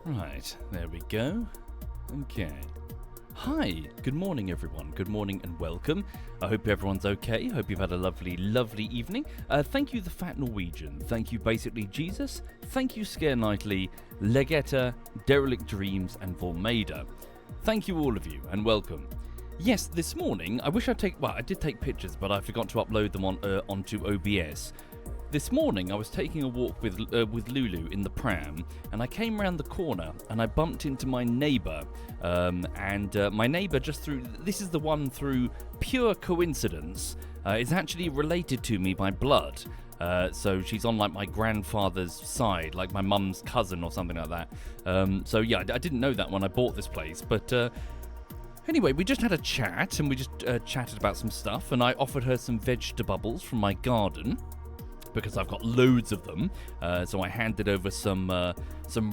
Right, there we go. Okay. Hi, good morning everyone. Good morning and welcome. I hope everyone's okay. Hope you've had a lovely, lovely evening. Thank you, the Fat Norwegian. Thank you, basically Jesus. Thank you, Scare Nightly, Legetta, Derelict Dreams, and Volmada. Thank you, all of you, and welcome. Yes, this morning, I did take pictures, but I forgot to upload them onto OBS. This morning, I was taking a walk with Lulu in the pram, and I came around the corner, and I bumped into my neighbour. My neighbour this is the one through pure coincidence, is actually related to me by blood. So she's on like my grandfather's side, like my mum's cousin or something like that. I didn't know that when I bought this place, but anyway, we just had a chat, and we just chatted about some stuff, and I offered her some vegetables from my garden, because I've got loads of them. So I handed over some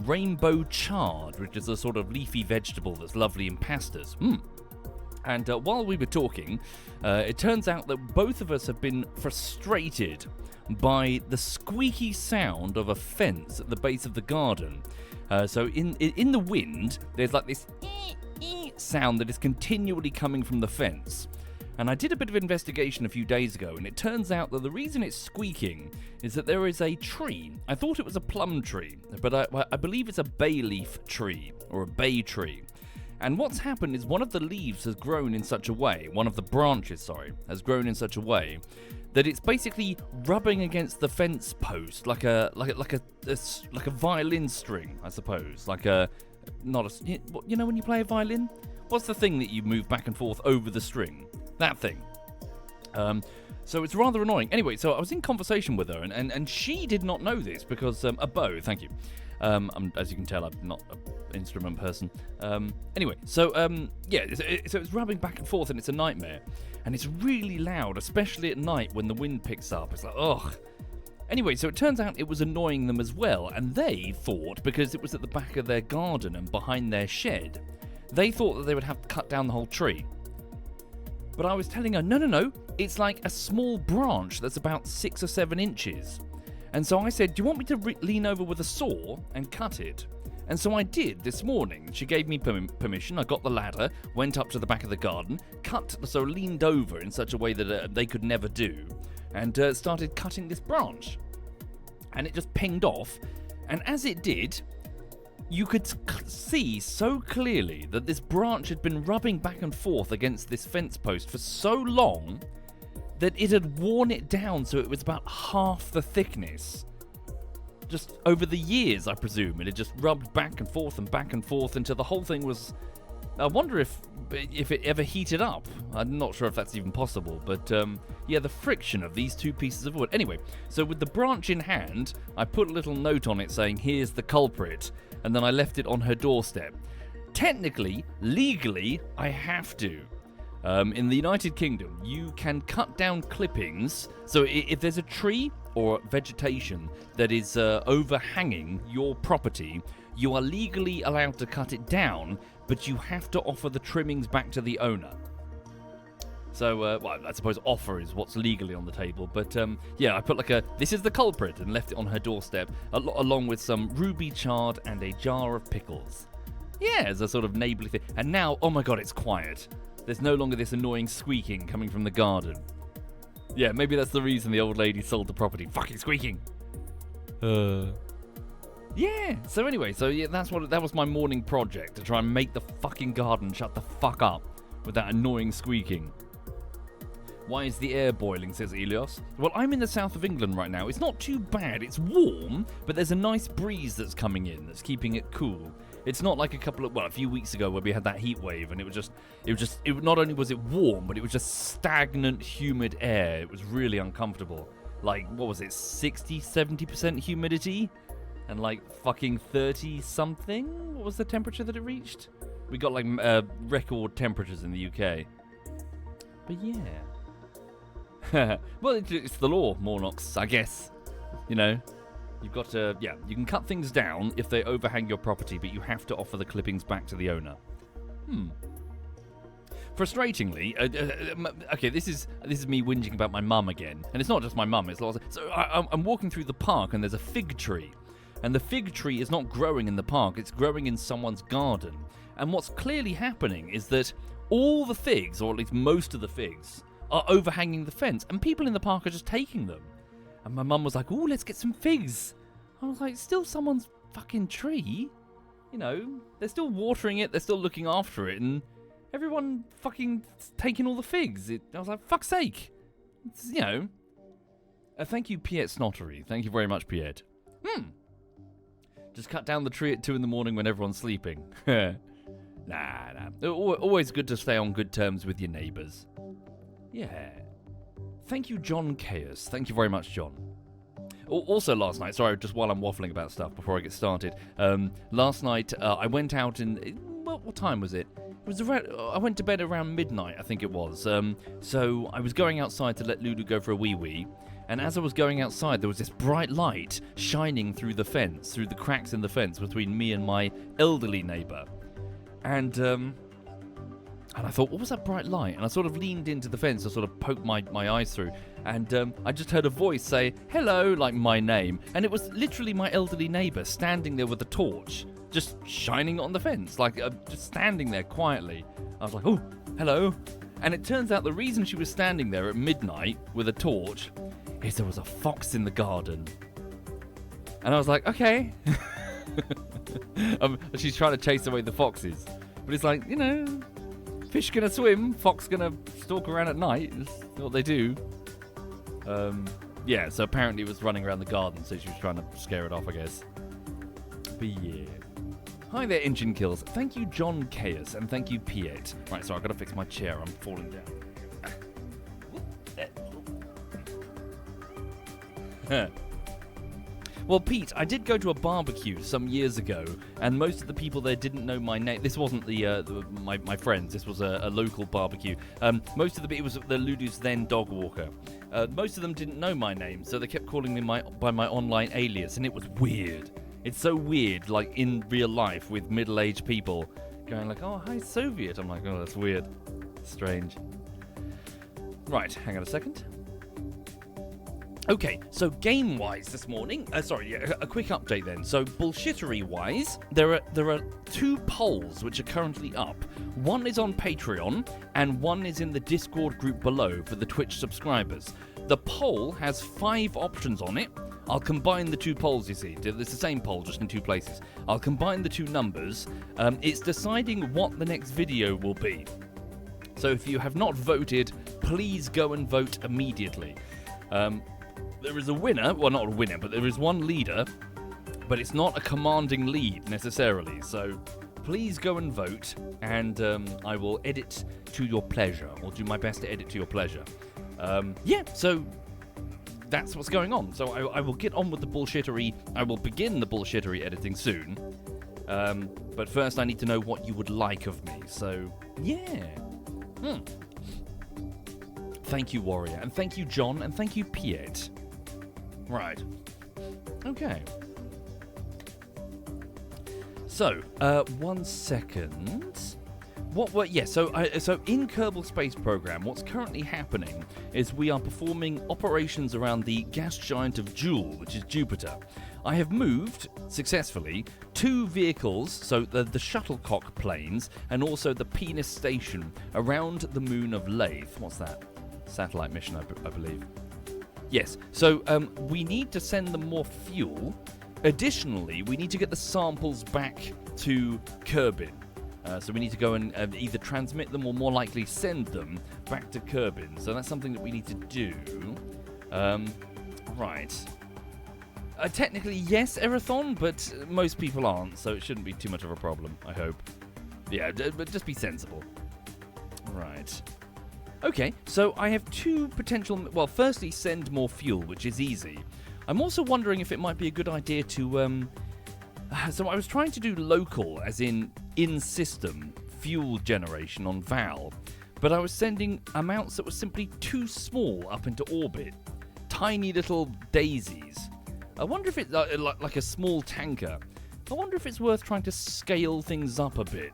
rainbow chard, which is a sort of leafy vegetable that's lovely in pastas. And while we were talking, it turns out that both of us have been frustrated by the squeaky sound of a fence at the base of the garden. So in the wind, there's like this sound that is continually coming from the fence. And I did a bit of investigation a few days ago, and it turns out that the reason it's squeaking is that there is a tree. I thought it was a plum tree, but I believe it's a bay leaf tree, or a bay tree. And what's happened is one of the leaves has grown in such a way, one of the branches, has grown in such a way that it's basically rubbing against the fence post like a violin string, I suppose. You know when you play a violin? What's the thing that you move back and forth over the string? That thing. So it's rather annoying. Anyway, so I was in conversation with her, and she did not know this because a bow. Thank you. As you can tell, I'm not an instrument person. So it's rubbing back and forth, and it's a nightmare, and it's really loud, especially at night when the wind picks up. It's like, ugh. Anyway, so it turns out it was annoying them as well, and they thought, because it was at the back of their garden and behind their shed, they thought that they would have to cut down the whole tree. But I was telling her, no, it's like a small branch that's about 6 or 7 inches. And so I said, do you want me to lean over with a saw and cut it? And so I did this morning. She gave me permission. I got the ladder, went up to the back of the garden, leaned over in such a way that they could never do, and started cutting this branch. And it just pinged off. And as it did, you could see so clearly that this branch had been rubbing back and forth against this fence post for so long that it had worn it down, so it was about half the thickness. Just over the years, I presume, it had just rubbed back and forth until the whole thing was... I wonder if it ever heated up. I'm not sure if that's even possible, but the friction of these two pieces of wood. Anyway, so with the branch in hand, I put a little note on it saying, here's the culprit, and then I left it on her doorstep. Technically, legally, I have to. In the United Kingdom, you can cut down clippings. So if there's a tree or vegetation that is overhanging your property, you are legally allowed to cut it down, but you have to offer the trimmings back to the owner. So, I suppose offer is what's legally on the table. But, I put this is the culprit, and left it on her doorstep, along with some ruby chard and a jar of pickles. Yeah, as a sort of neighbourly thing. And now, oh my god, it's quiet. There's no longer this annoying squeaking coming from the garden. Yeah, maybe that's the reason the old lady sold the property. Fucking squeaking! Yeah, so anyway, that was my morning project, to try and make the fucking garden shut the fuck up with that annoying squeaking. Why is the air boiling, says Elios. Well, I'm in the south of England right now. It's not too bad. It's warm, but there's a nice breeze that's coming in that's keeping it cool. It's not like a few weeks ago where we had that heat wave, and it not only was it warm, but it was just stagnant, humid air. It was really uncomfortable. Like, what was it, 60, 70% humidity? And like fucking 30 something? What was the temperature that it reached? We got like record temperatures in the UK. But yeah. Well, it's the law, Mornox, I guess. You know, you've got to, you can cut things down if they overhang your property, but you have to offer the clippings back to the owner. Frustratingly, okay, this is me whinging about my mum again, and it's not just my mum. It's lots. So I'm walking through the park, and there's a fig tree, And the fig tree is not growing in the park, it's growing in someone's garden. And what's clearly happening is that all the figs, or at least most of the figs, are overhanging the fence, and people in the park are just taking them. And my mum was like, "Oh, let's get some figs." I was like, "It's still someone's fucking tree. You know, they're still watering it, they're still looking after it, and everyone fucking taking all the figs." I was like, "Fuck's sake." It's, you know. Thank you, Piet Snottery. Thank you very much, Piet. Just cut down the tree at 2 in the morning when everyone's sleeping. Nah. Always good to stay on good terms with your neighbours. Yeah. Thank you, John Chaos. Thank you very much, John. Also last night, sorry, just while I'm waffling about stuff before I get started. Last night, I went out and... what time was it? It was around, I went to bed around midnight, I think it was. So I was going outside to let Lulu go for a wee-wee. And as I was going outside, there was this bright light shining through the fence, through the cracks in the fence between me and my elderly neighbour. And I thought, what was that bright light? And I sort of leaned into the fence to sort of poke my eyes through. And I just heard a voice say, "Hello," like my name. And it was literally my elderly neighbour standing there with a torch, just shining on the fence, like just standing there quietly. I was like, "Oh, hello." And it turns out the reason she was standing there at midnight with a torch is there was a fox in the garden. And I was like, okay. She's trying to chase away the foxes. But it's like, you know, fish gonna swim, fox gonna stalk around at night. That's what they do. Yeah, so apparently it was running around the garden, so she was trying to scare it off, I guess. But yeah. Hi there, Engine Kills. Thank you, John Chaos, and thank you, Piet. Right, so I've got to fix my chair. I'm falling down. Well, Pete, I did go to a barbecue some years ago, and most of the people there didn't know my name. This wasn't my friends. This was a local barbecue. Most of it was the Lulu's then dog walker. Most of them didn't know my name, so they kept calling me by my online alias, and it was weird. It's so weird, like in real life with middle-aged people going like, "Oh, hi, Soviet." I'm like, "Oh, that's weird. Strange." Right, hang on a second. Okay, so game-wise this morning, a quick update then. So bullshittery-wise, there are 2 polls which are currently up. One is on Patreon, and one is in the Discord group below for the Twitch subscribers. The poll has 5 options on it. I'll combine the 2 polls, you see. It's the same poll, just in 2 places. I'll combine the 2 numbers. It's deciding what the next video will be. So if you have not voted, please go and vote immediately. There is a winner, well, not a winner, but there is one leader, but it's not a commanding lead necessarily. So please go and vote, and I will edit to your pleasure, or do my best to edit to your pleasure. Yeah, so that's what's going on. So I will get on with the bullshittery. I will begin the bullshittery editing soon. But first I need to know what you would like of me. So, yeah. Thank you, Warrior. And thank you, John. And thank you, Piet. Right. Okay. So, 1 second. So in Kerbal Space Program, what's currently happening is we are performing operations around the gas giant of Jool, which is Jupiter. I have moved, successfully, 2 vehicles, so the shuttlecock planes, and also the penis station, around the moon of Lathe. What's that? Satellite mission, I believe. Yes, so we need to send them more fuel. Additionally, we need to get the samples back to Kerbin. So we need to go and either transmit them or more likely send them back to Kerbin. So that's something that we need to do. Right. Technically, yes, Erathon, but most people aren't, so it shouldn't be too much of a problem, I hope. Yeah, but just be sensible. Right. Okay, so I have 2 potential... Well, firstly, send more fuel, which is easy. I'm also wondering if it might be a good idea to... So I was trying to do local, as in-system, fuel generation on Val, but I was sending amounts that were simply too small up into orbit. Tiny little daisies. I wonder if it's like a small tanker. I wonder if it's worth trying to scale things up a bit.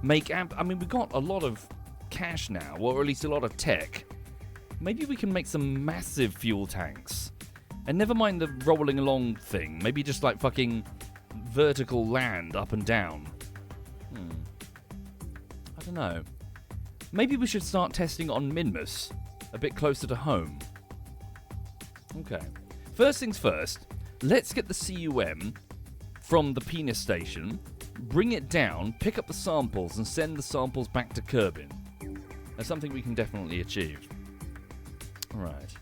I mean, we've got a lot of cash now, or at least a lot of tech. Maybe we can make some massive fuel tanks. And never mind the rolling along thing. Maybe just like fucking vertical land up and down. I don't know. Maybe we should start testing on Minmus, a bit closer to home. Okay. First things first, let's get the CUM from the penis station, bring it down, pick up the samples, and send the samples back to Kerbin. That's something we can definitely achieve. Alright.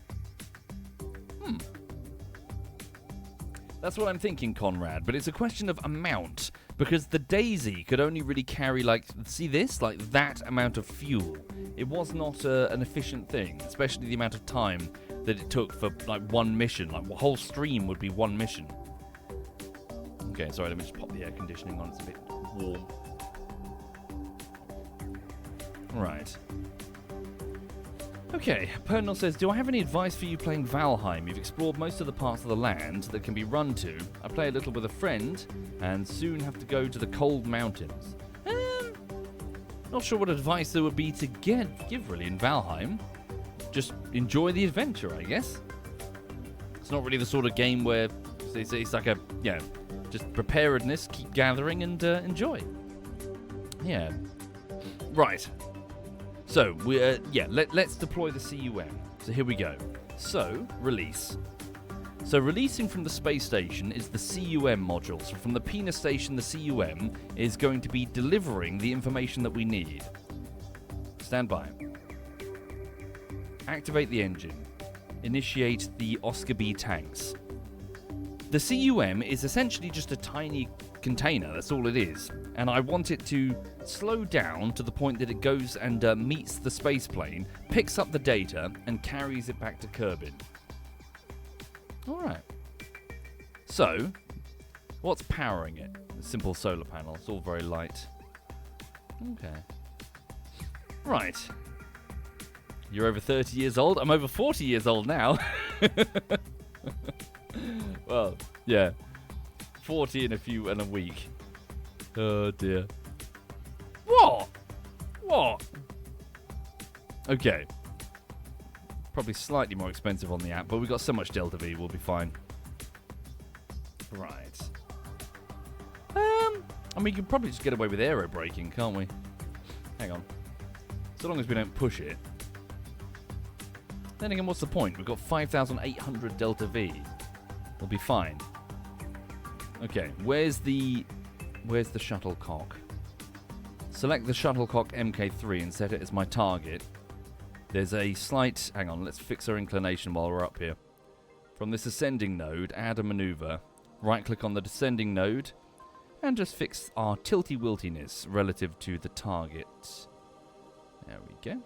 That's what I'm thinking, Conrad, but it's a question of amount, because the Daisy could only really carry, like, see this? Like, that amount of fuel. It was not an efficient thing, especially the amount of time that it took for, like, one mission. Like, a whole stream would be one mission. Okay, sorry, let me just pop the air conditioning on, it's a bit warm. Right. Okay, Pernal says, do I have any advice for you playing Valheim? You've explored most of the parts of the land that can be run to. I play a little with a friend, and soon have to go to the cold mountains. Not sure what advice there would be to give really in Valheim. Just enjoy the adventure, I guess. It's not really the sort of game where it's like a, you know, just preparedness, keep gathering, and enjoy. Yeah. Right. So, let's deploy the CUM. So here we go. So, release. So, releasing from the space station is the CUM module. So, from the penis station, the CUM is going to be delivering the information that we need. Stand by. Activate the engine. Initiate the Oscar B tanks. The CUM is essentially just a tiny container, that's all it is. And I want it to slow down to the point that it goes and meets the space plane, picks up the data, and carries it back to Kerbin. Alright. So, what's powering it? A simple solar panel. It's all very light. Okay. Right. You're over 30 years old. I'm over 40 years old now. Well, yeah. 40 in a week. Oh dear. What? Okay. Probably slightly more expensive on the app, but we've got so much Delta V, we'll be fine. Right. I mean, we can probably just get away with aero braking, can't we? Hang on. So long as we don't push it. Then again, what's the point? We've got 5,800 Delta V. We'll be fine. Okay, where's the shuttlecock? Select the shuttlecock MK3 and set it as my target. There's a slight... Hang on, let's fix our inclination while we're up here. From this ascending node, add a maneuver. Right-click on the descending node, and just fix our tilty-wiltiness relative to the target. There we go.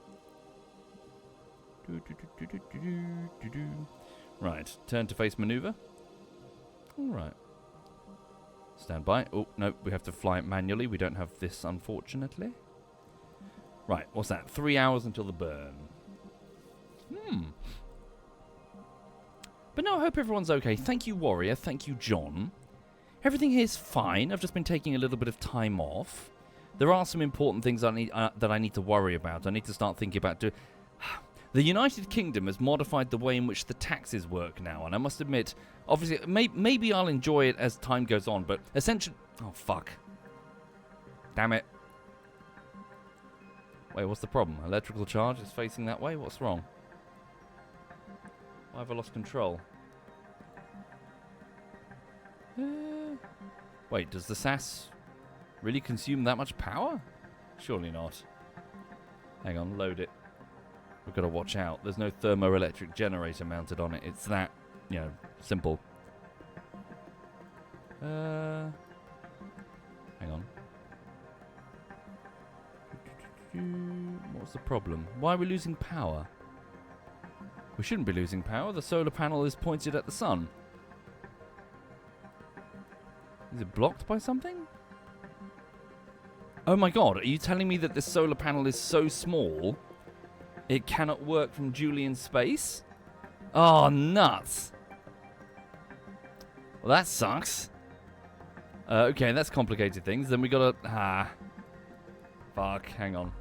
Right, turn to face maneuver. Alright. Stand by. Oh, no, we have to fly it manually. We don't have this, unfortunately. Right, what's that? 3 hours until the burn. But no, I hope everyone's okay. Thank you, Warrior. Thank you, John. Everything here's fine. I've just been taking a little bit of time off. There are some important things that I need to worry about. I need to start thinking about doing... The United Kingdom has modified the way in which the taxes work now, and I must admit, obviously, maybe I'll enjoy it as time goes on, but essentially... Oh, fuck. Damn it. Wait, what's the problem? Electrical charge is facing that way? What's wrong? Why have I lost control? Wait, does the SAS really consume that much power? Surely not. Hang on, load it. We've got to watch out. There's no thermoelectric generator mounted on it. It's that, you know, simple. Hang on. What's the problem? Why are we losing power? We shouldn't be losing power. The solar panel is pointed at the sun. Is it blocked by something? Oh my god, are you telling me that this solar panel is so small it cannot work from Joolian space? Oh, nuts. Well, that sucks. Okay, that's complicated things. Then we gotta... Fuck, hang on.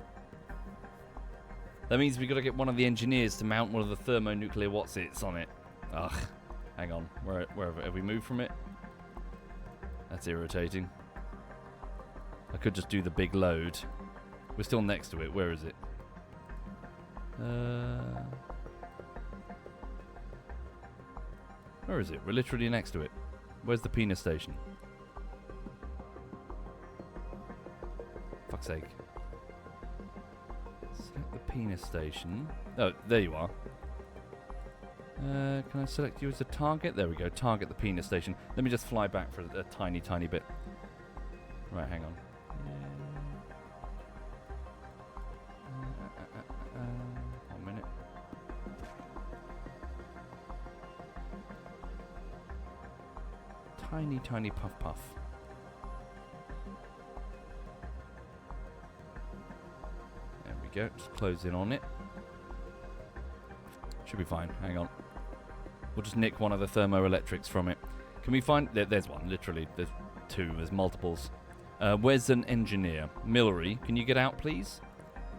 That means we gotta get one of the engineers to mount one of the thermonuclear whatsits on it. Ugh. Hang on. Wherever have we moved from it? That's irritating. I could just do the big load. We're still next to it. Where is it? Where is it? We're literally next to it. Where's the penis station? Fuck's sake. Select the penis station. Oh, there you are. Can I select you as a target? There we go. Target the penis station. Let me just fly back for a tiny, tiny bit. Right, hang on. 1 minute. Tiny, tiny puff puff. There we go. Just close in on it. Should be fine. Hang on. We'll just nick one of the thermoelectrics from it. Can we find... There's one, literally. There's two. There's multiples. Where's an engineer? Millery, can you get out, please?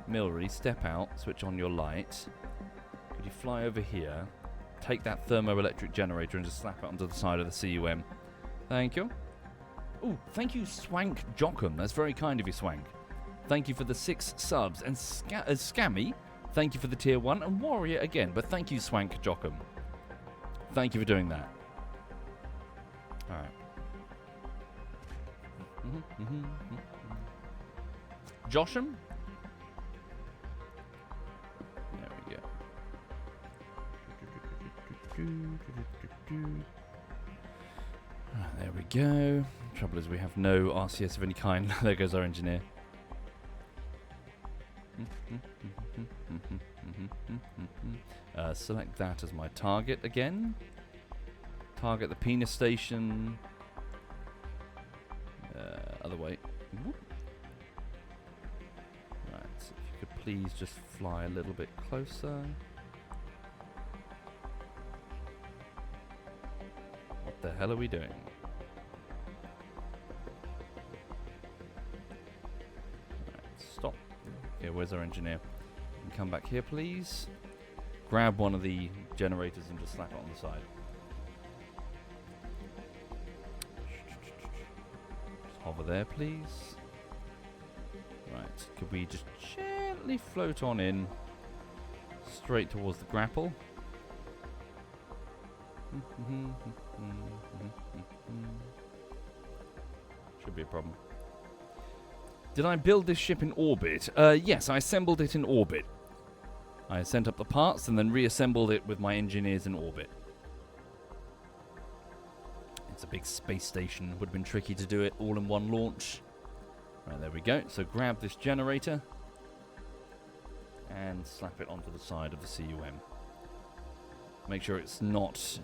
Millery, step out. Switch on your light. Could you fly over here? Take that thermoelectric generator and just slap it onto the side of the CUM. Thank you. Oh, thank you, Swank Jockum. That's very kind of you, Swank. Thank you for the 6 subs. And Scammy, thank you for the tier 1. And Warrior again. But thank you, Swank Jockum. Thank you for doing that. Alright. Josham? There we go. There we go. Trouble is we have no RCS of any kind. There goes our engineer. Select that as my target again. Target the penis station. Other way. Whoop. Right, so if you could please just fly a little bit closer. What the hell are we doing? Right, stop. Okay, where's our engineer? And come back here, please. Grab one of the generators and just slap it on the side. Hover there, please. Right, could we just gently float on in straight towards the grapple? Should be a problem. Did I build this ship in orbit? Yes, I assembled it in orbit. I sent up the parts and then reassembled it with my engineers in orbit. It's a big space station. Would have been tricky to do it all in one launch. Right, there we go. So grab this generator and slap it onto the side of the CUM. Make sure it's not...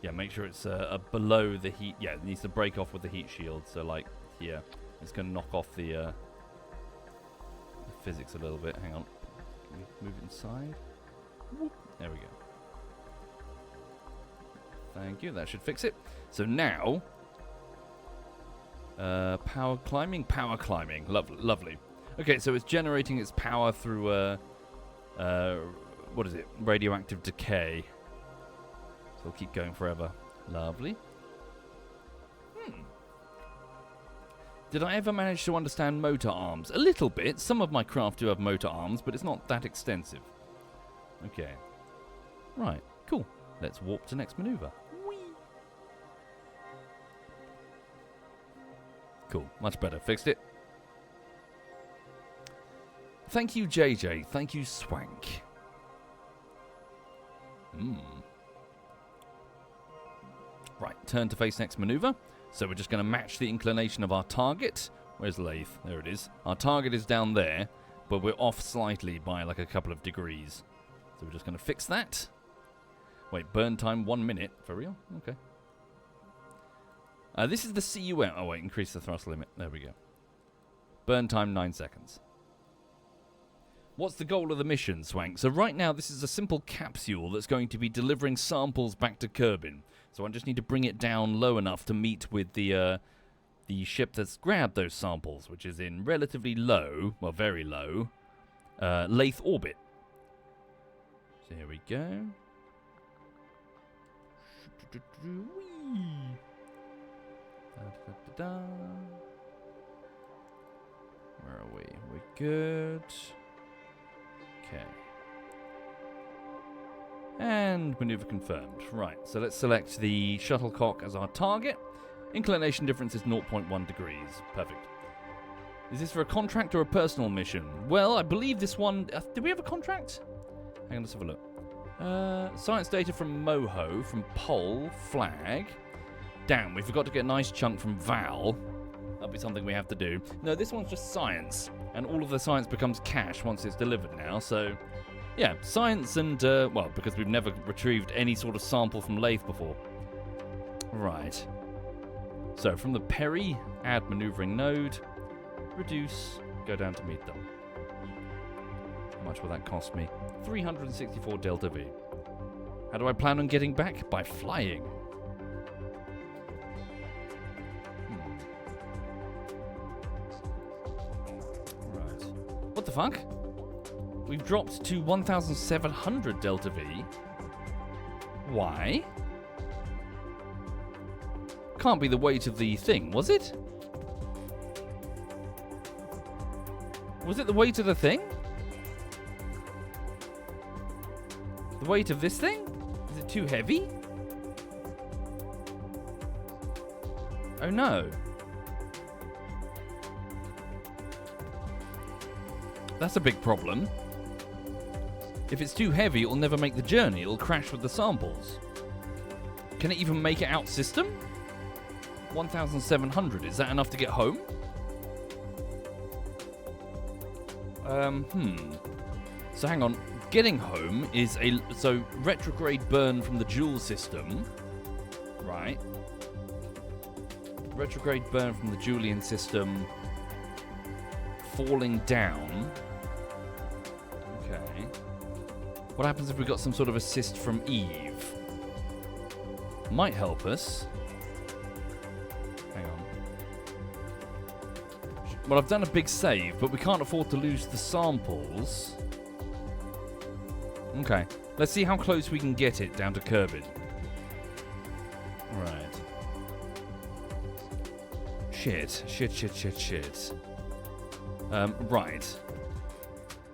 Yeah, make sure it's below the heat... Yeah, it needs to break off with the heat shield. So, like, here. It's going to knock off the physics a little bit. Hang on. Can we move it inside? Whoop. There we go. Thank you. That should fix it. So now... power climbing? Power climbing. Lovely. Lovely. Okay, so it's generating its power through... what is it? Radioactive decay. So it'll keep going forever. Lovely. Did I ever manage to understand motor arms? A little bit. Some of my craft do have motor arms, but it's not that extensive. Okay. Right. Cool. Let's warp to next maneuver. Whee! Cool. Much better. Fixed it. Thank you, JJ. Thank you, Swank. Right. Turn to face next maneuver. So we're just going to match the inclination of our target. Where's Lathe? There it is. Our target is down there, but we're off slightly by like a couple of degrees. So we're just going to fix that. Wait, burn time 1 minute. For real? Okay. This is the CUM. Oh, wait, increase the thrust limit. There we go. Burn time 9 seconds. What's the goal of the mission, Swank? So right now, this is a simple capsule that's going to be delivering samples back to Kerbin. So I just need to bring it down low enough to meet with the ship that's grabbed those samples, which is in relatively low, well, very low, Lathe orbit. So here we go. Whee. Da. Where are we? We're good. Okay. And maneuver confirmed. Right, so let's select the shuttlecock as our target. Inclination difference is 0.1 degrees. Perfect. Is this for a contract or a personal mission? Well, I believe this one... did we have a contract? Hang on, let's have a look. Science data from Moho, from Pol, Flag. Damn, we forgot to get a nice chunk from Val. That'll be something we have to do. No, this one's just science. And all of the science becomes cash once it's delivered now, so... Yeah, science and, well, because we've never retrieved any sort of sample from Lathe before. Right. So, from the Perry, add maneuvering node, reduce, go down to meet them. How much will that cost me? 364 Delta V. How do I plan on getting back? By flying. Right. What the fuck? We've dropped to 1,700 Delta V. Why? Can't be the weight of the thing, was it? Was it the weight of the thing? The weight of this thing? Is it too heavy? Oh no. That's a big problem. If it's too heavy, it'll never make the journey. It'll crash with the samples. Can it even make it out system? 1,700. Is that enough to get home? So hang on. Getting home is a... So, retrograde burn from the Jool system. Right. Retrograde burn from the Joolian system. Falling down. Okay. What happens if we got some sort of assist from Eve? Might help us. Hang on. Well, I've done a big save, but we can't afford to lose the samples. Okay. Let's see how close we can get it down to Kerbin. Right. Shit. Right.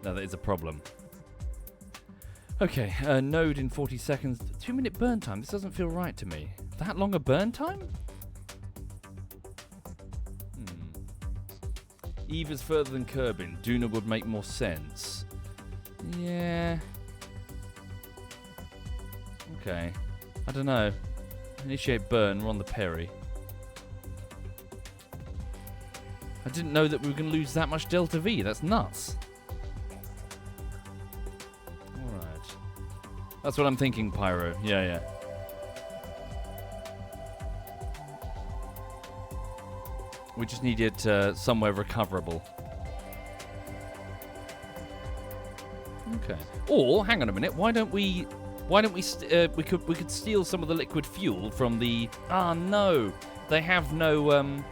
Now that is a problem. Okay, node in 40 seconds. 2-minute burn time. This doesn't feel right to me. That long a burn time? Eve is further than Kerbin. Duna would make more sense. Yeah. Okay. I don't know. Initiate burn. We're on the Perry. I didn't know that we were going to lose that much Delta V. That's nuts. Alright. That's what I'm thinking, Pyro. Yeah. We just need it somewhere recoverable. Okay. Or, hang on a minute. Why don't we we could steal some of the liquid fuel from the... Ah, no. They have no...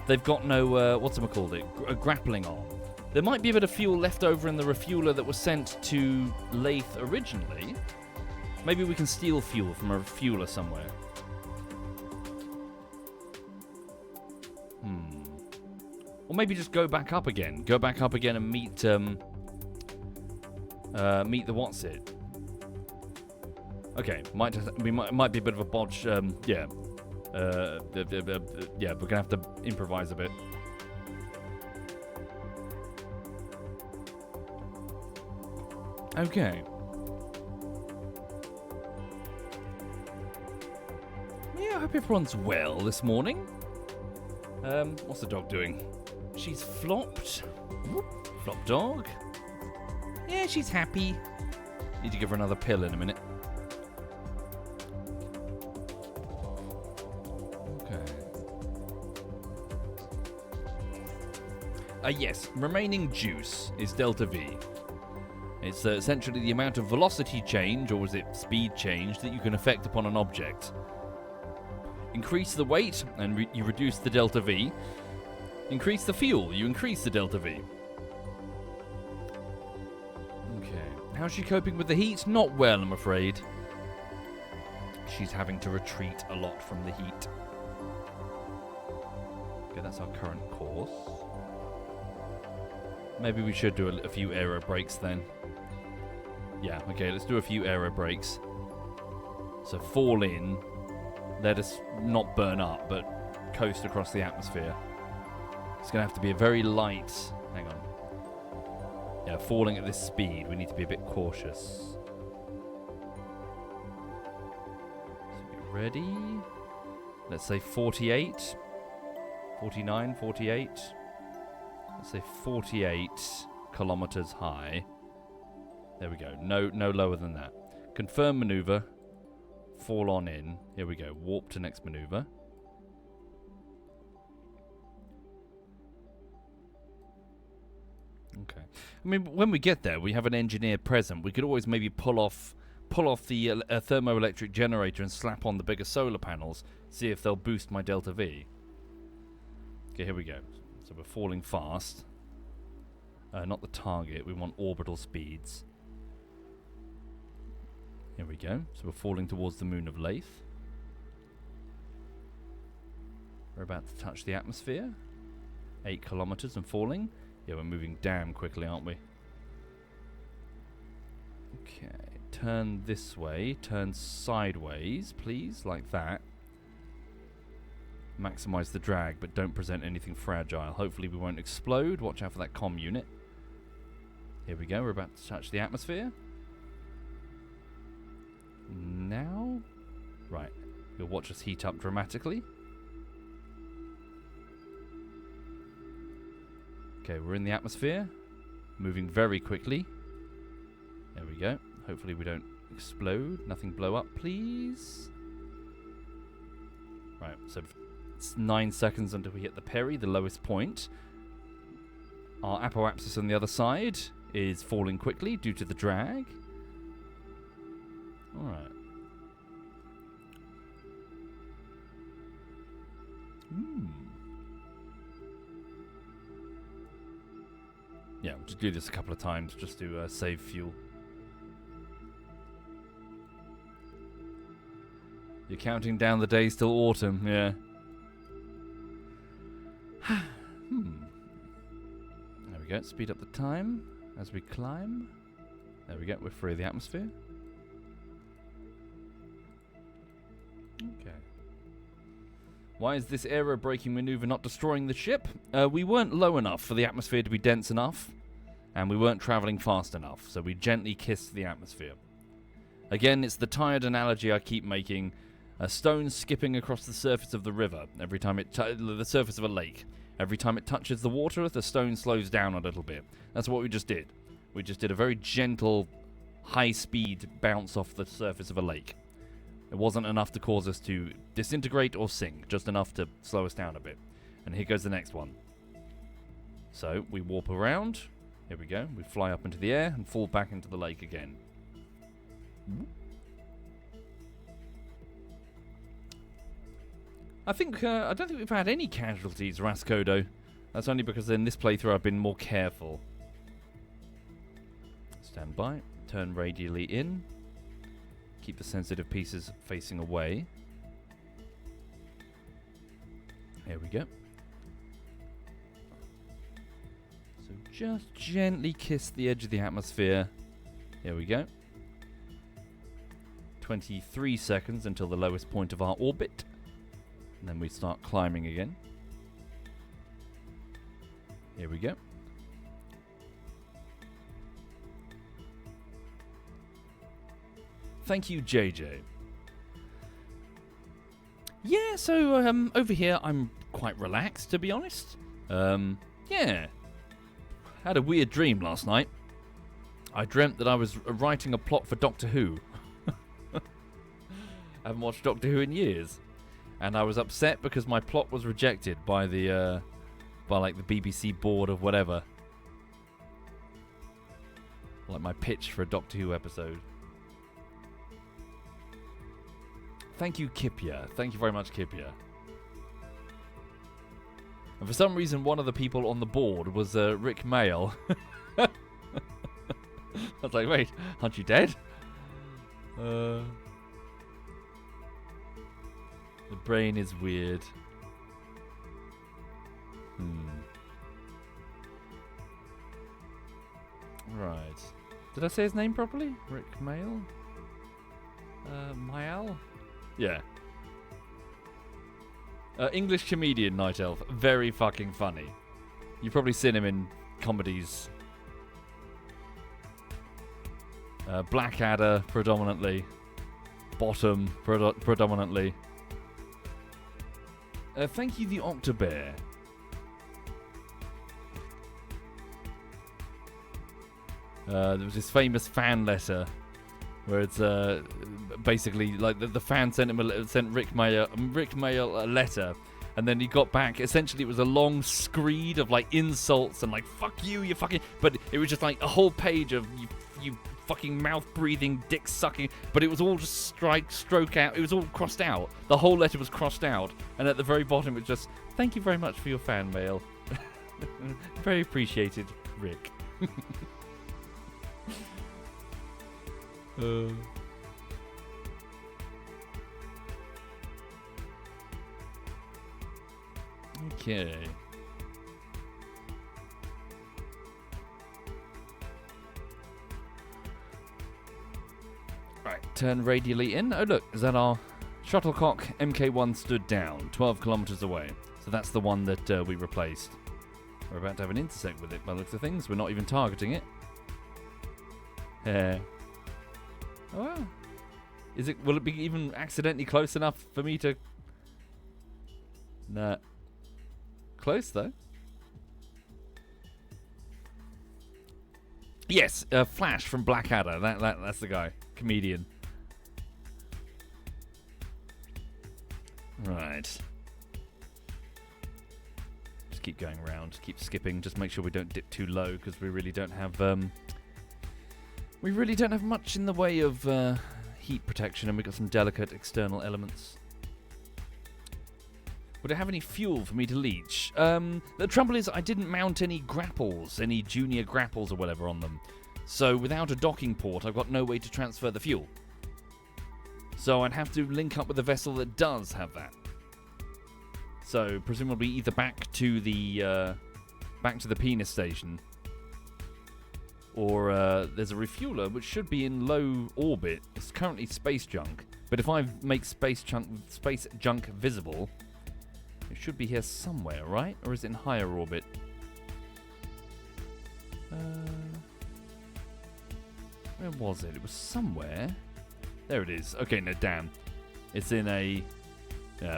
They've got no, a grappling arm. There might be a bit of fuel left over in the refueler that was sent to Lathe originally. Maybe we can steal fuel from a refueler somewhere. Or maybe just go back up again. Go back up again and meet the what's-it. Okay, might be a bit of a bodge, yeah. Yeah, we're gonna have to improvise a bit. Okay. Yeah, I hope everyone's well this morning. What's the dog doing? She's flopped. Whoop. Flop dog. Yeah, she's happy. Need to give her another pill in a minute. Yes, remaining juice is Delta V. It's essentially the amount of velocity change, or is it speed change, that you can affect upon an object. Increase the weight, and you reduce the Delta V. Increase the fuel, you increase the Delta V. Okay. How's she coping with the heat? Not well, I'm afraid. she's having to retreat a lot from the heat. Okay, that's our current course. Maybe we should do a few aero brakes then. Yeah, okay, let's do a few aero brakes. So fall in, let us not burn up, but coast across the atmosphere. It's going to have to be a very light... Hang on. Yeah, falling at this speed, we need to be a bit cautious. So get ready. Let's say 48. 49, 48. Let's say 48 kilometers high. There we go. No lower than that. Confirm maneuver. Fall on in. Here we go. Warp to next maneuver. Okay. I mean, when we get there, we have an engineer present. We could always maybe pull off the thermoelectric generator and slap on the bigger solar panels. See if they'll boost my delta V. Okay, here we go. So we're falling fast. Not the target. We want orbital speeds. Here we go. So we're falling towards the moon of Lathe. We're about to touch the atmosphere. 8 kilometers and falling. Yeah, we're moving damn quickly, aren't we? Okay. Turn this way. Turn sideways, please. Like that. Maximize the drag, but don't present anything fragile. Hopefully we won't explode. Watch out for that comm unit. Here we go. We're about to touch the atmosphere. Now? Right. You'll watch us heat up dramatically. Okay, we're in the atmosphere. Moving very quickly. There we go. Hopefully we don't explode. Nothing blow up, please. Right, so it's 9 seconds until we hit the peri, the lowest point. Our apoapsis on the other side is falling quickly due to the drag. Alright. Yeah, we'll just do this a couple of times just to save fuel. You're counting down the days till autumn, yeah. There we go, speed up the time as we climb. There we go, we're free of the atmosphere. Okay. Why is this aero-braking maneuver not destroying the ship? We weren't low enough for the atmosphere to be dense enough, and we weren't travelling fast enough, so we gently kissed the atmosphere. Again, it's the tired analogy I keep making. A stone skipping across the surface of the river every time the surface of a lake. Every time it touches the water, the stone slows down a little bit. That's what we just did. We just did a very gentle, high-speed bounce off the surface of a lake. It wasn't enough to cause us to disintegrate or sink, just enough to slow us down a bit. And here goes the next one. So, we warp around. Here we go. We fly up into the air and fall back into the lake again. I don't think we've had any casualties, Raskodo. That's only because in this playthrough I've been more careful. Stand by. Turn radially in. Keep the sensitive pieces facing away. Here we go. So just gently kiss the edge of the atmosphere. Here we go. 23 seconds until the lowest point of our orbit. And then we start climbing again. Here we go. Thank you, JJ. Yeah, so over here I'm quite relaxed, to be honest. Yeah. Had a weird dream last night. I dreamt that I was writing a plot for Doctor Who. I haven't watched Doctor Who in years. And I was upset because my plot was rejected by the BBC board of whatever. Like my pitch for a Doctor Who episode. Thank you, Kipia. Thank you very much, Kipia. And for some reason, one of the people on the board was Rick Mail. I was like, wait, aren't you dead? The brain is weird. Right. Did I say his name properly? Rick Mail? Mael? Yeah. English comedian, Night Elf. Very fucking funny. You've probably seen him in comedies. Blackadder, predominantly. Bottom, predominantly. Thank you, the Octobear. There was this famous fan letter where it's basically like the fan sent Rick Mail a letter, and then he got back. Essentially, it was a long screed of like insults and like "fuck you, you fucking." But it was just like a whole page of you fucking mouth breathing, dick sucking. But it was all just stroke out. It was all crossed out. The whole letter was crossed out, and at the very bottom it was just "Thank you very much for your fan mail. Very appreciated, Rick." Okay. Right, turn radially in. Oh look, is that our shuttlecock MK1 stood down, 12 kilometers away. So that's the one that we replaced. We're about to have an intersect with it by the looks of things. We're not even targeting it. Oh, well. Will it be even accidentally close enough for me to... Nah. Close, though. Yes, Flash from Blackadder. That's the guy. Comedian. Right. Just keep going around. Keep skipping. Just make sure we don't dip too low, because we really don't have... we really don't have much in the way of heat protection, and we've got some delicate external elements. Would it have any fuel for me to leach? The trouble is I didn't mount any grapples, any junior grapples or whatever on them. So without a docking port, I've got no way to transfer the fuel. So I'd have to link up with a vessel that does have that. So presumably either back to the penis station, or there's a refueler which should be in low orbit. It's currently space junk, but if I make space junk visible, it should be here somewhere, right? Or is it in higher orbit? Where was it? It was somewhere. There it is. Okay, no, damn. It's in a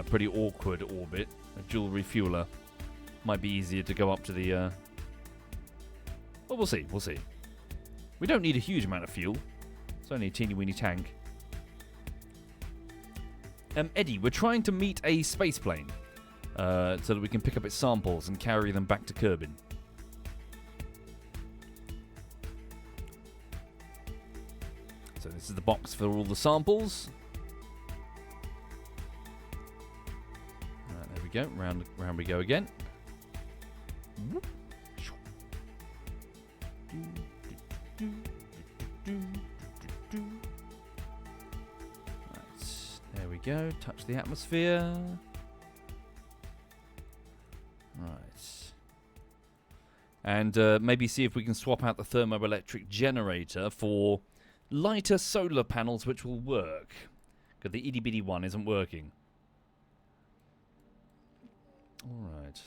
pretty awkward orbit. A dual refueler. Might be easier to go up to the... Well, we'll see. We'll see. We don't need a huge amount of fuel. It's only a teeny-weeny tank. Eddie, we're trying to meet a space plane. So that we can pick up its samples and carry them back to Kerbin. So this is the box for all the samples. There we go. Round we go again. Whoop. Right, there we go. Touch the atmosphere. Right. And maybe see if we can swap out the thermoelectric generator for lighter solar panels which will work. Because the itty bitty one isn't working. Alright.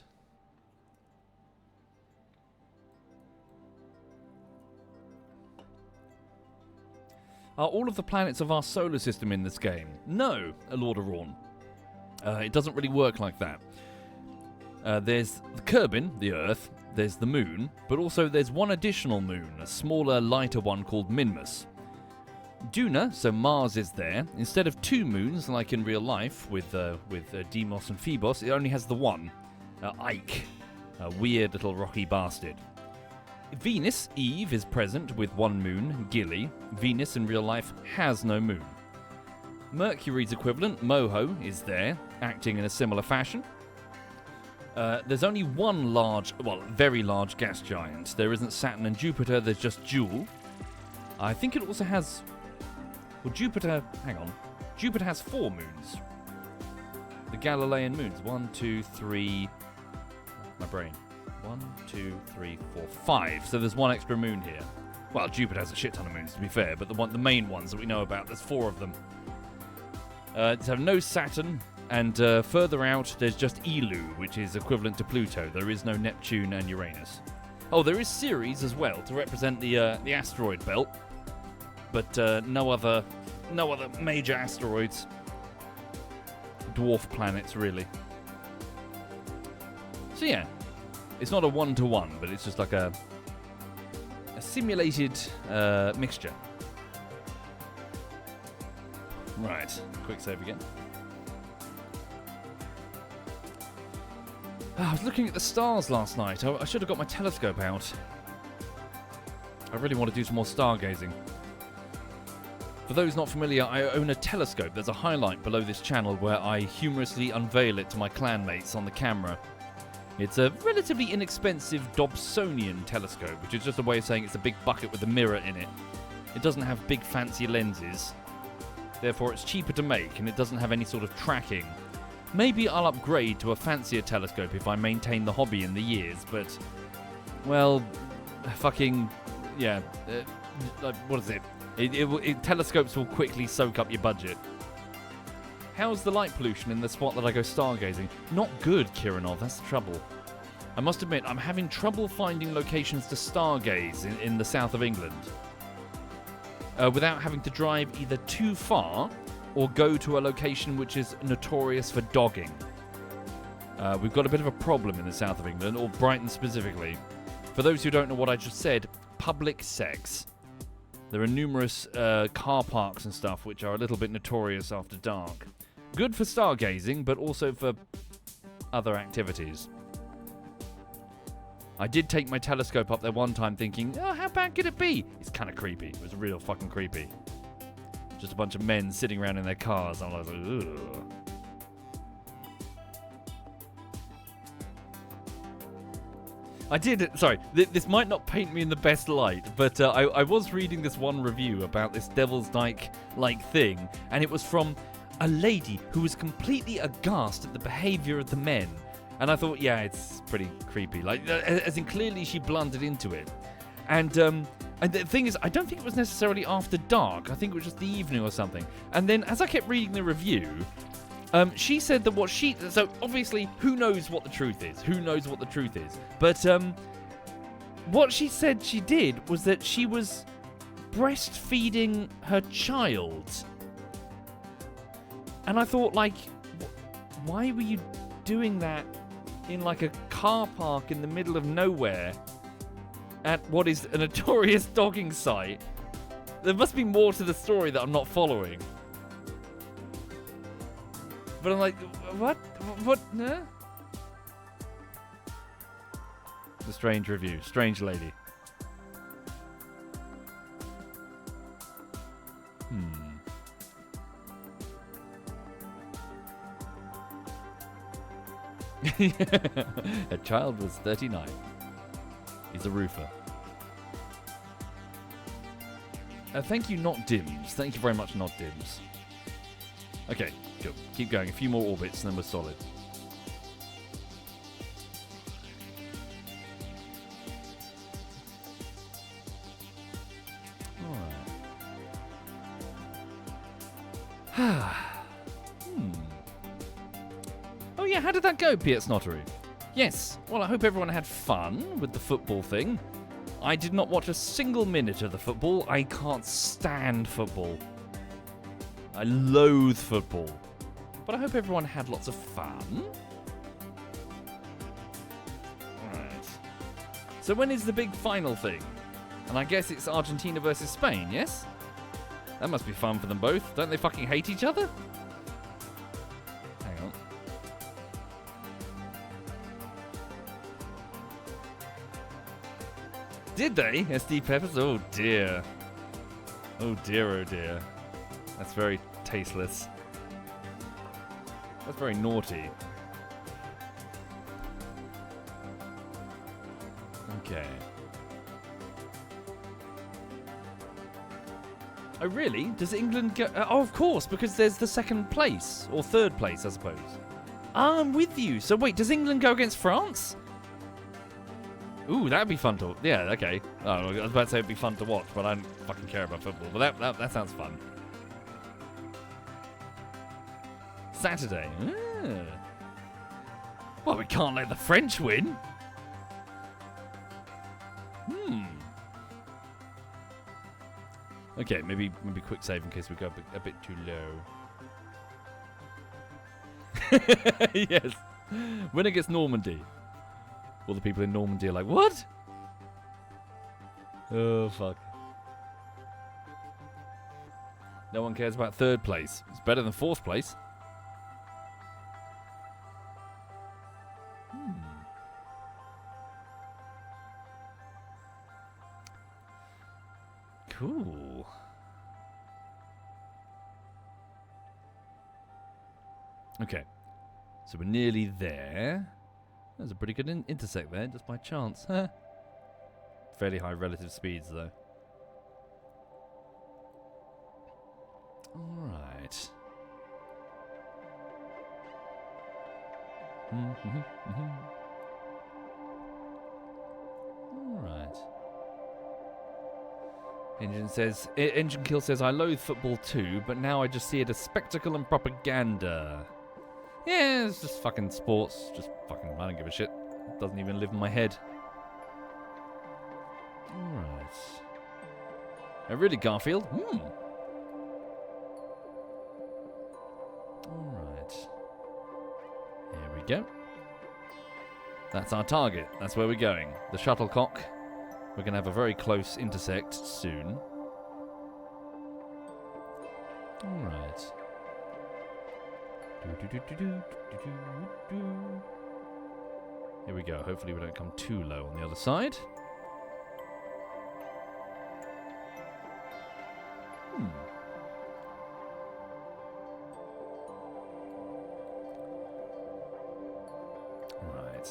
Are all of the planets of our solar system in this game? No, Lord of Rawn. It doesn't really work like that. There's the Kerbin, the Earth, there's the Moon, but also there's one additional moon, a smaller, lighter one called Minmus. Duna, so Mars is there. Instead of two moons, like in real life, with Deimos and Phoebos, it only has the one, Ike, a weird little rocky bastard. Venus, Eve, is present with one moon, Gilly. Venus in real life has no moon. Mercury's equivalent, Moho, is there, acting in a similar fashion. There's only one very large gas giant. There isn't Saturn and Jupiter, there's just Jool. I think it also has... Well, Jupiter... Hang on. Jupiter has 4 moons. The Galilean moons. 1, 2, 3. My brain. 1, 2, 3, 4, 5. So there's one extra moon here. Well, Jupiter has a shit ton of moons, to be fair, but the main ones that we know about, there's 4 of them. So no Saturn, and further out, there's just Eeloo, which is equivalent to Pluto. There is no Neptune and Uranus. Oh, there is Ceres as well, to represent the asteroid belt, but no other major asteroids. Dwarf planets, really. So yeah, it's not a one-to-one, but it's just like a simulated mixture. Right, quick save again. I was looking at the stars last night. I should have got my telescope out. I really want to do some more stargazing. For those not familiar, I own a telescope. There's a highlight below this channel where I humorously unveil it to my clanmates on the camera. It's a relatively inexpensive Dobsonian telescope, which is just a way of saying it's a big bucket with a mirror in it. It doesn't have big fancy lenses. Therefore, it's cheaper to make, and it doesn't have any sort of tracking. Maybe I'll upgrade to a fancier telescope if I maintain the hobby in the years, but, well, fucking, yeah, what is it? Telescopes will quickly soak up your budget. How's the light pollution in the spot that I go stargazing? Not good, Kiranov, that's the trouble. I must admit, I'm having trouble finding locations to stargaze in the south of England. Without having to drive either too far or go to a location which is notorious for dogging. We've got a bit of a problem in the south of England, or Brighton specifically. For those who don't know what I just said, public sex. There are numerous car parks and stuff which are a little bit notorious after dark. Good for stargazing, but also for other activities. I did take my telescope up there one time thinking, oh, how bad could it be? It's kind of creepy. It was real fucking creepy. Just a bunch of men sitting around in their cars, and I was like, ugh. I did, sorry, this might not paint me in the best light, but I was reading this one review about this Devil's Dyke-like thing, and it was from a lady who was completely aghast at the behaviour of the men. And I thought, yeah, it's pretty creepy. Like, as in, clearly she blundered into it. And the thing is, I don't think it was necessarily after dark. I think it was just the evening or something. And then, as I kept reading the review, she said that so obviously, who knows what the truth is? Who knows what the truth is? But what she said she did was that she was breastfeeding her child. And I thought, like, why were you doing that in like a car park in the middle of nowhere at what is a notorious dogging site? There must be more to the story that I'm not following. But I'm like, what? What? Huh? It's a strange review. Strange lady. A child was 39. He's a roofer. Thank you, Not Dims. Thank you very much, Not Dims. Okay, good. Keep going. A few more orbits and then we're solid. Alright. Oh yeah, how did that go, Piet Snottery? Yes, well, I hope everyone had fun with the football thing. I did not watch a single minute of the football. I can't stand football. I loathe football. But I hope everyone had lots of fun. Alright. So when is the big final thing? And I guess it's Argentina versus Spain, yes? That must be fun for them both. Don't they fucking hate each other? Hang on. Did they? SD Peppers? Oh dear. Oh dear, oh dear. That's very tasteless. That's very naughty. Okay. Oh, really? Does England go... oh, of course, because there's the second place. Or third place, I suppose. I'm with you. So wait, does England go against France? Ooh, that'd be fun to... Yeah, okay. Oh, I was about to say it'd be fun to watch, but I don't fucking care about football. But that sounds fun. Saturday. Well, we can't let the French win. Okay, maybe quick save in case we go a bit too low. Yes. Win against Normandy. All the people in Normandy are like, what? Oh, fuck. No one cares about third place. It's better than fourth place. Cool. Okay. So we're nearly there. There's a pretty good intersect there, just by chance. Huh? Fairly high relative speeds, though. Alright. Alright. Engine Kill says, I loathe football too, but now I just see it as spectacle and propaganda. Yeah, it's just fucking sports. Just fucking, I don't give a shit. It doesn't even live in my head. Alright. Oh, really, Garfield? Alright. Here we go. That's our target. That's where we're going. The shuttlecock. We're going to have a very close intersect soon. Alright. Here we go. Hopefully we don't come too low on the other side. Right.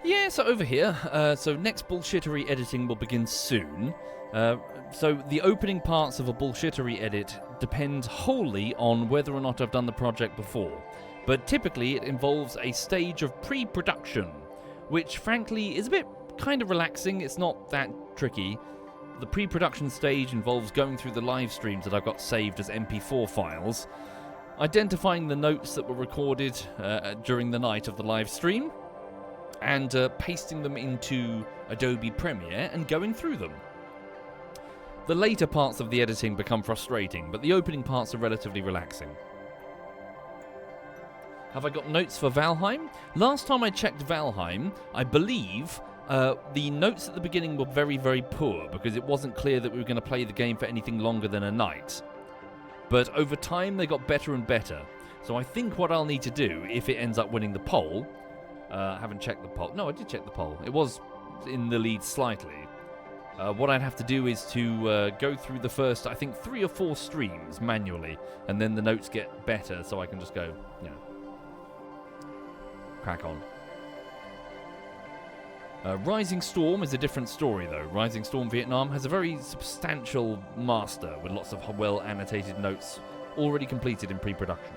Yeah, so over here, so next bullshittery editing will begin soon. So the opening parts of a bullshittery edit depend wholly on whether or not I've done the project before. But typically it involves a stage of pre-production, which frankly is a bit kind of relaxing. It's not that tricky. The pre-production stage involves going through the live streams that I've got saved as MP4 files, identifying the notes that were recorded during the night of the live stream, and pasting them into Adobe Premiere and going through them. The later parts of the editing become frustrating, but the opening parts are relatively relaxing. Have I got notes for Valheim? Last time I checked Valheim, I believe the notes at the beginning were very, very poor because it wasn't clear that we were going to play the game for anything longer than a night. But over time, they got better and better. So I think what I'll need to do, if it ends up winning the poll... I haven't checked the poll. No, I did check the poll. It was in the lead slightly. What I'd have to do is to go through the first, I think, 3 or 4 streams manually, and then the notes get better, so I can just go, you know, crack on. Rising Storm is a different story, though. Rising Storm Vietnam has a very substantial master with lots of well-annotated notes already completed in pre-production.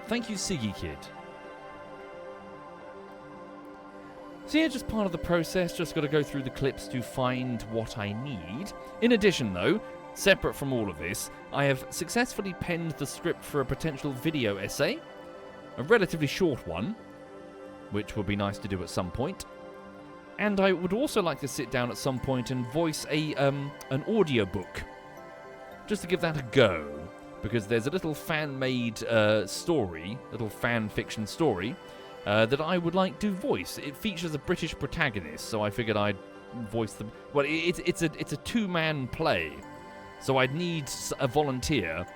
Thank you, Siggy Kid. So yeah, just part of the process, just got to go through the clips to find what I need. In addition though, separate from all of this, I have successfully penned the script for a potential video essay, a relatively short one, which would be nice to do at some point. And I would also like to sit down at some point and voice an audiobook, just to give that a go, because there's a little fan-made story, little fan-fiction story, that I would like to voice. It features a British protagonist, so I figured I'd voice them. Well, it's a 2-man play, so I'd need a volunteer,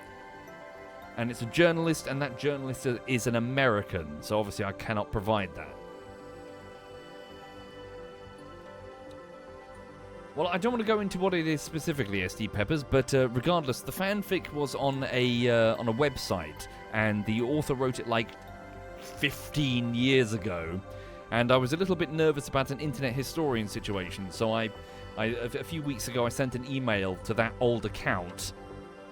and it's a journalist, and that journalist is an American, so obviously I cannot provide that. Well, I don't want to go into what it is specifically, SD Peppers, but regardless, the fanfic was on a website, and the author wrote it like 15 years ago, and I was a little bit nervous about an internet historian situation, so a few weeks ago I sent an email to that old account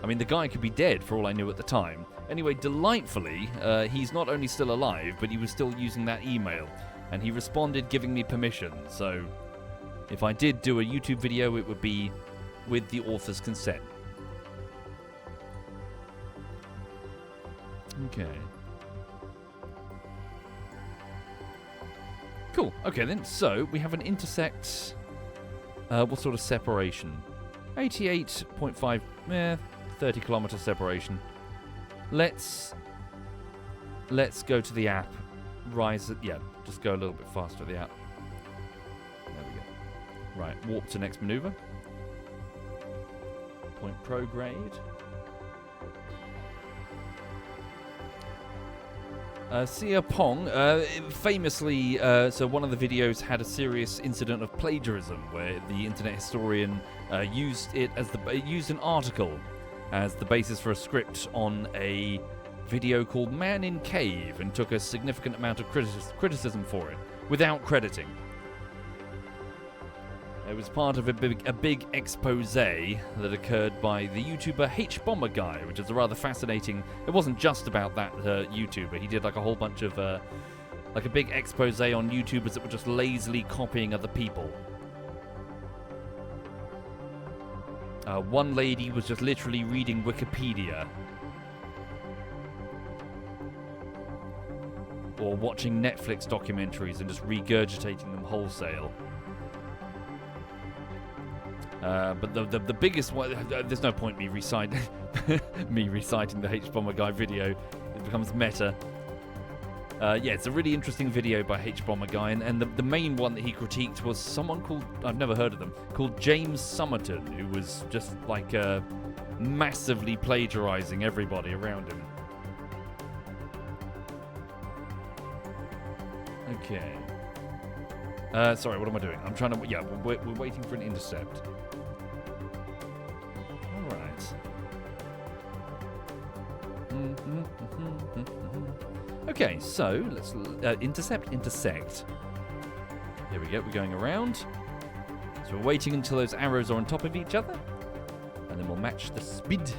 I mean, the guy could be dead for all I knew at the time. Anyway, delightfully, he's not only still alive, but he was still using that email. And he responded giving me permission. So, if I did do a YouTube video, it would be with the author's consent. Okay. Cool. Okay then, so we have an intersect. What sort of separation? 88.5, 30 kilometer separation. Let's go to the app. Just go a little bit faster at the app. There we go. Right, warp to next maneuver. Point prograde. Sia Pong, famously, so one of the videos had a serious incident of plagiarism where the internet historian used an article as the basis for a script on a video called Man in Cave and took a significant amount of criticism for it without crediting. It was part of a big expose that occurred by the YouTuber H-Bomber Guy, which is a rather fascinating... It wasn't just about that YouTuber. He did like a whole bunch of... like a big expose on YouTubers that were just lazily copying other people. One lady was just literally reading Wikipedia. Or watching Netflix documentaries and just regurgitating them wholesale. But the biggest one, there's no point me reciting the H-Bomber Guy video. It becomes meta. It's a really interesting video by H-Bomber Guy, and the main one that he critiqued was someone called, I've never heard of them, called James Somerton, who was just like massively plagiarizing everybody around him. Okay. Sorry, what am I doing? I'm trying to... Yeah, we're waiting for an intercept. Okay, so let's intersect. Here we go, we're going around. So we're waiting until those arrows are on top of each other, and then we'll match the speed.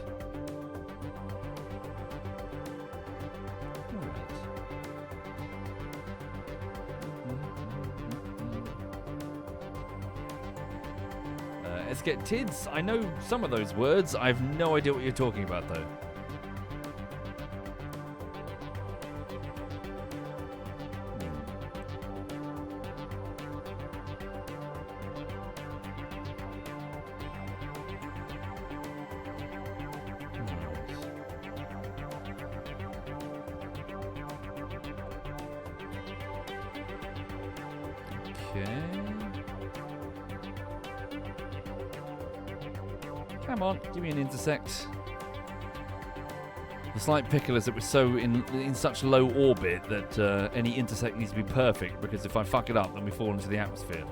Let's get TIDS. I know some of those words. I have no idea what you're talking about, though. Come on, give me an intersect. The slight pickle is that we're so in such low orbit that any intersect needs to be perfect, because if I fuck it up, then we fall into the atmosphere.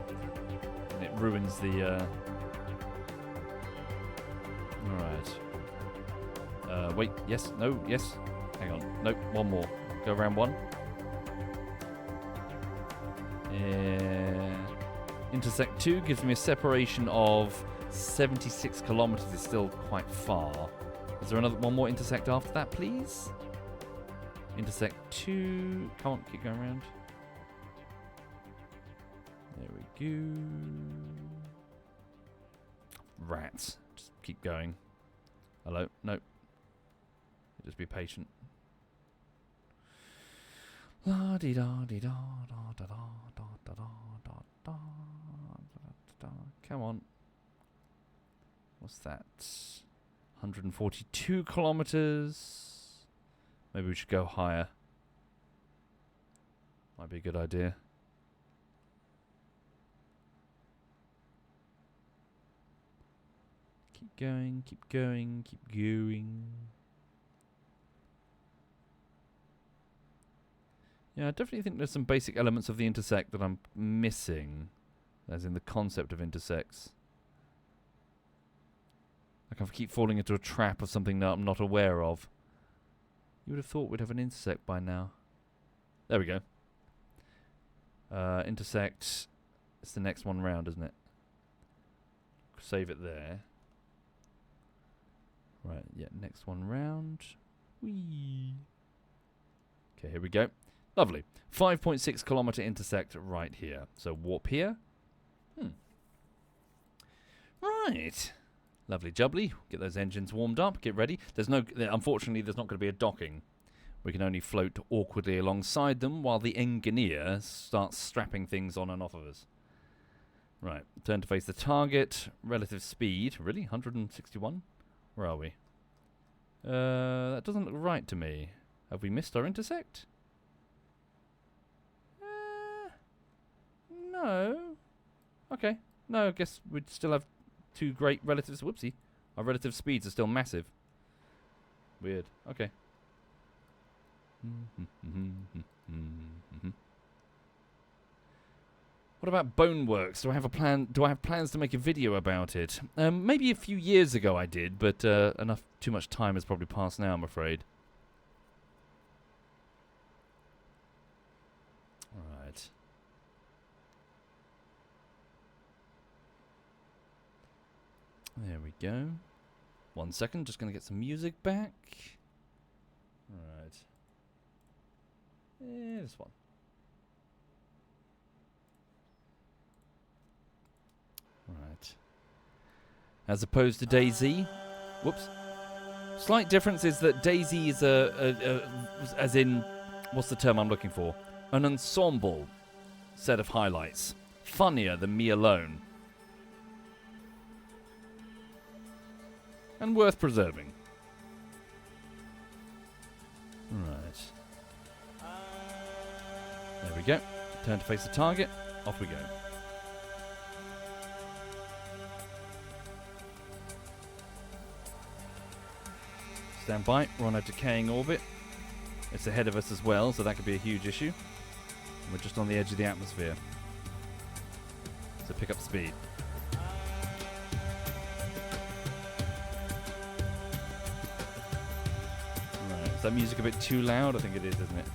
And it ruins the... Alright. Wait, yes, no, yes. Hang on, nope, one more. Go around one. Intersect 2 gives me a separation of 76 kilometers. Is still quite far. Is there one more intersect after that, please? Intersect 2. Come on, keep going around. There we go. Rats. Just keep going. Hello? Nope. Just be patient. La di da di da da da da da da da da da. Come on. What's that? 142 kilometers. Maybe we should go higher. Might be a good idea. Keep going, keep going, keep going. Yeah, I definitely think there's some basic elements of the intersect that I'm missing. As in the concept of intersects. Like I keep falling into a trap of something that I'm not aware of. You would have thought we'd have an intersect by now. There we go. Intersect. It's the next one round, isn't it? Save it there. Right, Yeah, next one round. Whee. Okay, here we go. Lovely. 5.6 kilometer intersect right here. So warp here. Right. Lovely jubbly. Get those engines warmed up. Get ready. Unfortunately, there's not going to be a docking. We can only float awkwardly alongside them while the engineer starts strapping things on and off of us. Right. Turn to face the target. Relative speed. Really? 161? Where are we? That doesn't look right to me. Have we missed our intersect? No. Okay. No, I guess we'd still have two great relatives. Whoopsie. Our relative speeds are still massive. Weird. Okay. What about Boneworks? Do I have a plan? Do I have plans to make a video about it? Maybe a few years ago I did, but too much time has probably passed now, I'm afraid. Alright. There we go. 1 second, just going to get some music back. Alright. Yeah, this one. Right. As opposed to DayZ. Whoops. Slight difference is that DayZ is as in, what's the term I'm looking for? An ensemble set of highlights. Funnier than me alone. And worth preserving. Right. There we go. Turn to face the target. Off we go. Stand by. We're on a decaying orbit. It's ahead of us as well, so that could be a huge issue. We're just on the edge of the atmosphere. So pick up speed. Right. Is that music a bit too loud? I think it is, isn't it?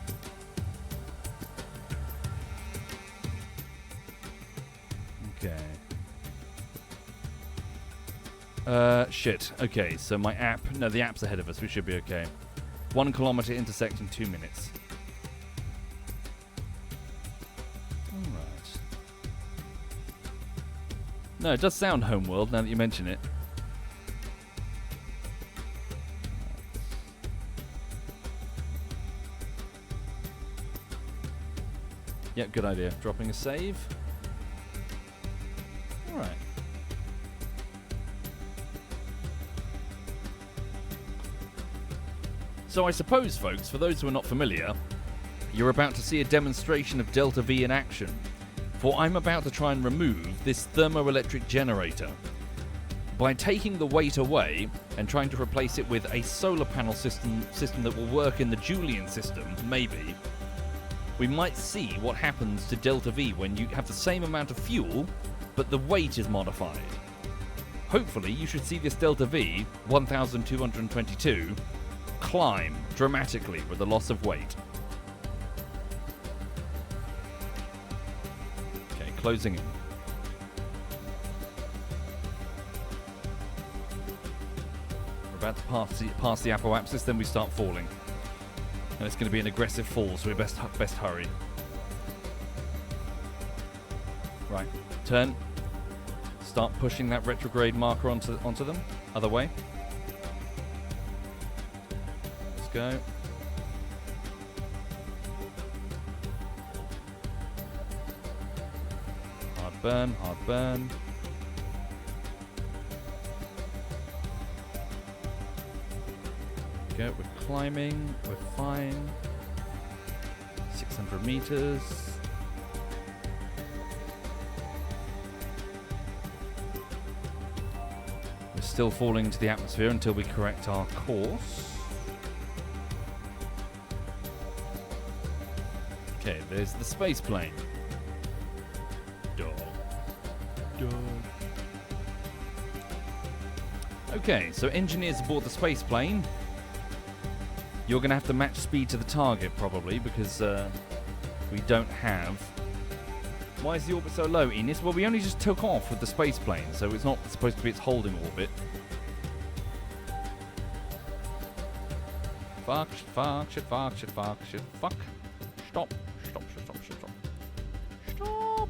Okay. Shit. Okay, so my app... No, the app's ahead of us. We should be okay. 1 kilometer intersect in 2 minutes. Alright. No, it does sound Homeworld now that you mention it. Yep, good idea. Dropping a save. Alright. So I suppose, folks, for those who are not familiar, you're about to see a demonstration of Delta V in action, for I'm about to try and remove this thermoelectric generator. By taking the weight away and trying to replace it with a solar panel system that will work in the Joolian system, maybe, we might see what happens to Delta V when you have the same amount of fuel, but the weight is modified. Hopefully, you should see this Delta V, 1222, climb dramatically with the loss of weight. Okay, closing in. We're about to pass the apoapsis, then we start falling. And it's going to be an aggressive fall, so we best hurry. Right, turn. Start pushing that retrograde marker onto them. Other way. Let's go. Hard burn, hard burn. Go, we're climbing, we're fine. 600 meters. We're still falling into the atmosphere until we correct our course. Okay, there's the space plane. Dog. Okay, so engineers aboard the space plane. You're going to have to match speed to the target, probably, because we don't have... Why is the orbit so low, Enos? Well, we only just took off with the space plane, so it's not supposed to be its holding orbit. fuck, shit, fuck, shit, fuck, shit, fuck, shit, fuck. Stop. Stop, shit, stop, shit, stop. Stop.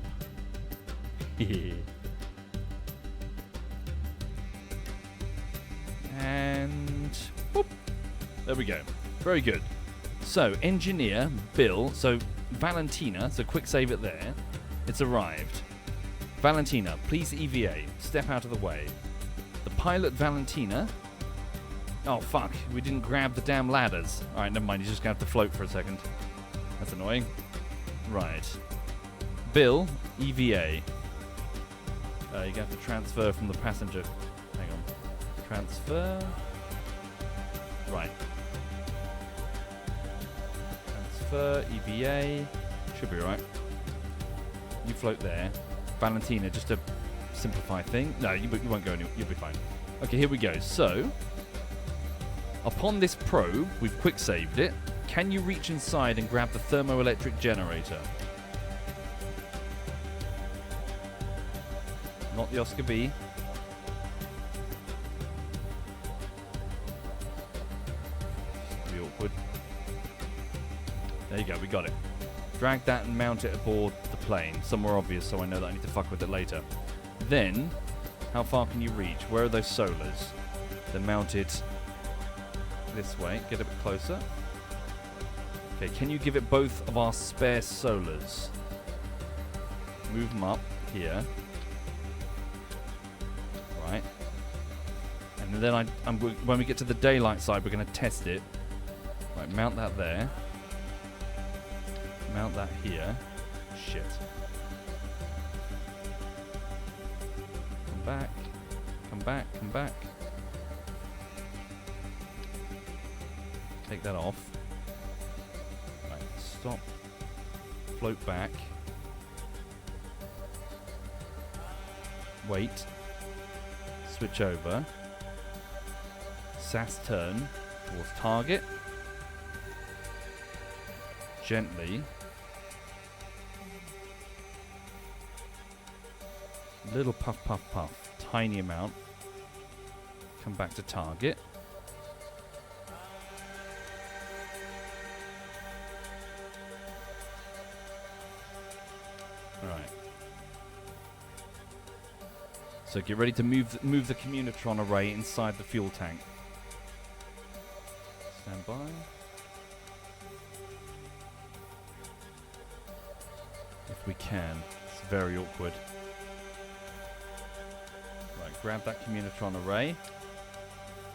And boop. There we go. Very good. So, engineer, Bill. So, Valentina. So, quick save it there. It's arrived. Valentina, please EVA. Step out of the way. The pilot, Valentina. Oh, fuck. We didn't grab the damn ladders. Alright, never mind. You're just going to have to float for a second. That's annoying. Right. Bill, EVA. You're going to have to transfer from the passenger. Hang on. Transfer. Right. Transfer, EVA. Should be right. You float there. Valentina, just to simplify thing. No, you won't go anywhere. You'll be fine. Okay, here we go. So, upon this probe, we've quick saved it. Can you reach inside and grab the thermoelectric generator? Not the Oscar B. Be awkward. There you go, we got it. Drag that and mount it aboard the plane. Somewhere obvious so I know that I need to fuck with it later. Then, how far can you reach? Where are those solars? They're mounted this way. Get a bit closer. Okay, can you give it both of our spare solars? Move them up here. Right. And then when we get to the daylight side, we're going to test it. Right, mount that there. Mount that here. Shit. Come back. Come back. Come back. Take that off. Right, stop. Float back. Wait. Switch over. SAS turn towards target. Gently. Little puff, puff, puff. Tiny amount. Come back to target. Right. So get ready to move the communitron array inside the fuel tank. Stand by. If we can. It's very awkward. Right, grab that communitron array.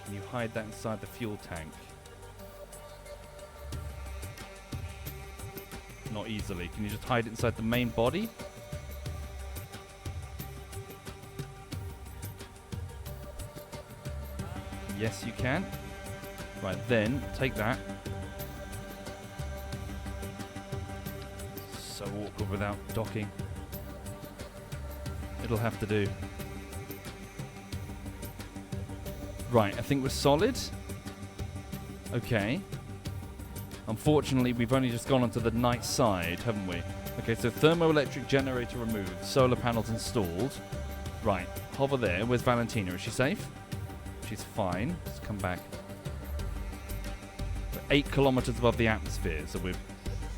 Can you hide that inside the fuel tank? Not easily. Can you just hide it inside the main body? Yes, you can. Right, then take that. So awkward without docking. It'll have to do. Right, I think we're solid. Okay. Unfortunately, we've only just gone onto the night side, haven't we? Okay, so thermoelectric generator removed. Solar panels installed. Right, hover there. Where's Valentina? Is she safe? She's fine. Let's come back. We're 8 kilometers above the atmosphere, so we're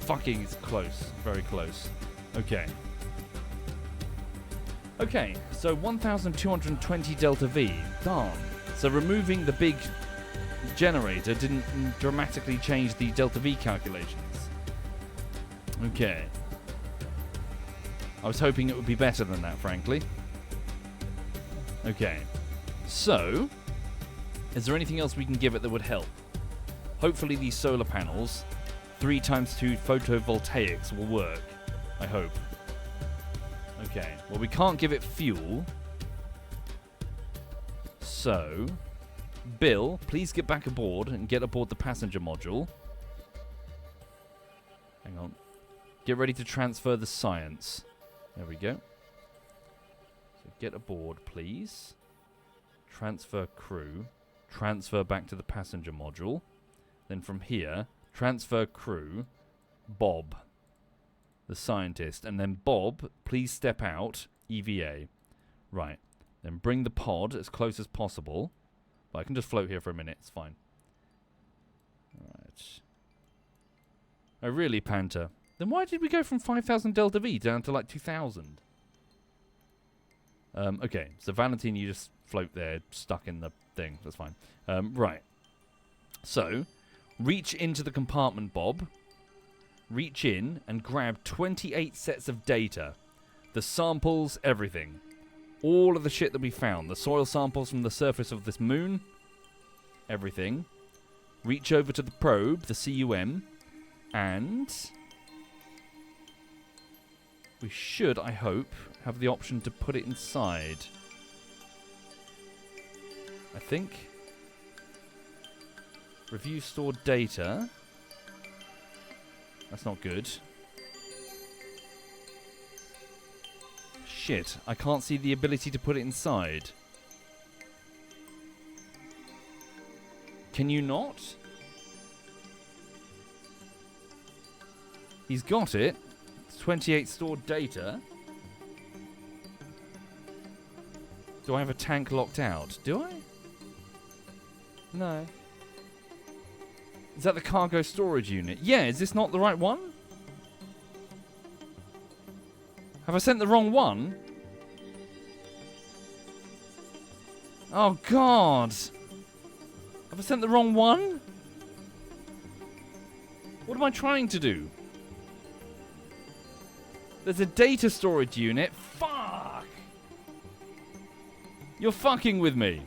fucking close. Very close. Okay. Okay, so 1,220 delta V. Darn. So removing the big generator didn't dramatically change the delta V calculations. Okay. I was hoping it would be better than that, frankly. Okay. So, is there anything else we can give it that would help? Hopefully these solar panels, 3x2 photovoltaics, will work. I hope. Okay. Well, we can't give it fuel. So, Bill, please get back aboard and get aboard the passenger module. Hang on. Get ready to transfer the science. There we go. So get aboard, please. Transfer crew. Transfer back to the passenger module. Then from here, transfer crew. Bob, the scientist. And then Bob, please step out. EVA. Right. Then bring the pod as close as possible. But I can just float here for a minute. It's fine. Alright. Oh, really, Panther? Then why did we go from 5,000 Delta V down to like 2,000? Okay, so Valentine, you just float there, stuck in the thing. That's fine. Right. So, reach into the compartment, Bob. Reach in and grab 28 sets of data. The samples, everything. All of the shit that we found. The soil samples from the surface of this moon. Everything. Reach over to the probe, the CUM. And we should, I hope, have the option to put it inside. I think. Review stored data. That's not good. Shit, I can't see the ability to put it inside. Can you not? He's got it. It's 28 stored data. Do I have a tank locked out? Do I? No. Is that the cargo storage unit? Yeah, is this not the right one? Have I sent the wrong one? Oh, God. Have I sent the wrong one? What am I trying to do? There's a data storage unit. Fuck! You're fucking with me.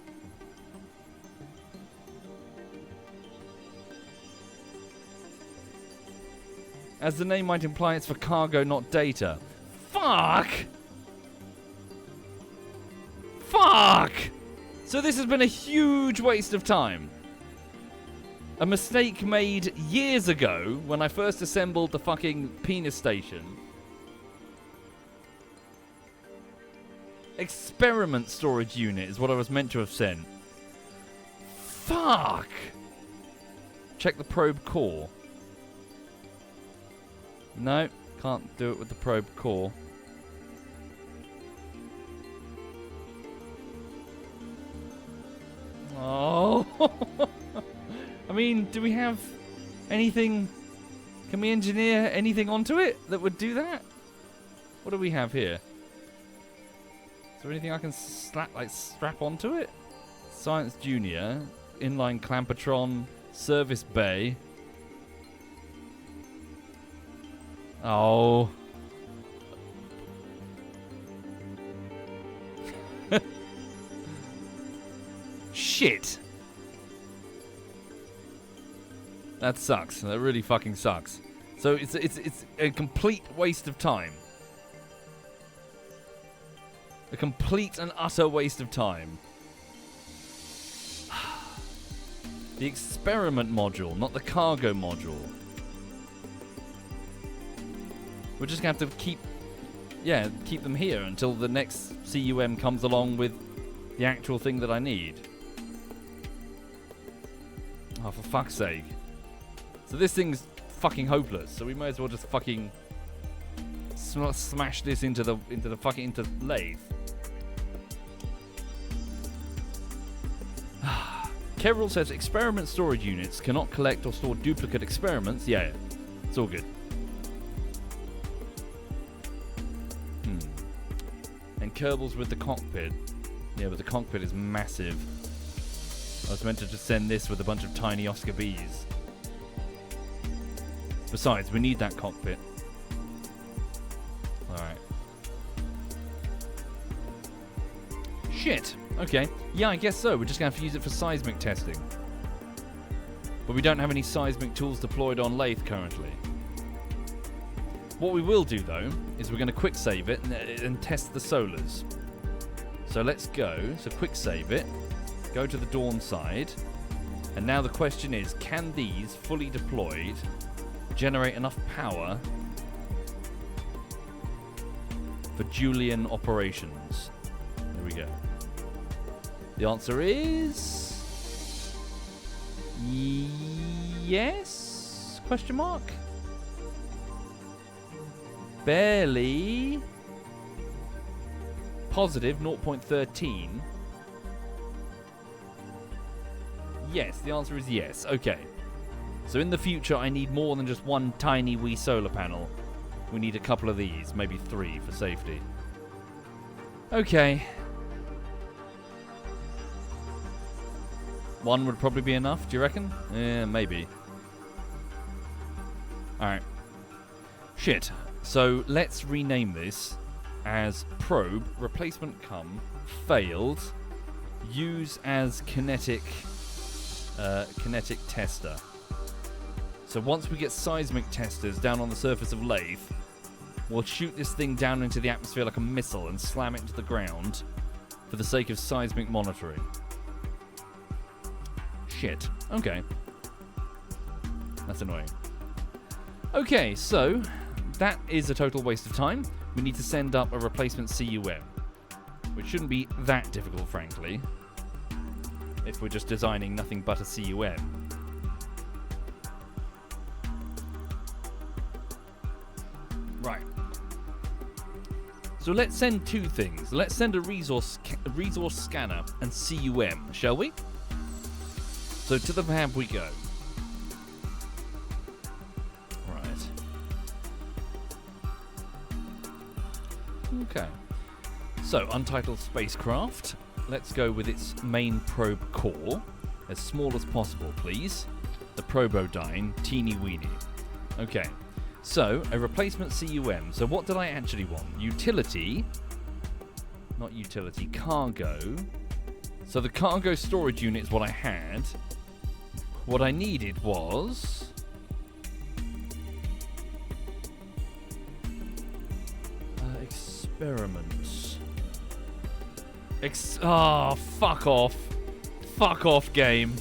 As the name might imply, it's for cargo, not data. Fuck! Fuck! So this has been a huge waste of time. A mistake made years ago when I first assembled the fucking penis station. Experiment storage unit is what I was meant to have sent. Fuck! Check the probe core. No, can't do it with the probe core. Oh! I mean, do we have anything? Can we engineer anything onto it that would do that? What do we have here? Is there anything I can strap onto it? Science Junior, inline clampatron, service bay. Oh. Shit. That sucks. That really fucking sucks. So it's a complete waste of time. A complete and utter waste of time. The experiment module, not the cargo module. We're just going to have to keep them here until the next CUM comes along with the actual thing that I need. Oh, for fuck's sake. So this thing's fucking hopeless, so we might as well just fucking smash this into the lathe. Kerbin says experiment storage units cannot collect or store duplicate experiments. Yeah, it's all good. And Kerbin's with the cockpit. Yeah, but the cockpit is massive. I was meant to just send this with a bunch of tiny Oscar Bs. Besides, we need that cockpit. Alright. Shit! Okay. Yeah, I guess so. We're just going to have to use it for seismic testing. But we don't have any seismic tools deployed on lathe currently. What we will do, though, is we're going to quick save it and test the solars. So let's go. So quick save it. Go to the Dawn side. And now the question is, can these, fully deployed, generate enough power for Joolian operations? There we go. The answer is yes? Question mark? Barely. Positive 0.13. Yes, the answer is yes. Okay. So in the future, I need more than just one tiny wee solar panel. We need a couple of these, maybe 3 for safety. Okay. 1 would probably be enough, do you reckon? Yeah, maybe. Alright. Shit. So let's rename this as probe, replacement come, failed, use as kinetic tester. So once we get seismic testers down on the surface of Lathe, we'll shoot this thing down into the atmosphere like a missile and slam it into the ground for the sake of seismic monitoring. Shit. Okay. That's annoying. Okay, so that is a total waste of time. We need to send up a replacement CUM, which shouldn't be that difficult, frankly, if we're just designing nothing but a CUM. Right. So let's send 2 things. Let's send a resource scanner and CUM, shall we? So to the lab we go. Right. Okay. So, untitled spacecraft. Let's go with its main probe core. As small as possible, please. The Probodyne, teeny weeny. Okay. So, a replacement CUM. So what did I actually want? Utility. Not utility. Cargo. So the cargo storage unit is what I had. What I needed was... experiments. Oh, fuck off. Fuck off, game.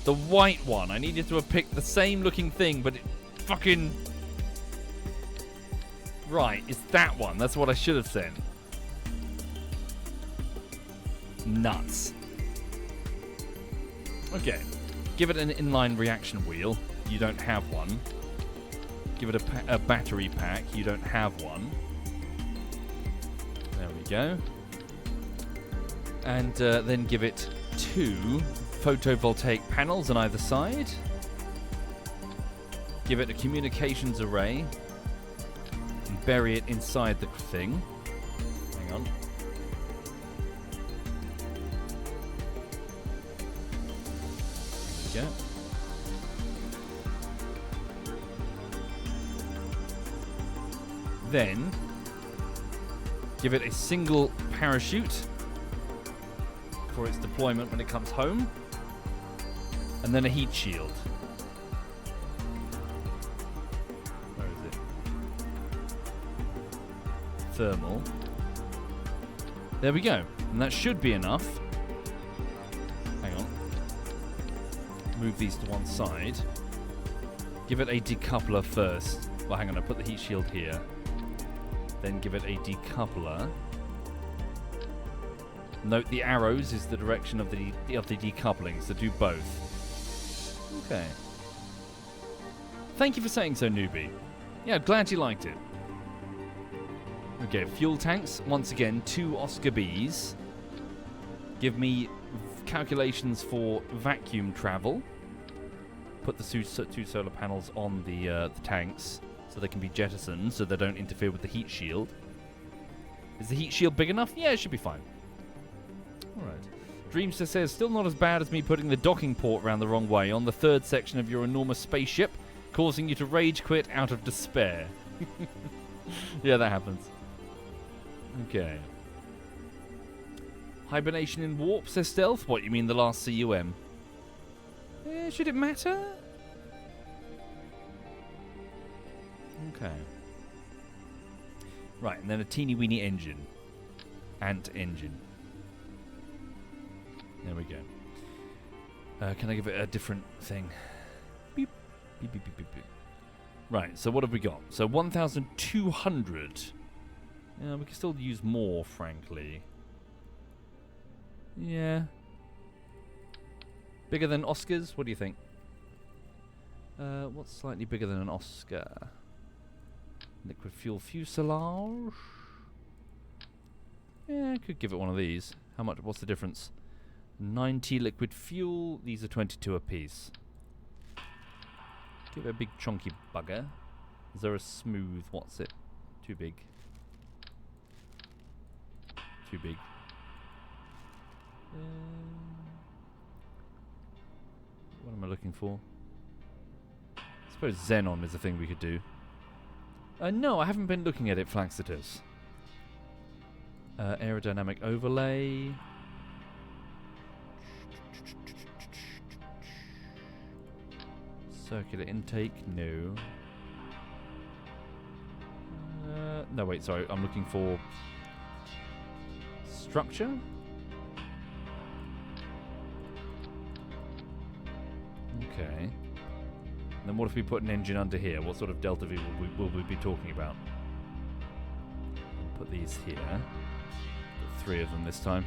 The white one. I needed to have picked the same looking thing, but it fucking... Right, it's that one. That's what I should have sent. Nuts. Okay. Give it an inline reaction wheel. You don't have one. Give it a battery pack. You don't have one. There we go. And then give it 2 photovoltaic panels on either side. Give it a communications array. And bury it inside the thing. Hang on. There we go. Then give it a single parachute for its deployment when it comes home, and then a heat shield. Where is it? Thermal. There we go. And that should be enough. Hang on. Move these to one side. Give it a decoupler first. Well, hang on, I put the heat shield here. Then give it a decoupler. Note the arrows is the direction of the decoupling, so do both. Okay. Thank you for saying so, newbie. Yeah, glad you liked it. Okay, fuel tanks. Once again, 2 Oscar Bs. Give me calculations for vacuum travel. Put the 2 solar panels on the tanks so they can be jettisoned, so they don't interfere with the heat shield. Is the heat shield big enough? Yeah, it should be fine. Alright. Dreamster says, still not as bad as me putting the docking port round the wrong way on the 3rd section of your enormous spaceship, causing you to rage quit out of despair. Yeah, that happens. Okay. Hibernation in warp, says Stealth. What, you mean the last CUM? Should it matter? Okay. Right, and then a teeny weeny engine. Ant engine. There we go. Can I give it a different thing? Beep. Beep, beep, beep, beep, beep. Right, so what have we got? So 1,200. Yeah, we can still use more, frankly. Yeah. Bigger than Oscars? What do you think? What's slightly bigger than an Oscar? Liquid fuel fuselage? Yeah, I could give it one of these. How much? What's the difference? 90 liquid fuel. These are 22 apiece. Give it a big chunky bugger. Is there a smooth, what's it? Too big. Too big. What am I looking for? I suppose xenon is a thing we could do. No, I haven't been looking at it, Flaxitus. Aerodynamic overlay. Circular intake, no. No, wait, sorry. I'm looking for structure. Okay. And then what if we put an engine under here? What sort of delta V will we be talking about? Put these here. Put 3 of them this time.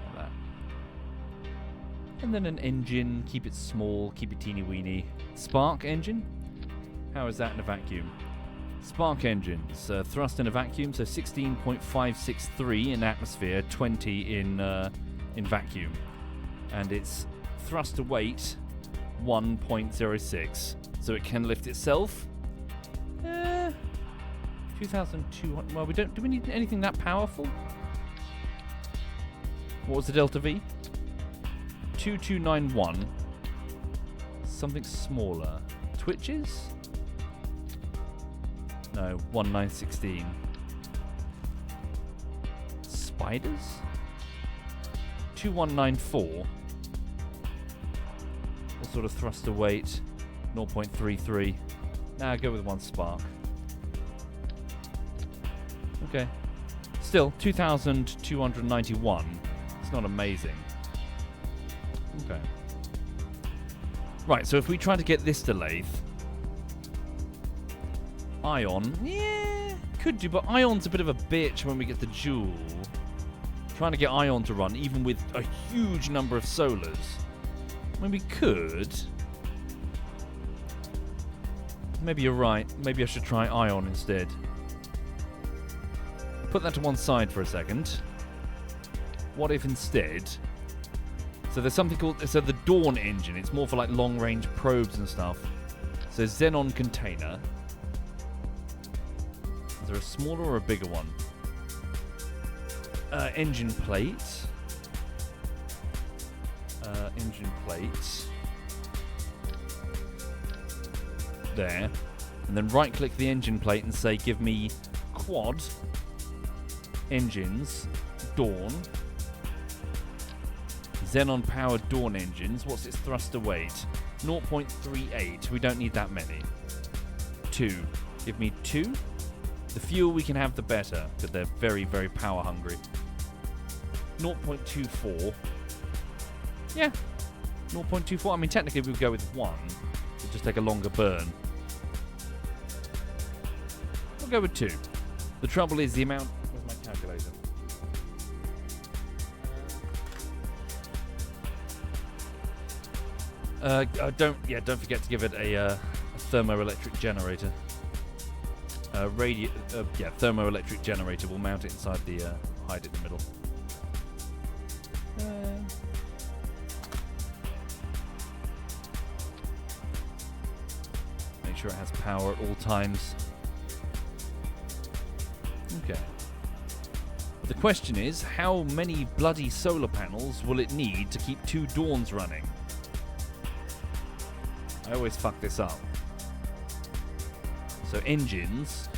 Like that. And then an engine. Keep it small. Keep it teeny weeny. Spark engine. How is that in a vacuum? Spark engines, thrust in a vacuum, so 16.563 in atmosphere, 20 in vacuum, and its thrust to weight 1.06, so it can lift itself. 2,200. Well, we don't. Do we need anything that powerful? What was the delta V? 2291. Something smaller. Twitches? No, 1916. Spiders? 2194. What sort of thruster weight? 0.33. Nah, go with 1 spark. Okay. Still, 2,291. It's not amazing. Okay. Right, so if we try to get this to lathe, Ion, yeah, could do, but Ion's a bit of a bitch when we get the Joule. Trying to get Ion to run, even with a huge number of solars. I mean, we could. Maybe you're right. Maybe I should try Ion instead. Put that to one side for a second. What if instead... So there's something called... So the Dawn engine. It's more for like long-range probes and stuff. So Xenon container... Is there a smaller or a bigger one? Engine plate. Engine plate. There. And then right-click the engine plate and say, give me quad engines, Dawn. Xenon-powered Dawn engines. What's its thruster weight? 0.38. We don't need that many. 2. Give me 2. The fewer we can have, the better, because they're very, very power hungry. 0.24. Yeah, 0.24. I mean, technically, we would go with 1. It'd just take a longer burn. We'll go with 2. The trouble is the amount... Where's my calculator? Don't forget to give it a thermoelectric generator. Thermoelectric generator. We'll mount it inside the, hide it in the middle. Make sure it has power at all times. Okay. The question is, how many bloody solar panels will it need to keep 2 Dawns running? I always fuck this up. So engines,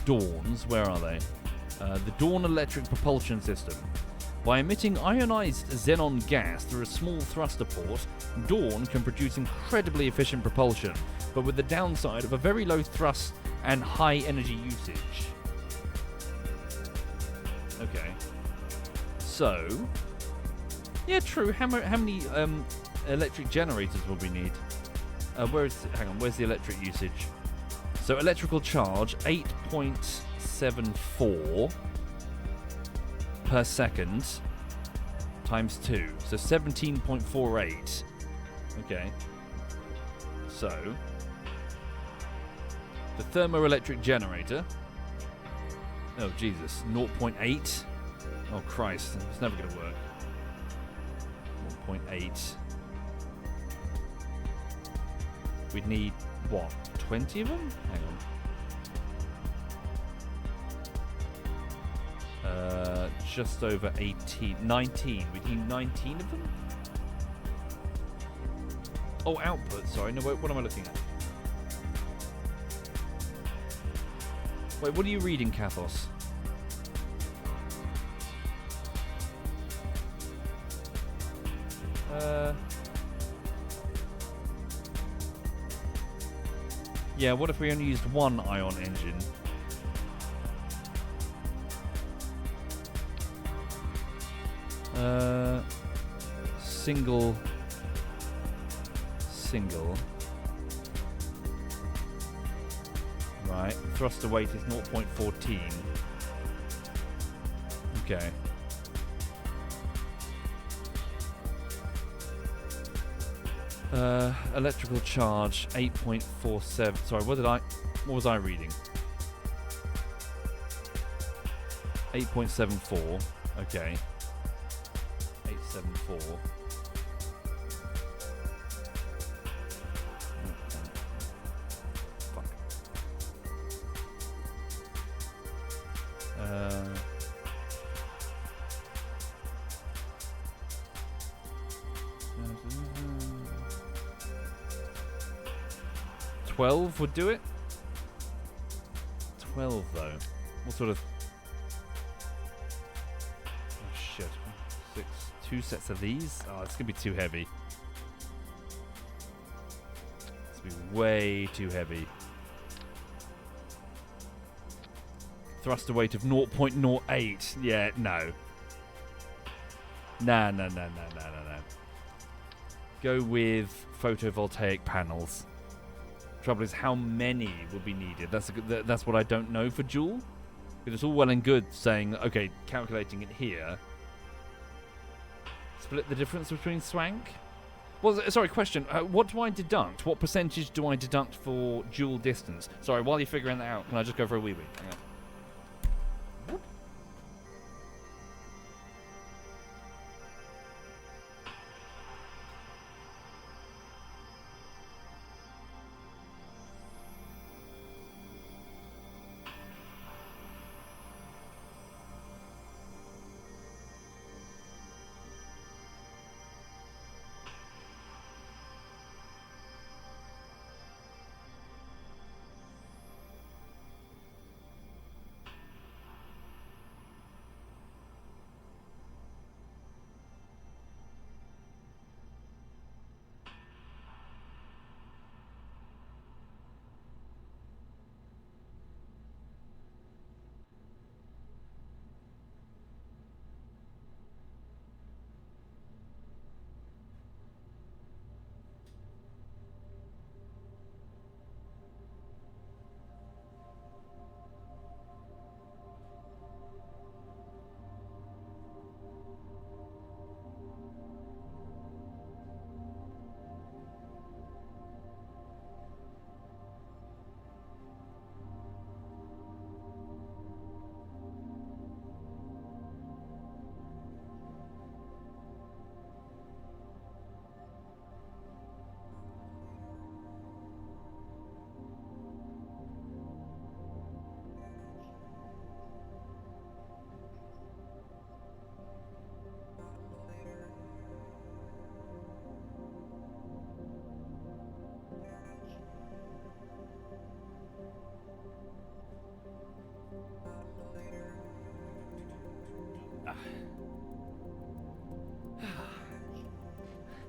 Dawns, where are they? The Dawn electric propulsion system. By emitting ionized xenon gas through a small thruster port, Dawn can produce incredibly efficient propulsion, but with the downside of a very low thrust and high energy usage. Okay. So, yeah, true. How many electric generators will we need? Where's the electric usage? So electrical charge, 8.74 per second times 2. So 17.48. Okay. So the thermoelectric generator. Oh, Jesus. 0.8. Oh, Christ. It's never going to work. 0.8. We'd need, what, 20 of them? Hang on. Just over 18. 19. We'd need 19 of them? Oh, output. Sorry. No, wait, what am I looking at? Wait, what are you reading, Kathos? Yeah, what if we only used one ion engine? Single. Right, thruster weight is 0.14. Okay. Electrical charge 8.47. Sorry, what was I reading? 8.74. Okay. 874. Fuck. 12 would do it. 12 though. What sort of? Oh shit! 2 sets of these. Oh, it's gonna be too heavy. It's gonna be way too heavy. Thruster weight of 0.08. Yeah, no. No. Go with photovoltaic panels. Trouble is, how many will be needed? That's what I don't know for Joule. Because it's all well and good saying, okay, calculating it here. Split the difference between swank. Well, sorry, question. What do I deduct? What percentage do I deduct for Joule distance? Sorry, while you're figuring that out, can I just go for a wee? Hang on.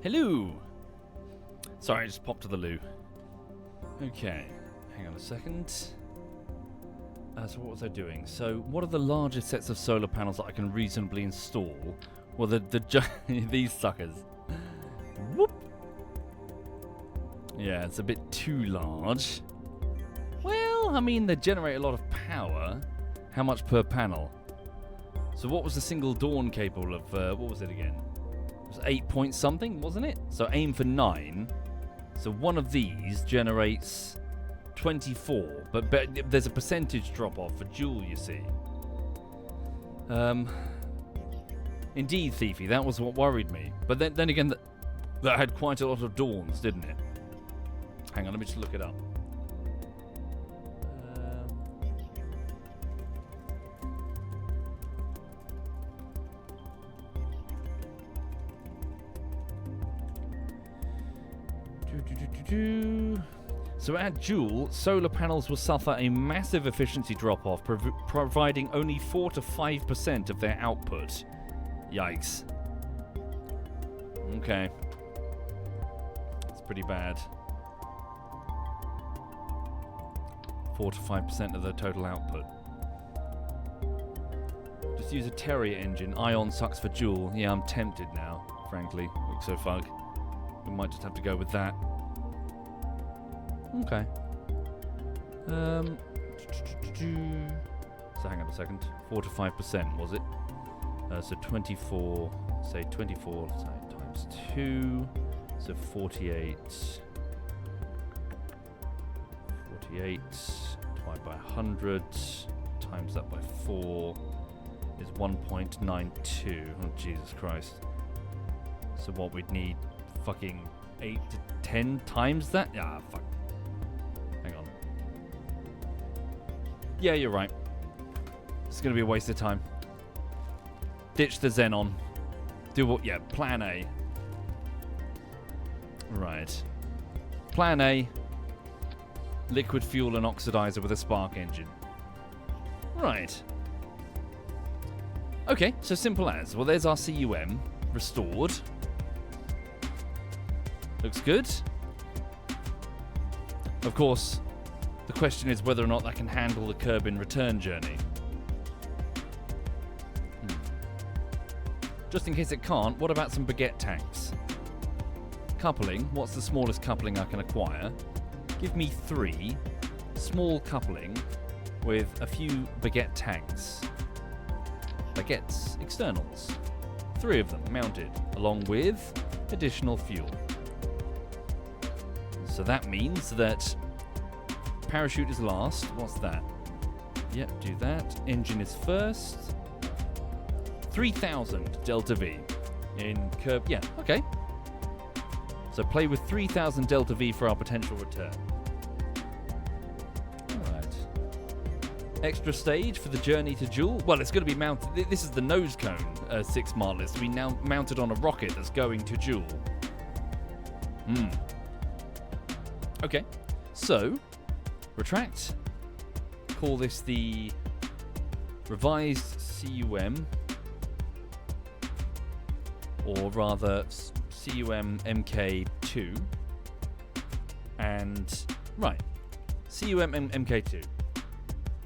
Hello! Sorry, I just popped to the loo. Okay, hang on a second. So what was I doing? So what are the largest sets of solar panels that I can reasonably install? Well, these suckers. Whoop! Yeah, it's a bit too large. Well, I mean, they generate a lot of power. How much per panel? So what was the single Dawn capable of? What was it again? It was 8 point something, wasn't it? So aim for 9. So one of these generates 24, but there's a percentage drop off for Joule, you see. Indeed, Thiefy, that was what worried me. But then again, that had quite a lot of Dawns, didn't it? Hang on, let me just look it up. So at Joule, solar panels will suffer a massive efficiency drop-off, providing only 4 to 5% of their output. Yikes. Okay. That's pretty bad. 4 to 5% of the total output. Just use a Terrier engine. Ion sucks for Joule. Yeah, I'm tempted now, frankly. Looks so fug. We might just have to go with that. Okay. So hang on a second. 4 to 5%, was it? So 24, say 24 times 2. So 48. 48 divided by 100 times that by 4 is 1.92. Oh, Jesus Christ. So what we'd need fucking 8 to 10 times that? Ah, fuck. Hang on. Yeah, you're right. It's going to be a waste of time. Ditch the xenon. Do what? Yeah, plan A. Right. Plan A. Liquid fuel and oxidizer with a spark engine. Right. Okay, so simple as. Well, there's our CUM. Restored. Looks good. Of course, the question is whether or not that can handle the Kerbin return journey. Just in case it can't, what about some baguette tanks? Coupling. What's the smallest coupling I can acquire? Give me 3 small coupling with a few baguette tanks. Baguettes, externals. 3 of them mounted, along with additional fuel. So that means that parachute is last. What's that? Yep, do that. Engine is first. 3,000 Delta V in Kerbin. Yeah, okay. So play with 3,000 Delta V for our potential return. Alright. Extra stage for the journey to Joule. Well, it's going to be mounted. This is the nose cone 6 martless to be now mounted on a rocket that's going to Joule. Okay. So, retract. Call this the revised CUM. Or rather, CUM MK2. And, right. CUM MK2.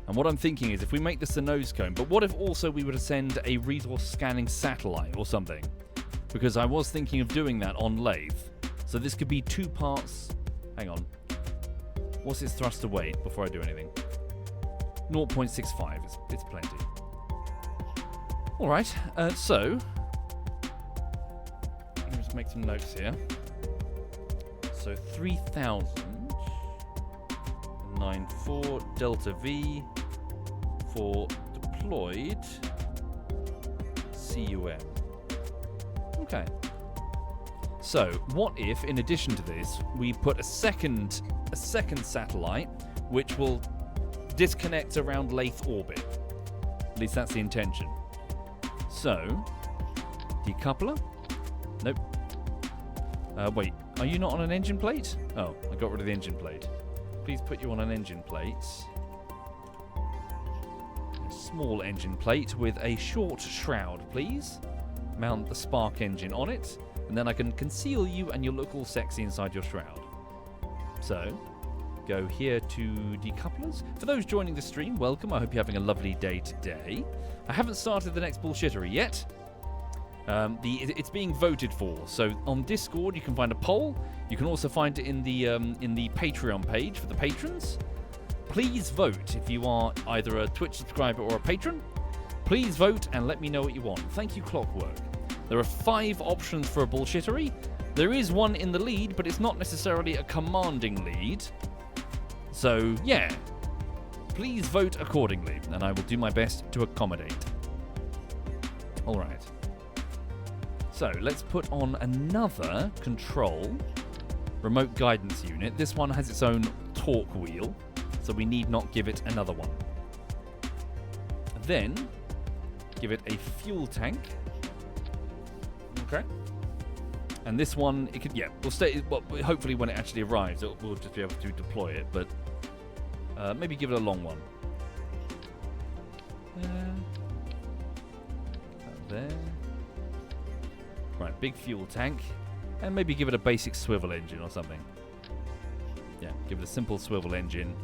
And what I'm thinking is if we make this the nose cone, but what if also we were to send a resource scanning satellite or something? Because I was thinking of doing that on lathe. So this could be 2 parts. Hang on. What's its thruster weight before I do anything? 0.65. It's plenty. Alright, so let me just make some notes here. So 3,094 Delta V for deployed CUM. Okay. So, what if, in addition to this, we put a second satellite, which will disconnect around Lathe orbit? At least that's the intention. So, decoupler? Nope. Wait, are you not on an engine plate? Oh, I got rid of the engine plate. Please put you on an engine plate. A small engine plate with a short shroud, please. Mount the spark engine on it. And then I can conceal you and you look all sexy inside your shroud. So, go here to decouplers. For those joining the stream, welcome. I hope you're having a lovely day today. I haven't started the next bullshittery yet. It's being voted for. So on Discord, you can find a poll. You can also find it in the Patreon page for the patrons. Please vote if you are either a Twitch subscriber or a patron. Please vote and let me know what you want. Thank you, Clockwork. There are 5 options for a bullshittery. There is one in the lead, but it's not necessarily a commanding lead. So, yeah. Please vote accordingly, and I will do my best to accommodate. Alright. So, let's put on another control Remote guidance unit. This one has its own torque wheel, so we need not give it another one. Then, give it a fuel tank. Okay. And this one, it could, we'll stay. Well, hopefully when it actually arrives, we'll just be able to deploy it. But maybe give it a long one. There. Right, big fuel tank, and maybe give it a basic swivel engine or something. Yeah, give it a simple swivel engine,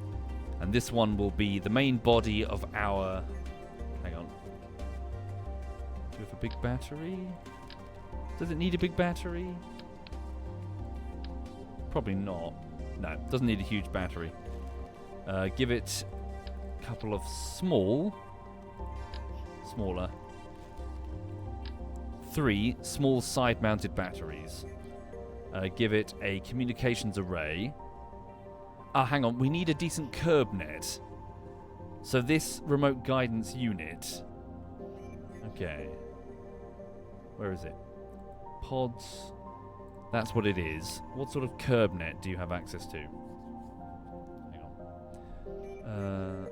and this one will be the main body of our. Hang on. Do we have a big battery? Does it need a big battery? Probably not. No, it doesn't need a huge battery. Give it a couple of smaller, 3 small side-mounted batteries. Give it a communications array. Hang on, we need a decent curb net. So this remote guidance unit. Okay. Where is it? Pods. That's what it is. What sort of curb net do you have access to? Hang on.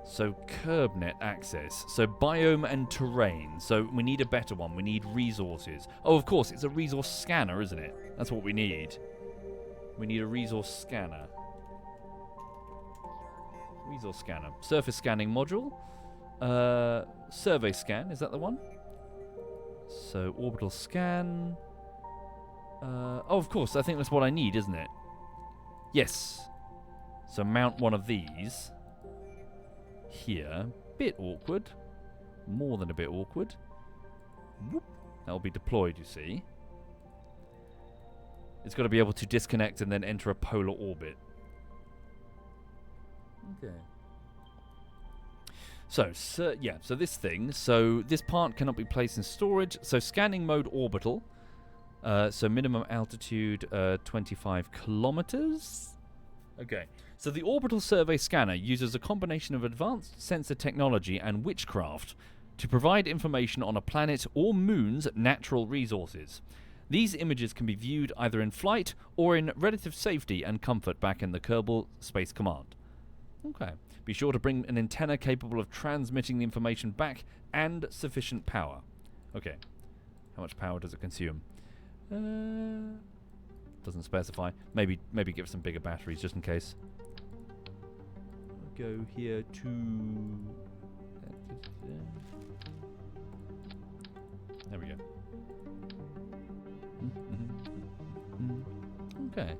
So curb net access. So biome and terrain. So we need a better one. We need resources. Oh, of course, it's a resource scanner, isn't it? That's what we need. We need a resource scanner. Resource scanner. Surface scanning module. Survey scan. Is that the one? So orbital scan. Oh, of course. I think that's what I need, isn't it? Yes. So mount one of these. Here. Bit awkward. More than a bit awkward. Whoop. That'll be deployed, you see. It's got to be able to disconnect and then enter a polar orbit. Okay. So this thing. So this part cannot be placed in storage. So scanning mode orbital. So minimum altitude 25 kilometers. Okay. So the orbital survey scanner uses a combination of advanced sensor technology and witchcraft to provide information on a planet or moon's natural resources. These images can be viewed either in flight or in relative safety and comfort back in the Kerbal Space Command. Okay. Be sure to bring an antenna capable of transmitting the information back and sufficient power. Okay. How much power does it consume? Doesn't specify. Maybe give it some bigger batteries just in case. I'll go here to... There we go. Okay.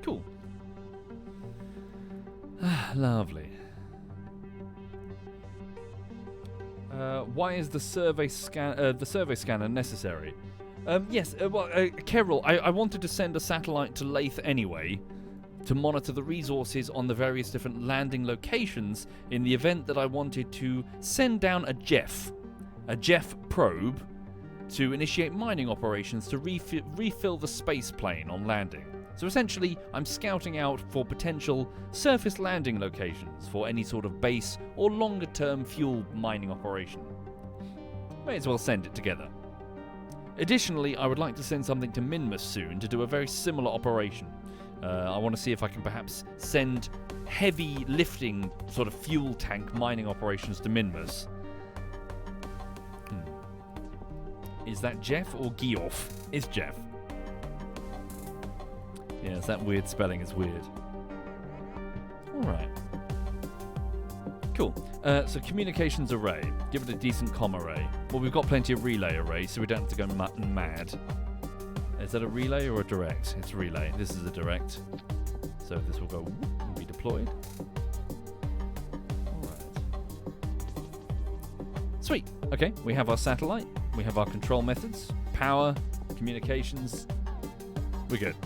Cool. Lovely. Why is the survey scanner necessary? Yes. Carol, I wanted to send a satellite to Lathe anyway, to monitor the resources on the various different landing locations in the event that I wanted to send down a Jeff probe to initiate mining operations to refill the space plane on landing. So essentially, I'm scouting out for potential surface landing locations for any sort of base or longer-term fuel mining operation. May as well send it together. Additionally, I would like to send something to Minmus soon to do a very similar operation. I want to see if I can perhaps send heavy lifting sort of fuel tank mining operations to Minmus. Is that Jeff or Geoff? It's Jeff. Yes, that weird spelling is weird. Alright. Cool. So communications array. Give it a decent comm array. Well, we've got plenty of relay array, so we don't have to go mad. Is that a relay or a direct? It's relay. This is a direct. So this will go and be deployed. Alright. Sweet. Okay, we have our satellite. We have our control methods. Power, communications. We're good.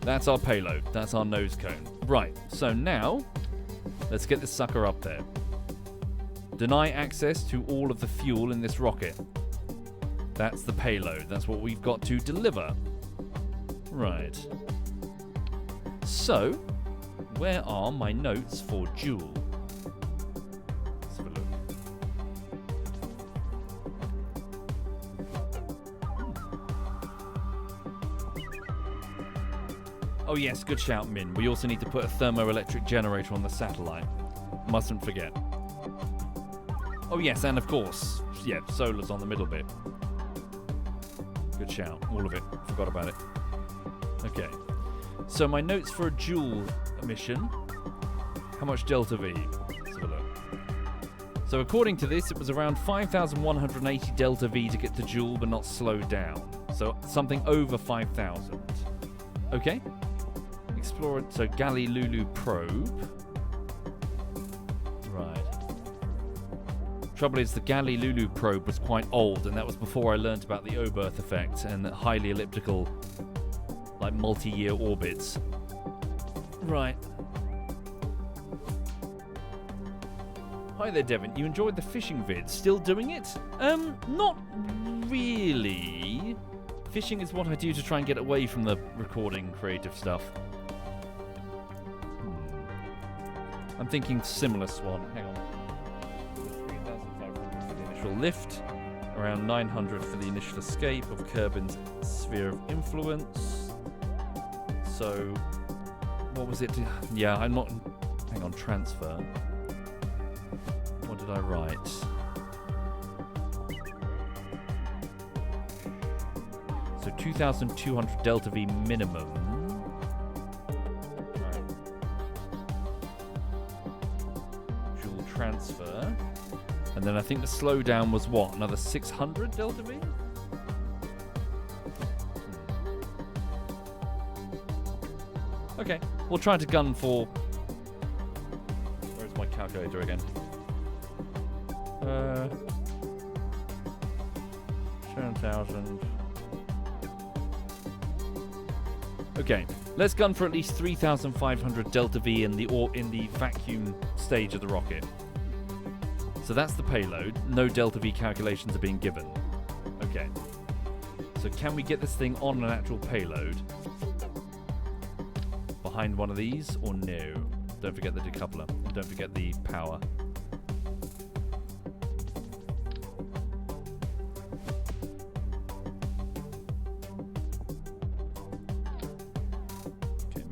That's our payload. That's our nose cone. Right, so now, let's get this sucker up there. Deny access to all of the fuel in this rocket. That's the payload. That's what we've got to deliver. Right. So, where are my notes for Jool? Let's have a look. Oh yes, good shout, Min. We also need to put a thermoelectric generator on the satellite. Mustn't forget. Oh yes, and of course, yeah, solar's on the middle bit. Good shout. All of it. Forgot about it. Okay. So my notes for a Jool mission. How much delta V? Let's have a look. So according to this, it was around 5,180 delta V to get to Jool, but not slowed down. So something over 5,000. Okay. Explore it. So Galilulu probe. Right. Trouble is, the Galilulu probe was quite old, and that was before I learnt about the Oberth effect and the highly elliptical, like multi-year orbits. Right. Hi there, Devin. You enjoyed the fishing vid. Still doing it? Not really. Fishing is what I do to try and get away from the recording creative stuff. I'm thinking similar Swan. Hang on. 3,500 for the initial lift. Around 900 for the initial escape of Kerbin's sphere of influence. So, what was it? Yeah, I'm not... Hang on, transfer. What did I write? So 2,200 delta V minimum. Right. Joule transfer. And then I think the slowdown was what? Another 600 delta V? Okay, we'll try to gun for... Where's my calculator again? 7,000. Okay, let's gun for at least 3,500 delta V in the vacuum stage of the rocket. So that's the payload. No delta V calculations are being given. Okay. So can we get this thing on an actual payload? Behind one of these, or no? Don't forget the decoupler. Don't forget the power.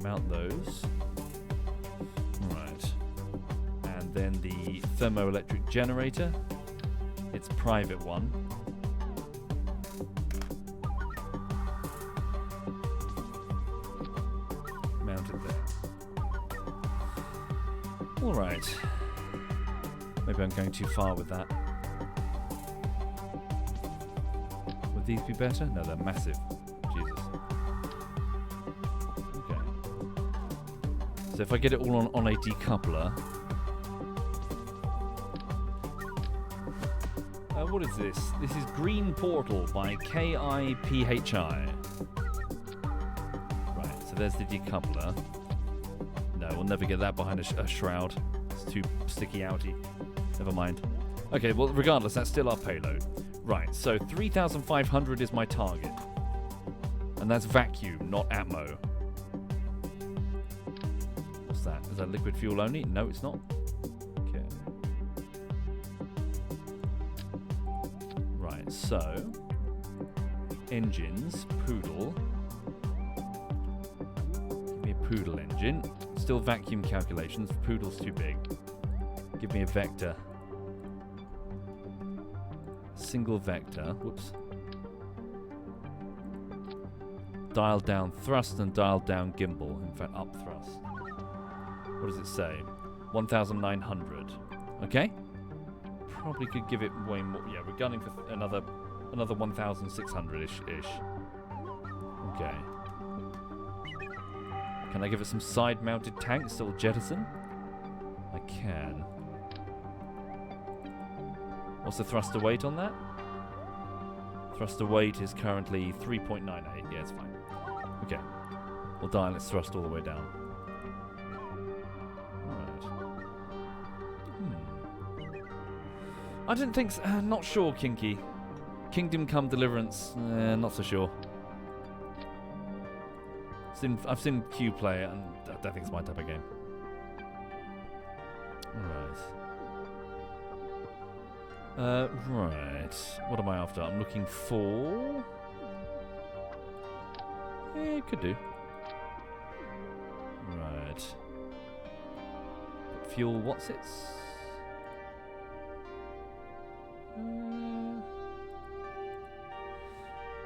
Mount those. Right. And then the thermoelectric generator. It's a private one. Mounted there. Alright. Maybe I'm going too far with that. Would these be better? No, they're massive. Jesus. So if I get it all on a decoupler... what is this? This is Green Portal by KIPHI. Right, so there's the decoupler. No, we'll never get that behind a shroud. It's too sticky-outy. Never mind. Okay, well, regardless, that's still our payload. Right, so 3,500 is my target. And that's vacuum, not atmo. That? Is that liquid fuel only? No, it's not. Okay. Right, so engines, poodle. Give me a poodle engine. Still vacuum calculations. Poodle's too big. Give me a vector. Single vector. Whoops. Dial down thrust and dial down gimbal. In fact, up thrust. What does it say? 1,900. Okay. Probably could give it way more. Yeah, we're gunning for another 1,600-ish. Okay. Can I give it some side-mounted tanks or jettison? I can. What's the thruster weight on that? Thruster weight is currently 3.98. Yeah, it's fine. Okay. We'll dial its thrust all the way down. I didn't think so. Not sure, Kinky. Kingdom Come Deliverance, not so sure. I've seen Q play it, and I don't think it's my type of game. Right. Right. What am I after? I'm looking for... could do. fuel what's it?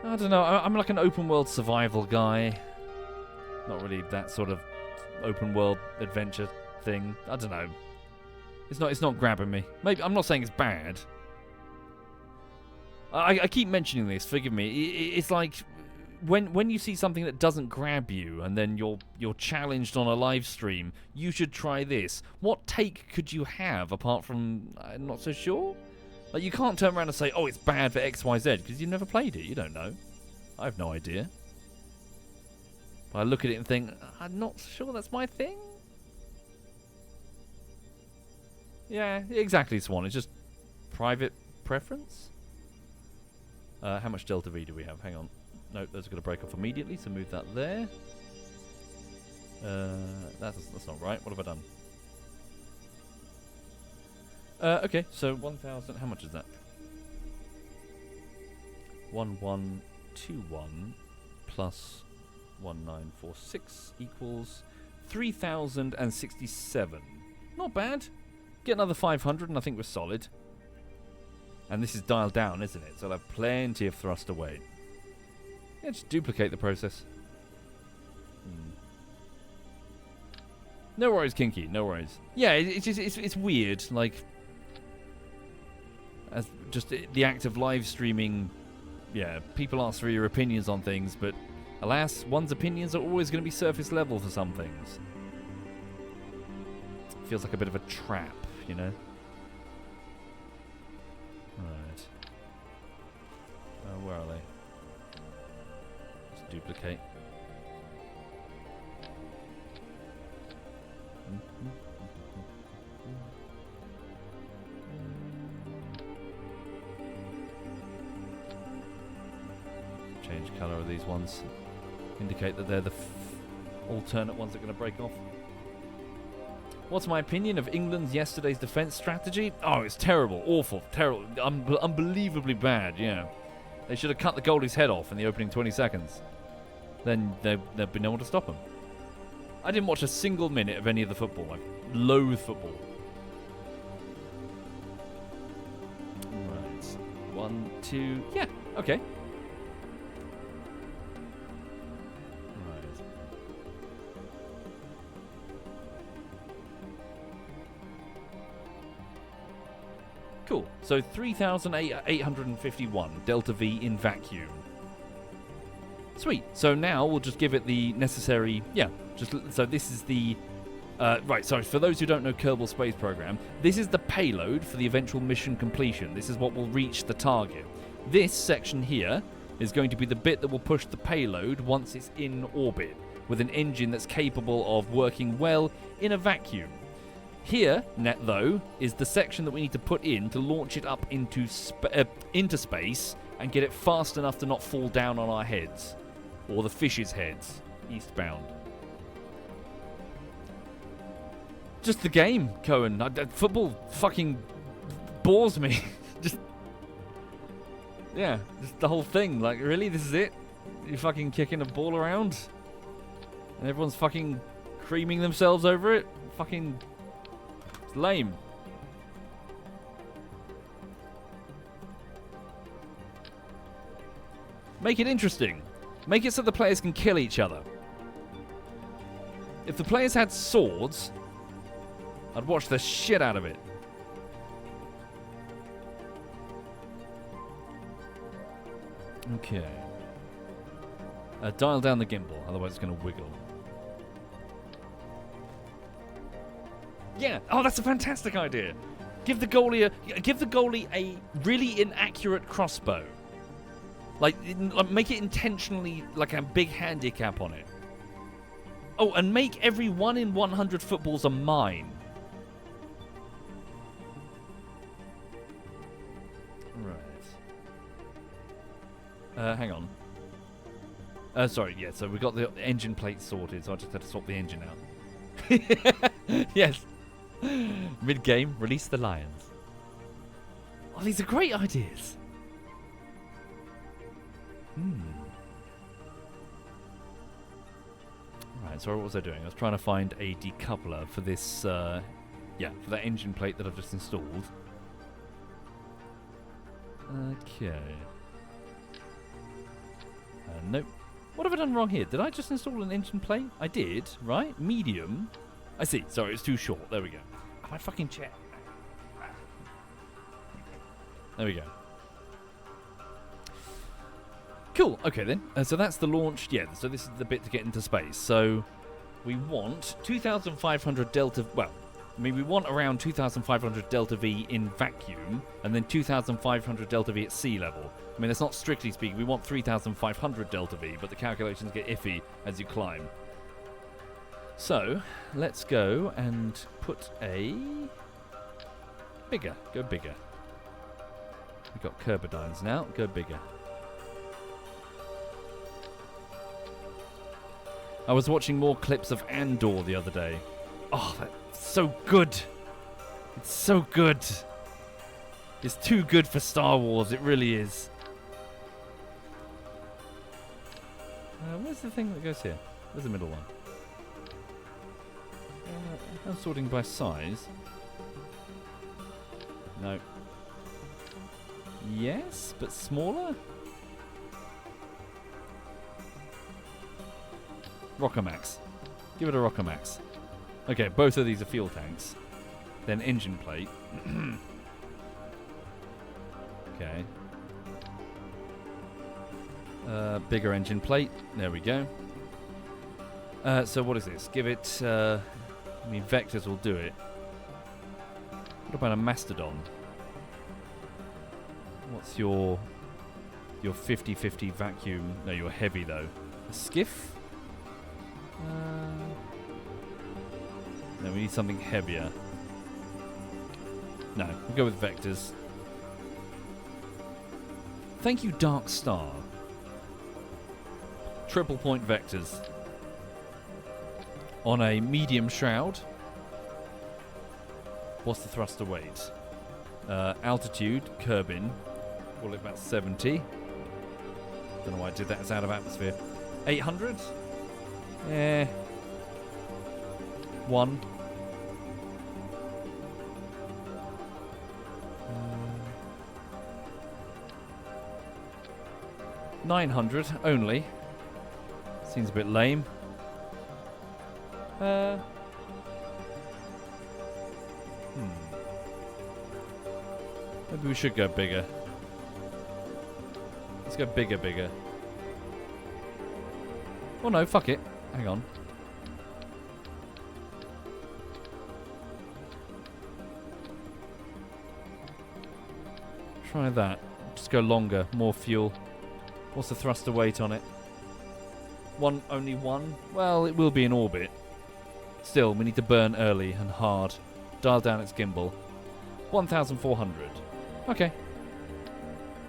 I don't know. I'm like an open world survival guy. Not really that sort of open world adventure thing. I don't know. It's not grabbing me. Maybe I'm not saying it's bad. I keep mentioning this. Forgive me. It's like when you see something that doesn't grab you, and then you're challenged on a live stream. You should try this. What take could you have apart from I'm not so sure? Like you can't turn around and say, "Oh, it's bad for X, Y, Z," because you've never played it. You don't know. I have no idea. But I look at it and think, I'm not sure that's my thing. Yeah, exactly, Swan. It's just private preference. How much Delta V do we have? Hang on. Nope, those are going to break off immediately, so move that there. That's not right. What have I done? Okay, so 1,000. How much is that? 1121 plus 1946 equals 3,067. Not bad. Get another 500 and I think we're solid. And this is dialed down, isn't it? So I'll have plenty of thrust away. Yeah, just duplicate the process. No worries, Kinky. No worries. Yeah, it's weird. Like, as just the act of live streaming. Yeah, people ask for your opinions on things, but alas, one's opinions are always going to be surface level for some things. It feels like a bit of a trap, you know? Right. Where are they? Let's duplicate. Change colour of these ones. Indicate that they're the alternate ones that are going to break off. What's my opinion of England's yesterday's defence strategy? Oh, it's terrible, awful, terrible, unbelievably bad, yeah. They should have cut the goalie's head off in the opening 20 seconds. Then there'd be no one to stop them. I didn't watch a single minute of any of the football. I loathe football. Right. 1, 2... Yeah, okay. Cool. So 3,851 Delta V in vacuum. Sweet. So now we'll just give it the necessary... Yeah. So this is the... right, sorry. For those who don't know Kerbal Space Program, this is the payload for the eventual mission completion. This is what will reach the target. This section here is going to be the bit that will push the payload once it's in orbit, with an engine that's capable of working well in a vacuum. Here, though, is the section that we need to put in to launch it up into space and get it fast enough to not fall down on our heads. Or the fish's heads, eastbound. Just the game, Cohen. Football fucking bores me. Just the whole thing. Like, really? This is it? You're fucking kicking a ball around? And everyone's fucking creaming themselves over it? Fucking... lame. Make it interesting. Make it so the players can kill each other. If the players had swords, I'd watch the shit out of it. Okay. Dial down the gimbal, otherwise it's going to wiggle. Yeah. Oh, that's a fantastic idea. Give the goalie a really inaccurate crossbow. Like make it intentionally like a big handicap on it. Oh, and make every 1 in 100 footballs a mine. Right. Hang on. Sorry. Yeah. So we got the engine plate sorted. So I just had to swap the engine out. Yes. Mid-game, release the lions. Oh, these are great ideas. Right, sorry, what was I doing? I was trying to find a decoupler for this Yeah, for that engine plate that I've just installed. Okay. Nope. What have I done wrong here? Did I just install an engine plate? I did, right? Medium. I see. Sorry, it's too short. There we go. Oh, my fucking chair. There we go. Cool. Okay, then. So that's the launch. Yeah, so this is the bit to get into space. So we want 2,500 delta... Well, I mean, we want around 2,500 delta V in vacuum, and then 2,500 delta V at sea level. I mean, that's not strictly speaking. We want 3,500 delta V, but the calculations get iffy as you climb. So, let's go and put a... Bigger. Go bigger. We've got Kerbidines now. Go bigger. I was watching more clips of Andor the other day. Oh, that's so good. It's so good. It's too good for Star Wars. It really is. Where's the thing that goes here? Where's the middle one? I'm sorting by size. No. Yes, but smaller? Rockomax. Give it a Rockomax. Okay, both of these are fuel tanks. Then engine plate. Okay. Bigger engine plate. There we go. So what is this? Give it... I mean, vectors will do it. What about a mastodon? What's your 50-50 vacuum? No, you're heavy though. A skiff? No, we need something heavier. No, we'll go with vectors. Thank you, Dark Star. Triple point vectors. On a medium shroud. What's the thruster weight? Altitude, Kerbin. Call it about 70. Don't know why I did that. It's out of atmosphere. 800? Eh. 1. 900 only. Seems a bit lame. Maybe we should go bigger. Let's go bigger. Oh no, fuck it. Hang on. Try that. Just go longer, more fuel. What's the thruster weight on it? Only one? Well, it will be in orbit. Still, we need to burn early and hard. Dial down its gimbal. 1,400. Okay.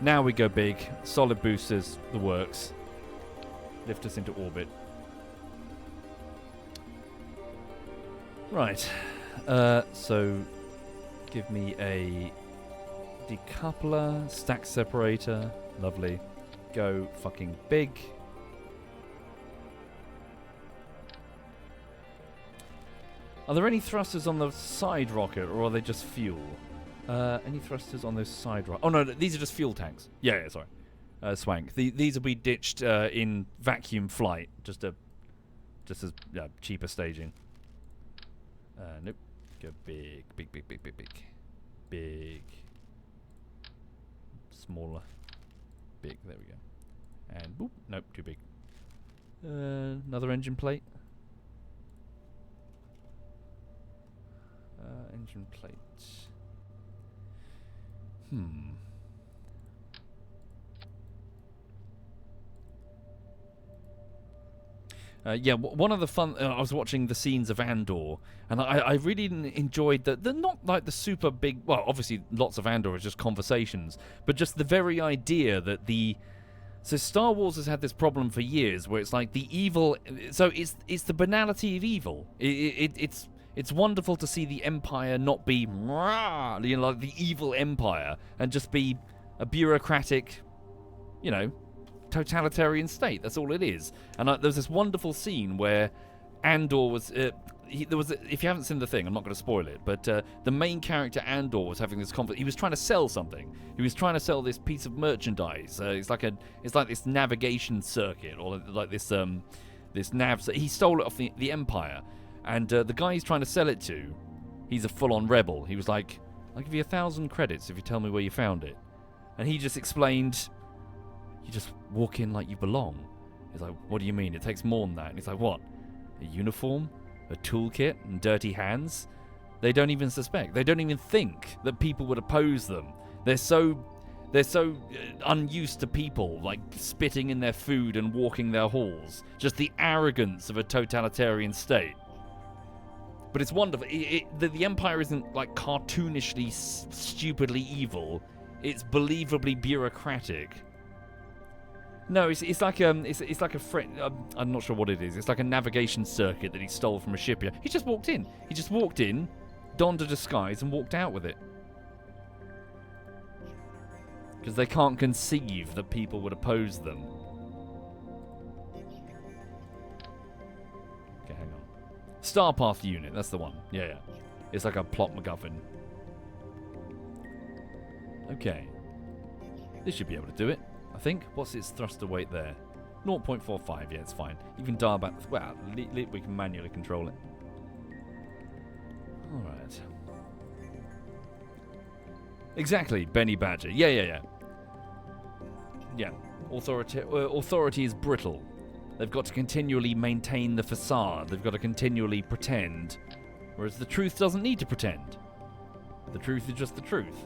Now we go big. Solid boosters, the works. Lift us into orbit. Right. So, give me a decoupler, stack separator. Lovely. Go fucking big. Are there any thrusters on the side rocket, or are they just fuel? Any thrusters on those side rockets? Oh no, these are just fuel tanks. Yeah, sorry. Swank. These will be ditched in vacuum flight, just as cheaper staging. Nope. Go big. Big. Smaller. Big. There we go. And boop. Nope, too big. Another engine plate. Engine plate. Yeah, one of the fun... I was watching the scenes of Andor, and I really enjoyed the not like the super big... Well, obviously, lots of Andor is just conversations, but just the very idea that the... So Star Wars has had this problem for years, where it's like the evil... So it's the banality of evil. It's wonderful to see the Empire not be... like the evil Empire, and just be a bureaucratic, totalitarian state. That's all it is. And there was this wonderful scene where Andor was if you haven't seen the thing, I'm not going to spoil it, but the main character Andor was having this conflict. He was trying to sell something. He was trying to sell this piece of merchandise. It's like this navigation circuit, or like this nav. He stole it off the Empire, and the guy he's trying to sell it to, he's a full-on rebel. He was like, "I'll give you 1,000 credits if you tell me where you found it," and he just explained, "You just walk in like you belong." He's like, "What do you mean? It takes more than that." And he's like, "What? A uniform? A toolkit? And dirty hands?" They don't even suspect. They don't even think that people would oppose them. They're so unused to people, like, spitting in their food and walking their halls. Just the arrogance of a totalitarian state. But it's wonderful. The Empire isn't, like, cartoonishly, stupidly evil. It's believably bureaucratic. No, it's like a friend. I'm not sure what it is. It's like a navigation circuit that he stole from a shipyard. He just walked in, donned a disguise, and walked out with it. Because they can't conceive that people would oppose them. Okay, hang on. Starpath unit, that's the one. Yeah. It's like a plot MacGuffin. Okay. This should be able to do it, I think. What's its thruster weight there? 0.45, yeah, it's fine. You can dial back, well, we can manually control it. Alright. Exactly, Benny Badger. Yeah. Yeah, authority is brittle. They've got to continually maintain the facade. They've got to continually pretend. Whereas the truth doesn't need to pretend. The truth is just the truth.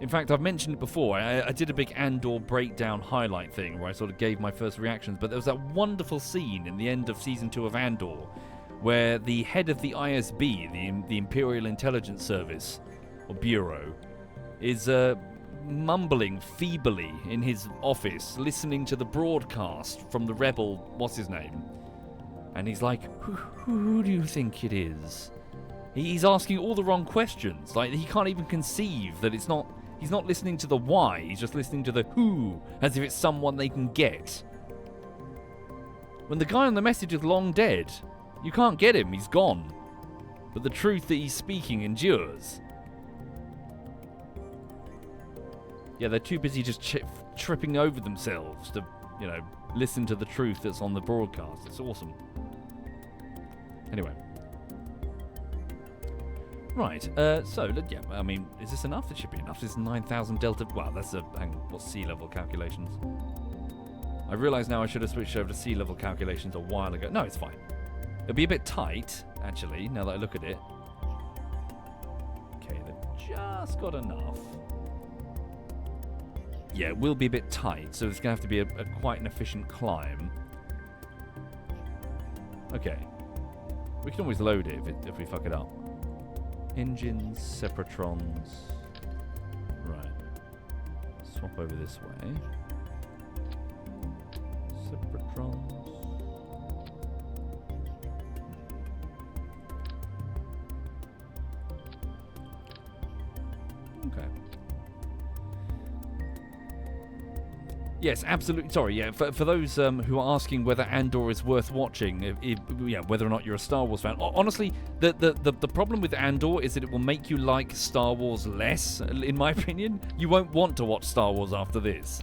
In fact, I've mentioned it before. I did a big Andor breakdown highlight thing where I sort of gave my first reactions, but there was that wonderful scene in the end of Season 2 of Andor where the head of the ISB, the Imperial Intelligence Service, or Bureau, is mumbling feebly in his office, listening to the broadcast from the rebel, what's his name? And he's like, who do you think it is? He's asking all the wrong questions. Like, he can't even conceive that it's not... He's not listening to the why, he's just listening to the who, as if it's someone they can get. When the guy on the message is long dead, you can't get him, he's gone. But the truth that he's speaking endures. Yeah, they're too busy just tripping over themselves to, listen to the truth that's on the broadcast. It's awesome. Anyway. Right, so, yeah, I mean, is this enough? It should be enough. This is 9,000 delta... Well, that's what's sea level calculations? I realise now I should have switched over to sea level calculations a while ago. No, it's fine. It'll be a bit tight, actually, now that I look at it. Okay, they've just got enough. Yeah, it will be a bit tight, so it's going to have to be a quite an efficient climb. Okay. We can always load it if we fuck it up. Engines, Separatrons. Right. Swap over this way. Separatrons. Okay. Yes, absolutely. Sorry, yeah. For those who are asking whether Andor is worth watching, whether or not you're a Star Wars fan, honestly, the problem with Andor is that it will make you like Star Wars less. In my opinion, you won't want to watch Star Wars after this.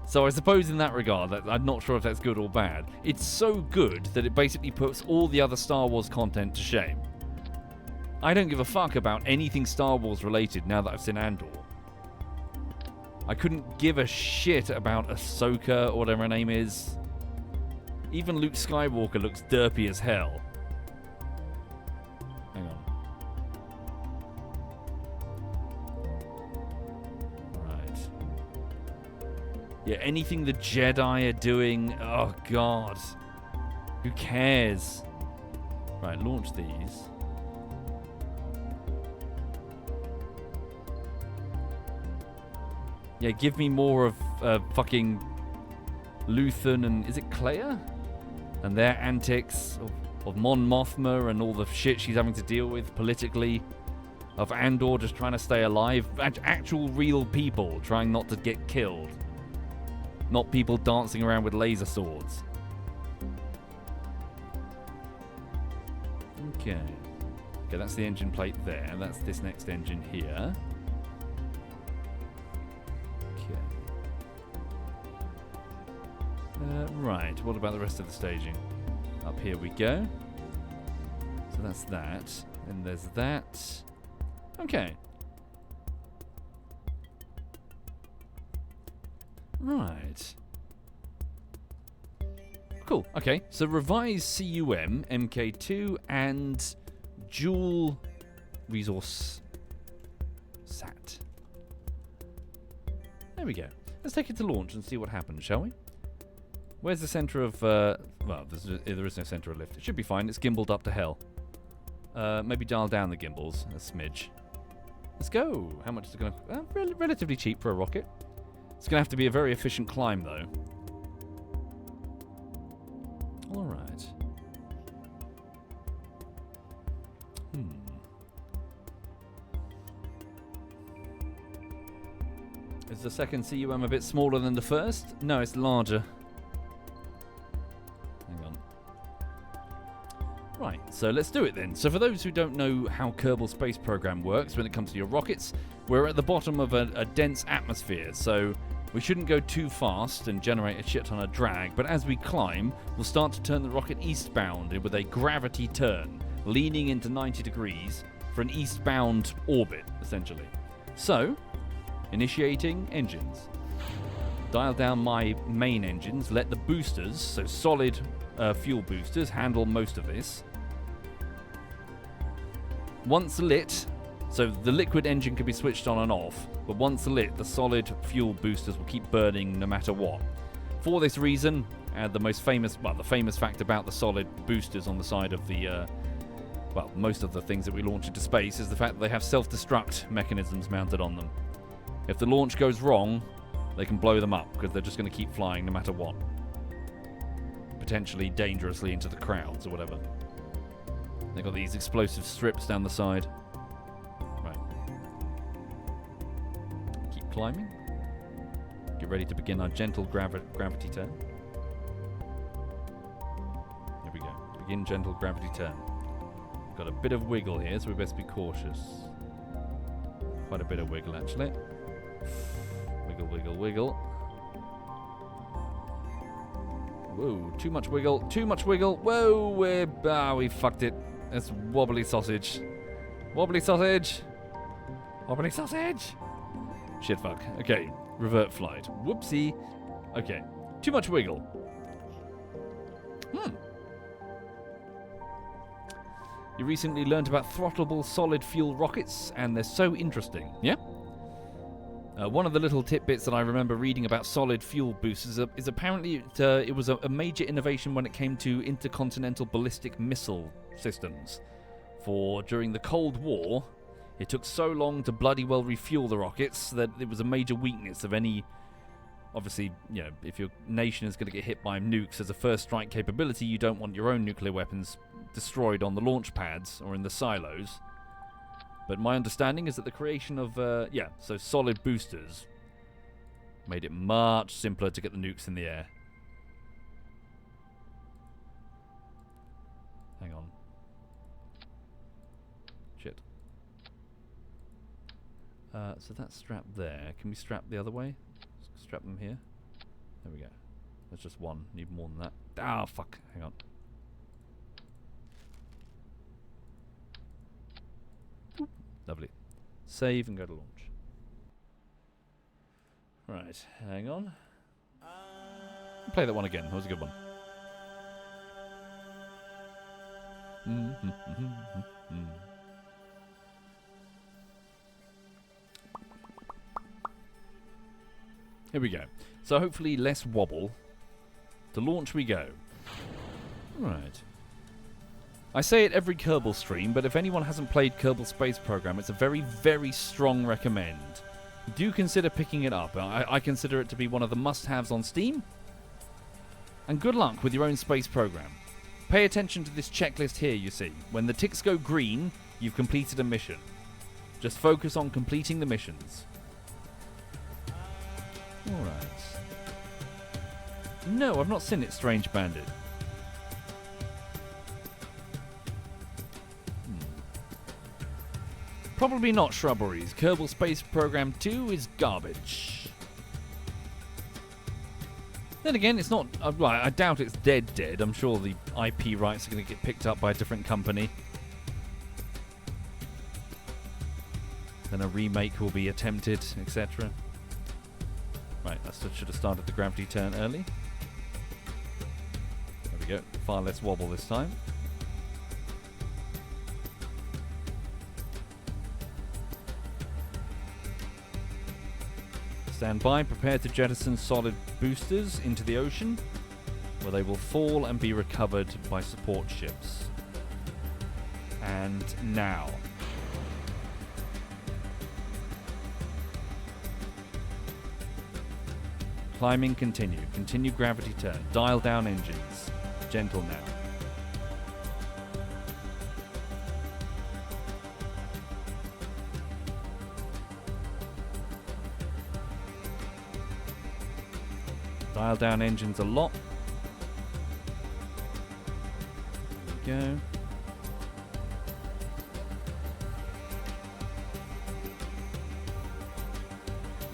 So I suppose in that regard, I'm not sure if that's good or bad. It's so good that it basically puts all the other Star Wars content to shame. I don't give a fuck about anything Star Wars related now that I've seen Andor. I couldn't give a shit about Ahsoka or whatever her name is. Even Luke Skywalker looks derpy as hell. Hang on. Right. Yeah, anything the Jedi are doing, oh god. Who cares? Right, launch these. Yeah, give me more of fucking Luthen and... Is it Clea? And their antics of Mon Mothma and all the shit she's having to deal with politically. Of Andor just trying to stay alive. Actual real people trying not to get killed. Not people dancing around with laser swords. Okay. Okay, that's the engine plate there. That's this next engine here. Okay. Right, what about the rest of the staging? Up here we go. So that's that. And there's that. Okay. Right. Cool. Okay, so revised CUM, MK2, and dual resource sat. There we go. Let's take it to launch and see what happens, shall we? Where's the center of... well, there is no center of lift. It should be fine. It's gimbaled up to hell. Maybe dial down the gimbals a smidge. Let's go. How much is it going to... relatively cheap for a rocket. It's going to have to be a very efficient climb, though. All right. Is the second CUM a bit smaller than the first? No, it's larger. Hang on. Right, so let's do it then. So for those who don't know how Kerbal Space Program works when it comes to your rockets, we're at the bottom of a dense atmosphere, so we shouldn't go too fast and generate a shit ton of drag, but as we climb, we'll start to turn the rocket eastbound with a gravity turn, leaning into 90 degrees for an eastbound orbit, essentially. So, initiating engines. Dial down my main engines, let the boosters, so solid fuel boosters, handle most of this. Once lit, so the liquid engine can be switched on and off, but once lit, the solid fuel boosters will keep burning no matter what. For this reason, the famous fact about the solid boosters on the side of the, most of the things that we launch into space is the fact that they have self-destruct mechanisms mounted on them. If the launch goes wrong, they can blow them up because they're just going to keep flying no matter what. Potentially dangerously into the crowds or whatever. They've got these explosive strips down the side. Right. Keep climbing. Get ready to begin our gentle gravity turn. Here we go. Begin gentle gravity turn. Got a bit of wiggle here, so we best be cautious. Quite a bit of wiggle, actually. Wiggle, wiggle, wiggle. Whoa, too much wiggle, too much wiggle. Whoa, we fucked it. That's wobbly sausage. Wobbly sausage. Wobbly sausage. Shit fuck. Okay, revert flight. Whoopsie. Okay, too much wiggle. You recently learned about throttleable solid fuel rockets, and they're so interesting, yeah? One of the little tidbits that I remember reading about solid fuel boosters is apparently it was a major innovation when it came to intercontinental ballistic missile systems. For during the Cold War, it took so long to bloody well refuel the rockets that it was a major weakness of any... Obviously, you know, if your nation is going to get hit by nukes as a first strike capability, you don't want your own nuclear weapons destroyed on the launch pads or in the silos. But my understanding is that the creation of, so solid boosters made it much simpler to get the nukes in the air. Hang on. Shit. So that's strapped there. Can we strap the other way? Strap them here. There we go. There's just one. Need more than that. Ah, fuck. Hang on. Lovely. Save and go to launch. Right, hang on. Play that one again. That was a good one. Here we go. So hopefully less wobble. To launch we go. Right. I say it every Kerbal stream, but if anyone hasn't played Kerbal Space Program, it's a very, very strong recommend. Do consider picking it up. I consider it to be one of the must-haves on Steam. And good luck with your own space program. Pay attention to this checklist here, you see. When the ticks go green, you've completed a mission. Just focus on completing the missions. Alright. No, I've not seen it, Strange Bandit. Probably not shrubberies. Kerbal Space Program 2 is garbage. Then again, it's not... I doubt it's dead. I'm sure the IP rights are going to get picked up by a different company. Then a remake will be attempted, etc. Right, I should have started the gravity turn early. There we go. Far less wobble this time. Stand by, prepare to jettison solid boosters into the ocean, where they will fall and be recovered by support ships. And now. Climbing, continue. Continue gravity turn. Dial down engines. Gentle now. Dial down engines a lot. There we go.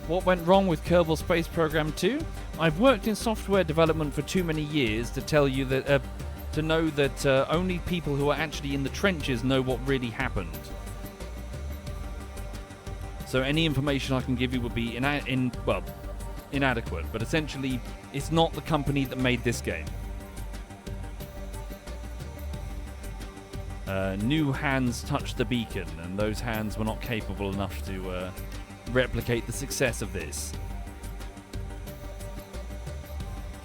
What went wrong with Kerbal Space Program 2? I've worked in software development for too many years to tell you that, to know that only people who are actually in the trenches know what really happened. So any information I can give you would be inadequate, but essentially it's not the company that made this game. New hands touched the beacon, and those hands were not capable enough to replicate the success of this.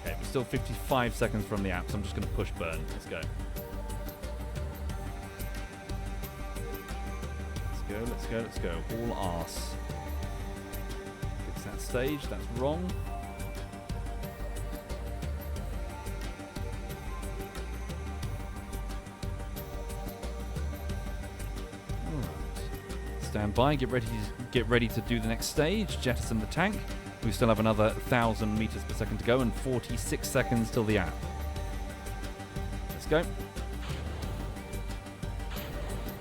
Okay, we're still 55 seconds from the app, so I'm just going to push burn. Let's go. Let's go. All arse. Fix that stage, that's wrong. Stand by, get ready to do the next stage, jettison the tank. We still have another 1,000 meters per second to go and 46 seconds till the app. Let's go.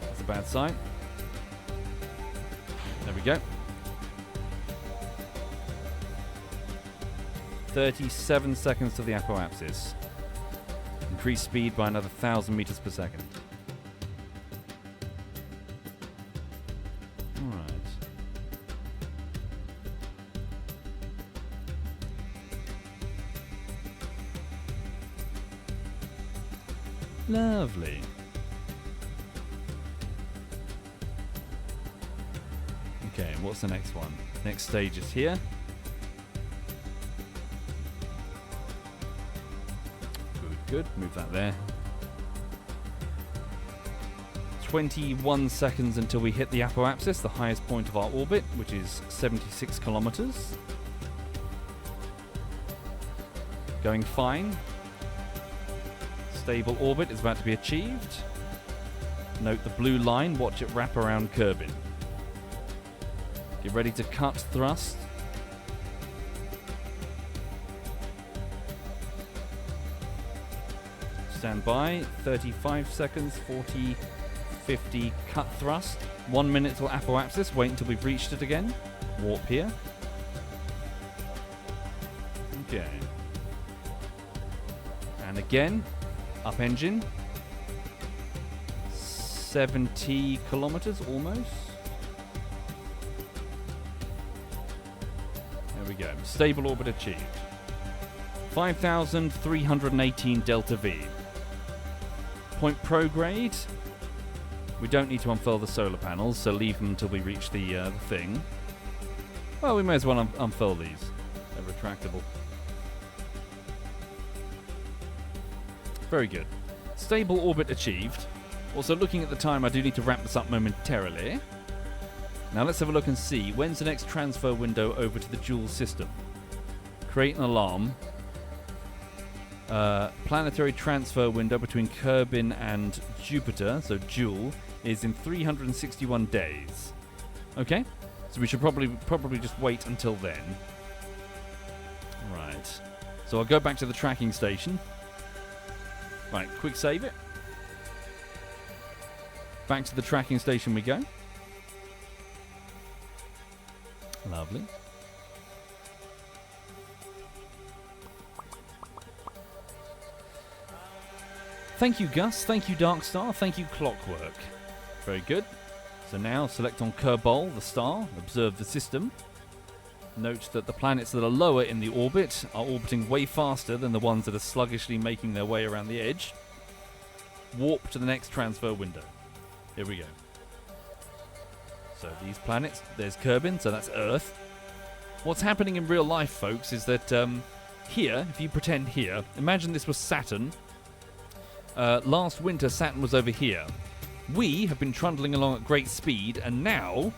That's a bad sign. There we go. 37 seconds to the apoapsis. Increase speed by another 1,000 meters per second. Lovely. Okay, what's the next one? Next stage is here. Good. Move that there. 21 seconds until we hit the apoapsis, the highest point of our orbit, which is 76 kilometers. Going fine. Stable orbit is about to be achieved. Note the blue line, watch it wrap around Kerbin. Get ready to cut thrust. Stand by, 35 seconds, 40, 50, cut thrust. 1 minute till apoapsis, wait until we've reached it again. Warp here. Okay. And again. Up engine. 70 kilometers almost. There we go. Stable orbit achieved. 5,318 delta V. Point prograde. We don't need to unfurl the solar panels, so leave them until we reach the thing. Well, we may as well unfurl these. They're retractable. Very good. Stable orbit achieved. Also, looking at the time, I do need to wrap this up momentarily. Now let's have a look and see. When's the next transfer window over to the Jool system? Create an alarm. Planetary transfer window between Kerbin and Jupiter, so Jool, is in 361 days. Okay, so we should probably just wait until then. Right. So I'll go back to the tracking station. Right, quick save it. Back to the tracking station we go. Lovely. Thank you, Gus. Thank you, Darkstar. Thank you, Clockwork. Very good. So now select on Kerbin, the star. Observe the system. Note that the planets that are lower in the orbit are orbiting way faster than the ones that are sluggishly making their way around the edge. Warp to the next transfer window. Here we go. So these planets, there's Kerbin, so that's Earth. What's happening in real life, folks, is that here, if you pretend here, imagine this was Saturn. Last winter, Saturn was over here. We have been trundling along at great speed, and now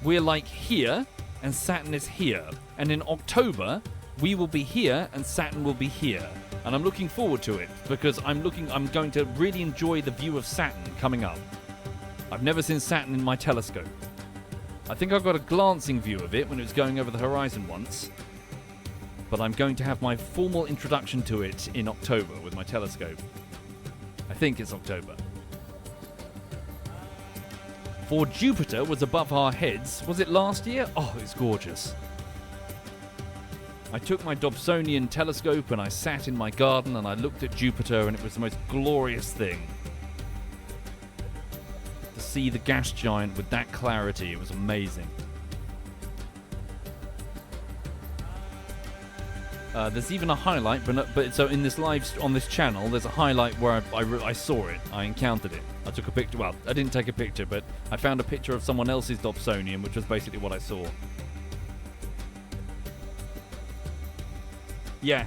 we're like here, and Saturn is here. And in October, we will be here, and Saturn will be here. And I'm looking forward to it, because I'm going to really enjoy the view of Saturn coming up. I've never seen Saturn in my telescope. I think I got a glancing view of it when it was going over the horizon once. But I'm going to have my formal introduction to it in October with my telescope. I think it's October. For Jupiter was above our heads. Was it last year? Oh, it's gorgeous. I took my Dobsonian telescope and I sat in my garden and I looked at Jupiter, and it was the most glorious thing. To see the gas giant with that clarity, it was amazing. There's even a highlight, but so in this on this channel, there's a highlight where I saw it. I encountered it. I took a picture. Well, I didn't take a picture, but I found a picture of someone else's Dobsonian, which was basically what I saw. Yeah,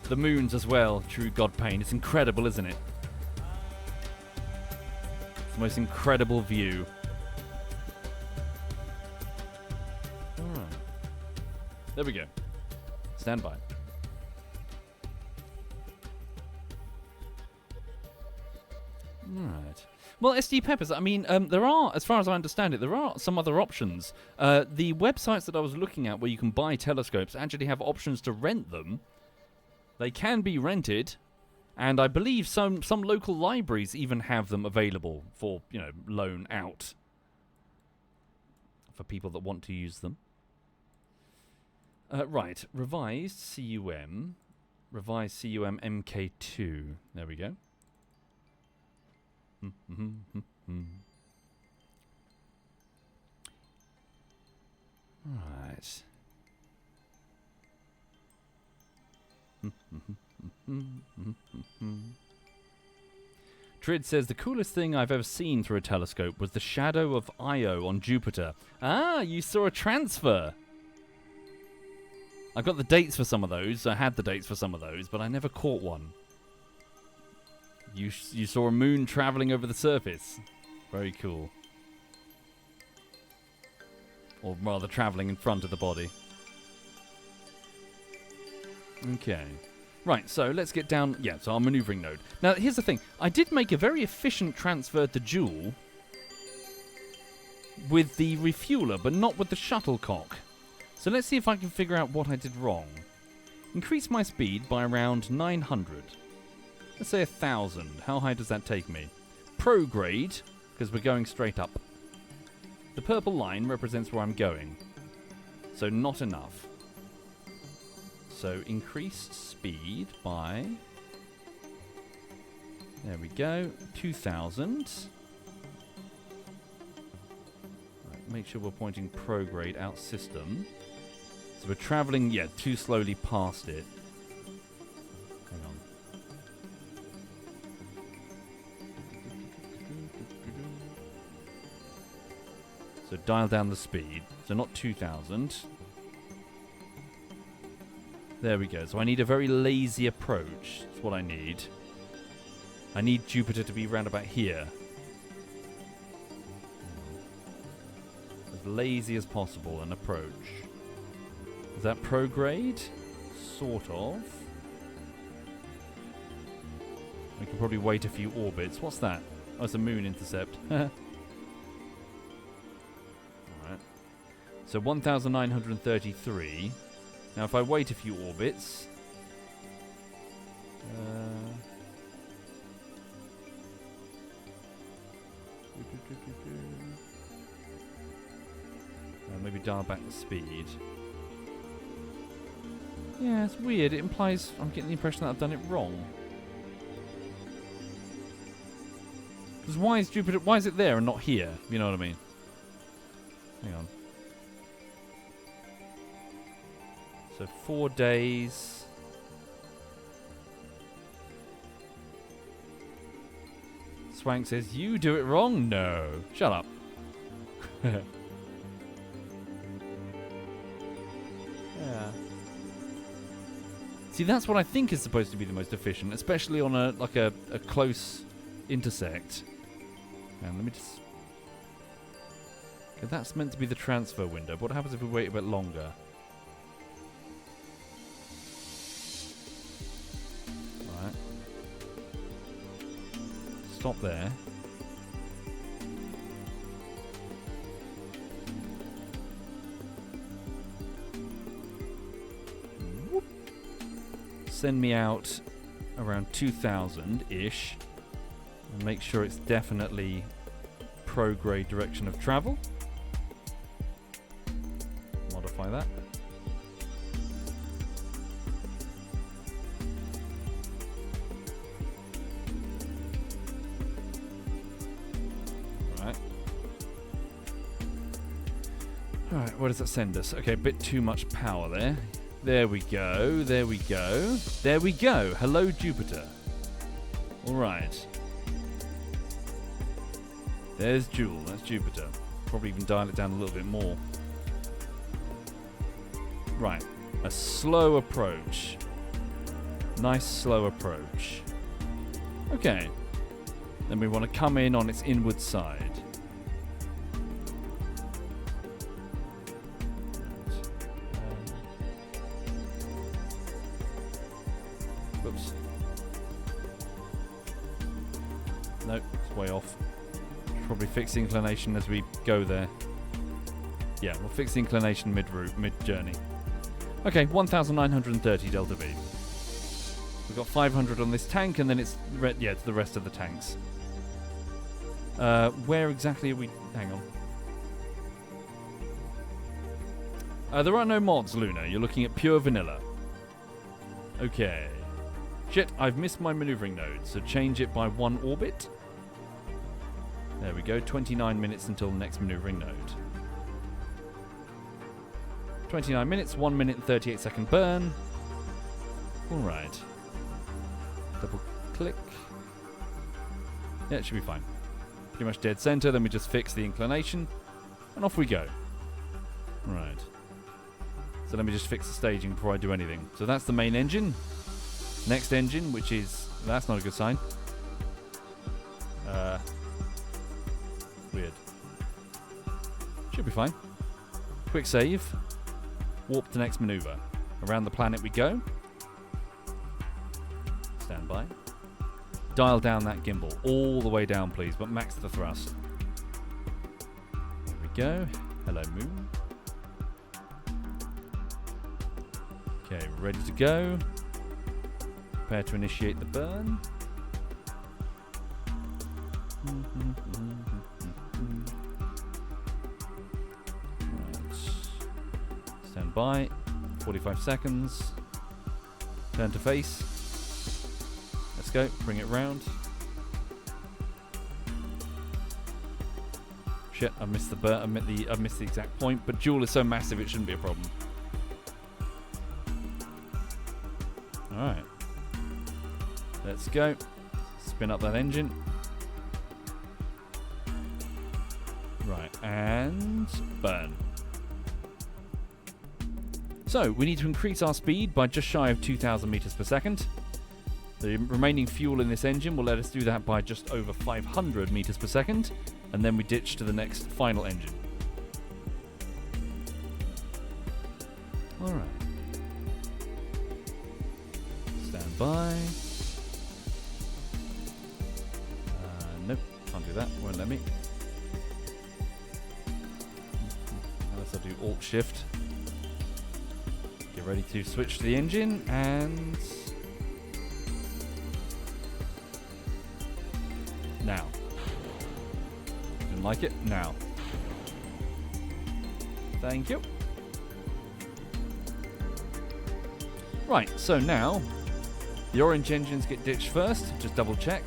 the moons as well. True God Pain. It's incredible, isn't it? It's the most incredible view. All right. There we go. Stand by. Right. Well, SD Peppers, I mean, there are, as far as I understand it, there are some other options. The websites that I was looking at where you can buy telescopes actually have options to rent them. They can be rented, and I believe some local libraries even have them available for, loan out for people that want to use them. Right, revised CUM MK2. There we go. Right. Trid says, the coolest thing I've ever seen through a telescope was the shadow of Io on Jupiter. Ah, you saw a transfer. I got the dates for some of those. I had the dates for some of those, but I never caught one. You saw a moon traveling over the surface. Very cool. Or rather, traveling in front of the body. Okay. Right, so let's get down... Yeah, so our maneuvering node. Now, here's the thing. I did make a very efficient transfer to Jool with the refueler, but not with the shuttlecock. So let's see if I can figure out what I did wrong. Increase my speed by around 900. Let's say 1,000. How high does that take me? Prograde, because we're going straight up. The purple line represents where I'm going. So not enough. So increase speed by... There we go. 2,000. Right, make sure we're pointing prograde out system. So we're traveling, too slowly past it. Hang on. So dial down the speed. So not 2,000. There we go. So I need a very lazy approach. That's what I need. I need Jupiter to be round about here. As lazy as possible, an approach. Is that prograde? Sort of. We can probably wait a few orbits. What's that? Oh, it's a moon intercept. Alright. So 1,933. Now if I wait a few orbits... Maybe dial back the speed. Yeah, it's weird. It implies I'm getting the impression that I've done it wrong. Because why is Jupiter... Why is it there and not here? You know what I mean? Hang on. So 4 days. Swank says, you do it wrong? No. Shut up. Yeah. See, that's what I think is supposed to be the most efficient, especially on a close intersect. And let me just... Okay, that's meant to be the transfer window. But what happens if we wait a bit longer? Right. Stop there. Whoop. Send me out around 2,000-ish. And make sure it's definitely prograde direction of travel. Modify that. Alright, where does that send us? Okay, a bit too much power there. There we go, there we go. There we go. Hello, Jupiter. Alright. There's Jool, that's Jupiter. Probably even dial it down a little bit more. Right, a slow approach. Nice slow approach. Okay. Then we want to come in on its inward side. Whoops. Nope, it's way off. Probably fix the inclination as we go there. Yeah, we'll fix the inclination mid-route, mid-journey. Okay, 1,930 delta V. We've got 500 on this tank, and then it's it's the rest of the tanks. Where exactly are we? Hang on. There are no mods, Luna. You're looking at pure vanilla. Okay. Shit, I've missed my maneuvering node, so change it by 1 orbit. There we go, 29 minutes until the next maneuvering node. 29 minutes, 1 minute and 38 second burn. Alright. Double click. Yeah, it should be fine. Pretty much dead center, then we just fix the inclination, and off we go. Right. So let me just fix the staging before I do anything. So that's the main engine. Next engine, which is... That's not a good sign. Weird. Should be fine. Quick save. Warp to next maneuver. Around the planet we go. Stand by. Dial down that gimbal. All the way down, please, but max the thrust. There we go. Hello, Moon. Okay, ready to go. Prepare to initiate the burn. Right. Stand by. 45 seconds. Turn to face. Let's go. Bring it round. Shit, I missed the burn. I missed the exact point, but Jool is so massive it shouldn't be a problem. Alright. Let's go. Spin up that engine. Right, and burn. So, we need to increase our speed by just shy of 2,000 meters per second. The remaining fuel in this engine will let us do that by just over 500 meters per second, and then we ditch to the next final engine. Alright. Stand by. Nope, can't do that, won't let me. Unless I do Alt-Shift. Get ready to switch to the engine, and... Now. Didn't like it? Now. Thank you. Right, so now the orange engines get ditched first. Just double check.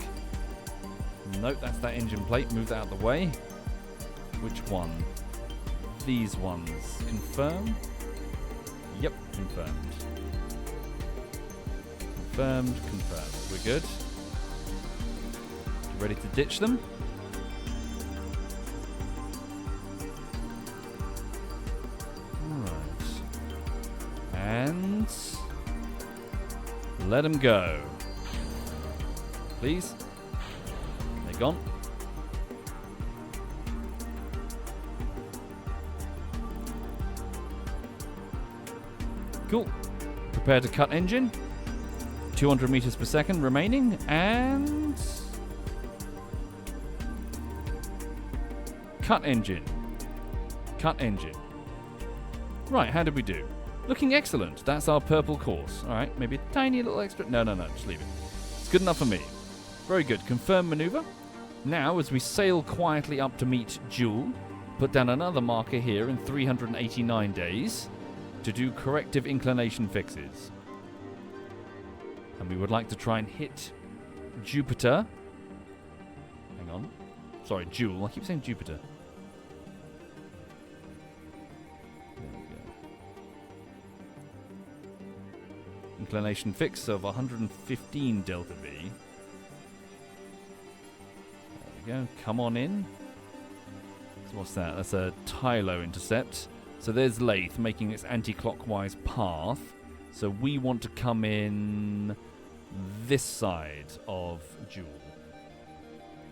Nope, that's that engine plate. Move that out of the way. Which one? These ones. Confirm. Yep, confirmed. Confirmed, confirmed. We're good. Ready to ditch them? Alright. And let them go. Please. They're gone. Cool. Prepare to cut engine. 200 meters per second remaining, and cut engine. Cut engine. Right, how did we do? Looking excellent. That's our purple course. All right, maybe a tiny little extra. No, just leave it. It's good enough for me. Very good. Confirm maneuver. Now, as we sail quietly up to meet Jool, put down another marker here in 389 days to do corrective inclination fixes. And we would like to try and hit Jupiter. Hang on. Sorry, Jool. I keep saying Jupiter. There we go. Inclination fix of 115 delta V. There we go. Come on in. So what's that? That's a Tylo intercept. So there's Lathe making its anti-clockwise path. So we want to come in this side of Jool.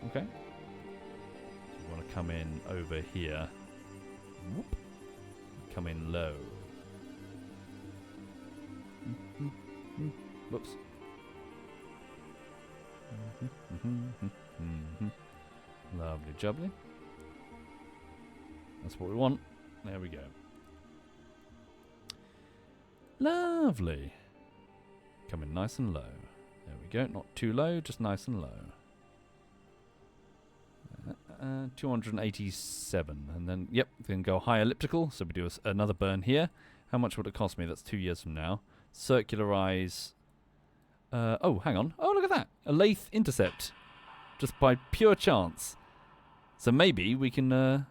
Okay. So we want to come in over here. Whoop. Come in low. Whoops. Lovely jubbly. That's what we want. There we go. Lovely. Coming nice and low. There we go. Not too low, just nice and low. 287. And then, yep, we can go high elliptical. So we do another burn here. How much would it cost me? That's 2 years from now. Circularize. Oh, hang on. Oh, look at that. A Lathe intercept. Just by pure chance. So maybe we can...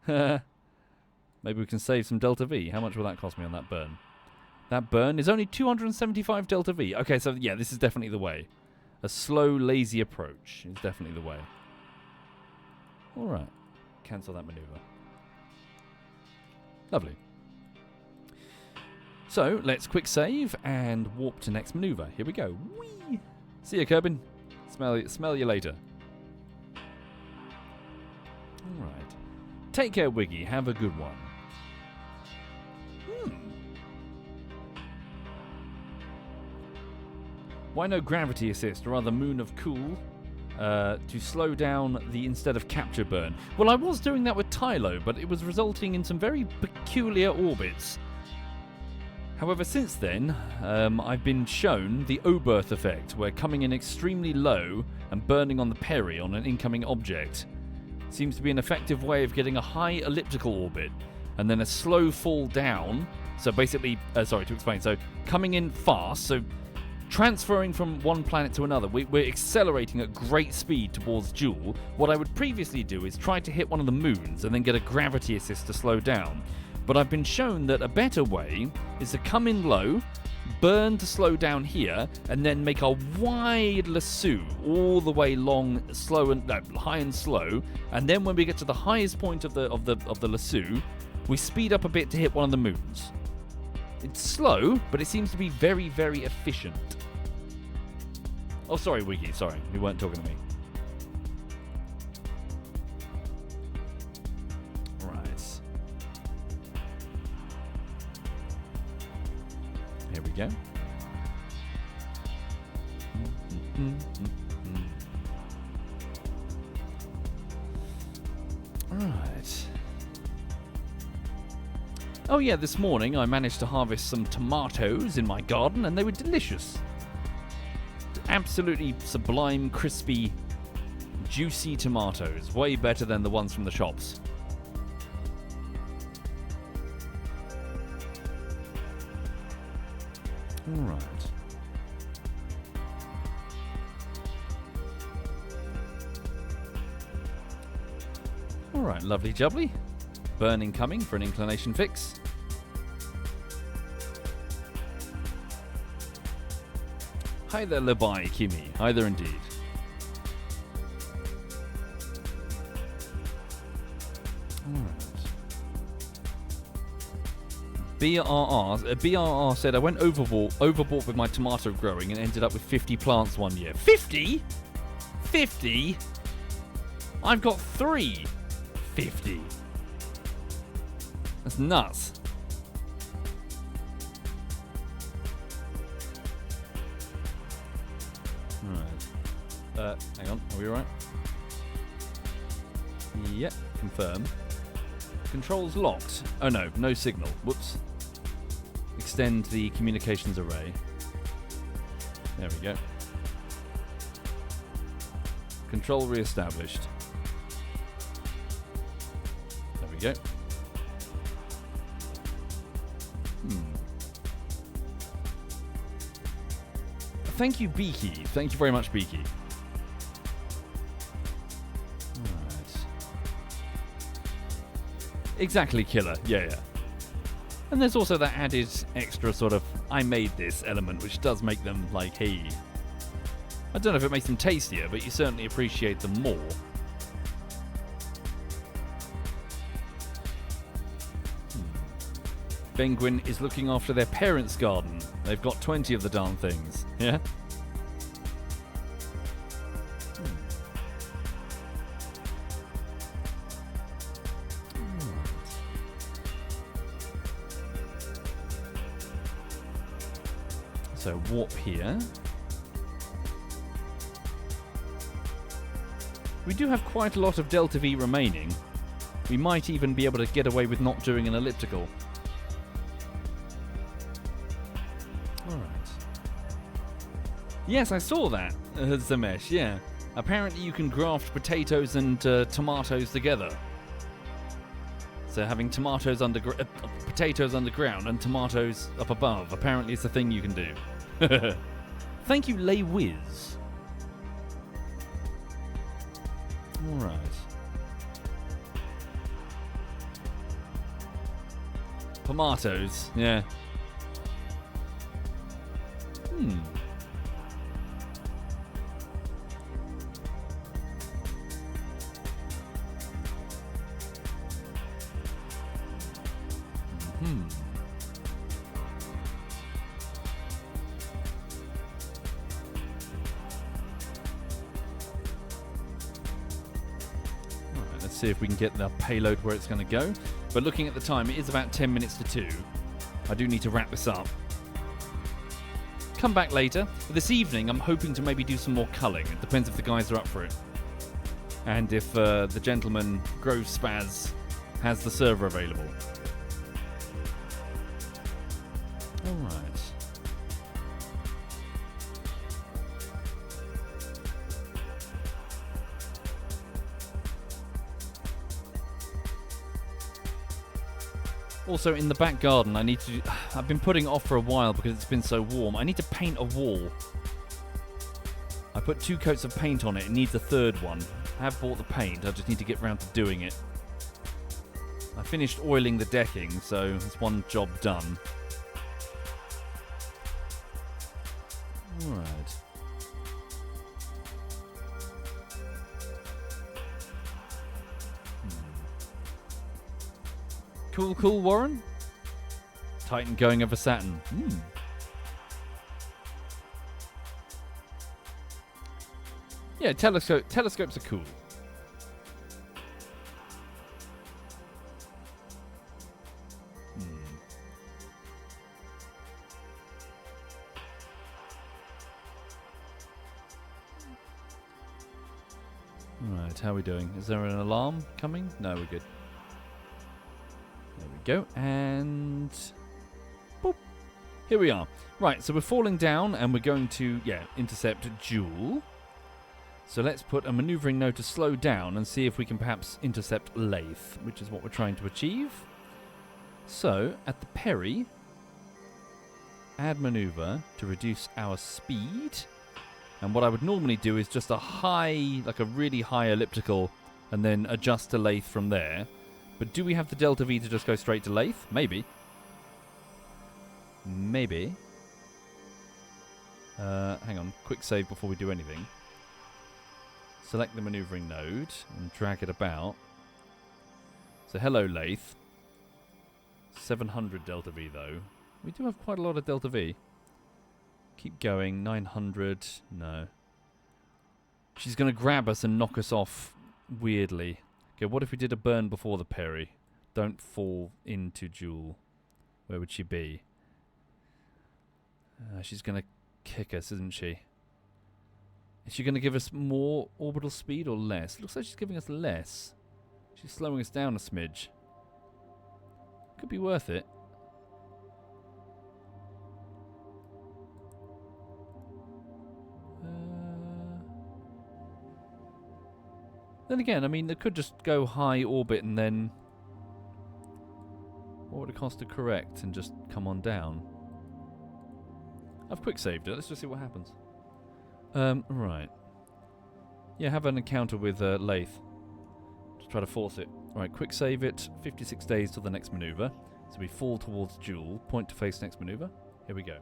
maybe we can save some delta V. How much will that cost me on that burn? That burn is only 275 delta V. Okay, so yeah, this is definitely the way. A slow, lazy approach is definitely the way. Alright. Cancel that maneuver. Lovely. So, let's quick save and warp to next maneuver. Here we go. Whee! See you, Kerbin. Smell you later. Alright. Take care, Wiggy. Have a good one. Why no gravity assist or other moon of cool to slow down the instead of capture burn? Well, I was doing that with Tylo, but it was resulting in some very peculiar orbits. However, since then, I've been shown the O-berth effect, where coming in extremely low and burning on the peri on an incoming object seems to be an effective way of getting a high elliptical orbit and then a slow fall down. So basically, sorry to explain, so coming in fast, so transferring from one planet to another, we're accelerating at great speed towards Jool. What I would previously do is try to hit one of the moons and then get a gravity assist to slow down. But I've been shown that a better way is to come in low, burn to slow down here, and then make a wide lasso all the way long, slow and high and slow. And then when we get to the highest point of the lasso, we speed up a bit to hit one of the moons. It's slow, but it seems to be very, very efficient. Oh, sorry, Wiggy. Sorry, you weren't talking to me. Right. Here we go. Right. Oh yeah, this morning I managed to harvest some tomatoes in my garden and they were delicious. Absolutely sublime, crispy, juicy tomatoes. Way better than the ones from the shops. Alright. Alright, lovely jubbly. Burn incoming for an inclination fix. Hi there, Labai Kimi. Hi there indeed. BRR said, I went overboard with my tomato growing and ended up with 50 plants one year. 50? 50? I've got 3. 50. That's nuts. Right. Hang on. Are we alright? Yep. Confirm. Controls locked. Oh no, no signal. Whoops. Extend the communications array. There we go. Control re-established. There we go. Thank you, Beaky. Thank you very much, Beaky. Right. Exactly, killer. Yeah. And there's also that added extra sort of I made this element, which does make them like, hey. I don't know if it makes them tastier, but you certainly appreciate them more. Penguin is looking after their parents' garden. They've got 20 of the darn things. Yeah? So warp here. We do have quite a lot of Delta V remaining. We might even be able to get away with not doing an elliptical. Alright. Yes, I saw that, Zamesh, yeah. Apparently you can graft potatoes and tomatoes together. So having tomatoes potatoes underground and tomatoes up above. Apparently it's a thing you can do. Thank you, Lay Wiz. Alright. Tomatoes, yeah. See if we can get the payload where it's going to go. But looking at the time, it is about 10 minutes to 2. I do need to wrap this up. Come back later. This evening, I'm hoping to maybe do some more culling. It depends if the guys are up for it. And if the gentleman, Grove Spaz, has the server available. Alright. Also, in the back garden, I've been putting it off for a while because it's been so warm. I need to paint a wall. I put 2 coats of paint on it. It needs a 3rd one. I have bought the paint. I just need to get round to doing it. I finished oiling the decking, so it's one job done. Alright. Cool, Warren. Titan going over Saturn. Yeah, telescopes are cool. Right, how are we doing? Is there an alarm coming? No, we're good. There we go, and boop. Here we are. Right, so we're falling down, and we're going to, intercept Jool. So let's put a maneuvering node to slow down and see if we can perhaps intercept Lathe, which is what we're trying to achieve. So, at the Perry, add maneuver to reduce our speed. And what I would normally do is just a high, like a really high elliptical, and then adjust to lathe from there. But do we have the delta V to just go straight to lathe? Maybe. Maybe. Hang on, quick save before we do anything. Select the maneuvering node and drag it about. So hello lathe. 700 delta V though. We do have quite a lot of delta V. Keep going, 900, no. She's going to grab us and knock us off weirdly. Okay, what if we did a burn before the parry? Don't fall into Jool. Where would she be? She's going to kick us, isn't she? Is she going to give us more orbital speed or less? It looks like she's giving us less. She's slowing us down a smidge. Could be worth it. Then again, I mean, they could just go high orbit and then... What would it cost to correct and just come on down? I've quick saved it. Let's just see what happens. Right. Yeah, have an encounter with Lathe. Just try to force it. Alright, quick save it. 56 days till the next maneuver. So we fall towards Jool. Point to face next maneuver. Here we go.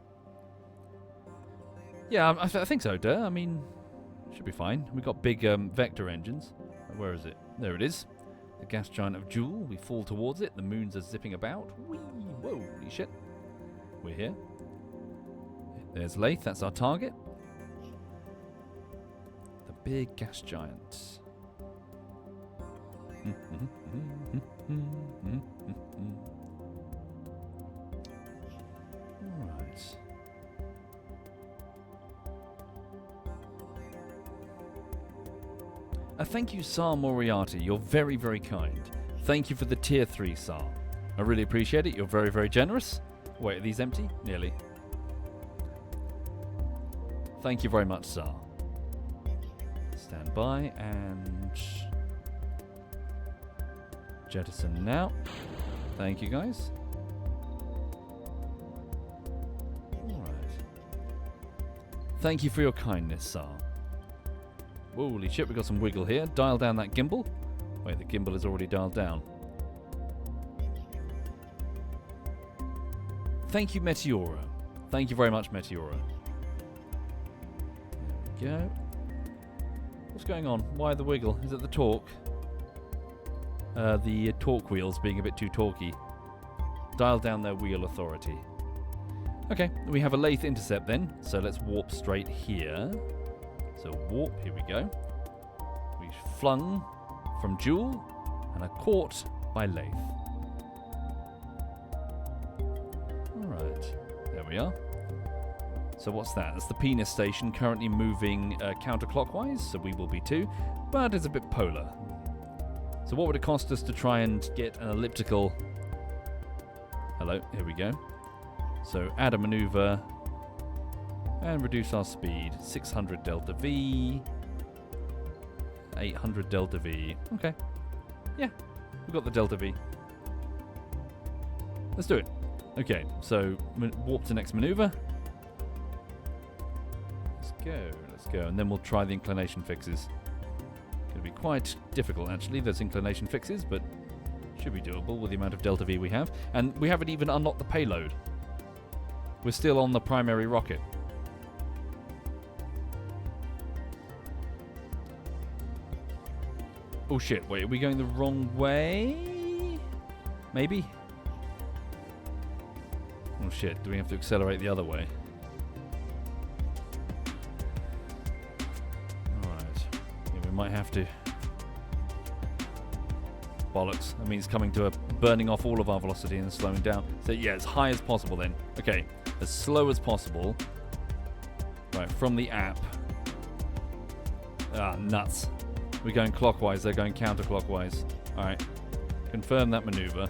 Yeah, I think so, duh. I mean, should be fine. We've got big vector engines. Where is it? There it is. The gas giant of Jool. We fall towards it. The moons are zipping about. Whee! Whoa, holy shit. We're here. There's Lathe. That's our target. The big gas giant. Alright. Thank you, Sar Moriarty. You're very, very kind. Thank you for the tier 3, Sar. I really appreciate it. You're very, very generous. Wait, are these empty? Nearly. Thank you very much, Sar. Stand by and... jettison now. Thank you, guys. Alright. Thank you for your kindness, Sar. Holy shit, we got some wiggle here. Dial down that gimbal. Wait, the gimbal is already dialed down. Thank you, Meteora. Thank you very much, Meteora. There we go. What's going on? Why the wiggle? Is it the torque? The torque wheels being a bit too torquey. Dial down their wheel authority. Okay, we have a lathe intercept then, so let's warp straight here. So warp, here we go. We flung from Jool and are caught by lathe. Alright, there we are. So what's that? That's the penis station currently moving counterclockwise, so we will be too, but it's a bit polar. So what would it cost us to try and get an elliptical? Hello, here we go. So add a maneuver and reduce our speed. 600 delta V, 800 delta V. Okay, yeah, we've got the delta V. Let's do it. Okay, so warp to next maneuver. Let's go, and then we'll try the inclination fixes. Going to be quite difficult actually, those inclination fixes, but should be doable with the amount of delta V we have. And we haven't even unlocked the payload. We're still on the primary rocket. Oh shit, wait, are we going the wrong way? Maybe? Oh shit, do we have to accelerate the other way? Might have to. Bollocks. That means coming to burning off all of our velocity and slowing down. So yeah, as high as possible then. Okay, as slow as possible. Right, from the app. Ah, nuts. We're going clockwise, they're going counterclockwise. Alright, confirm that maneuver.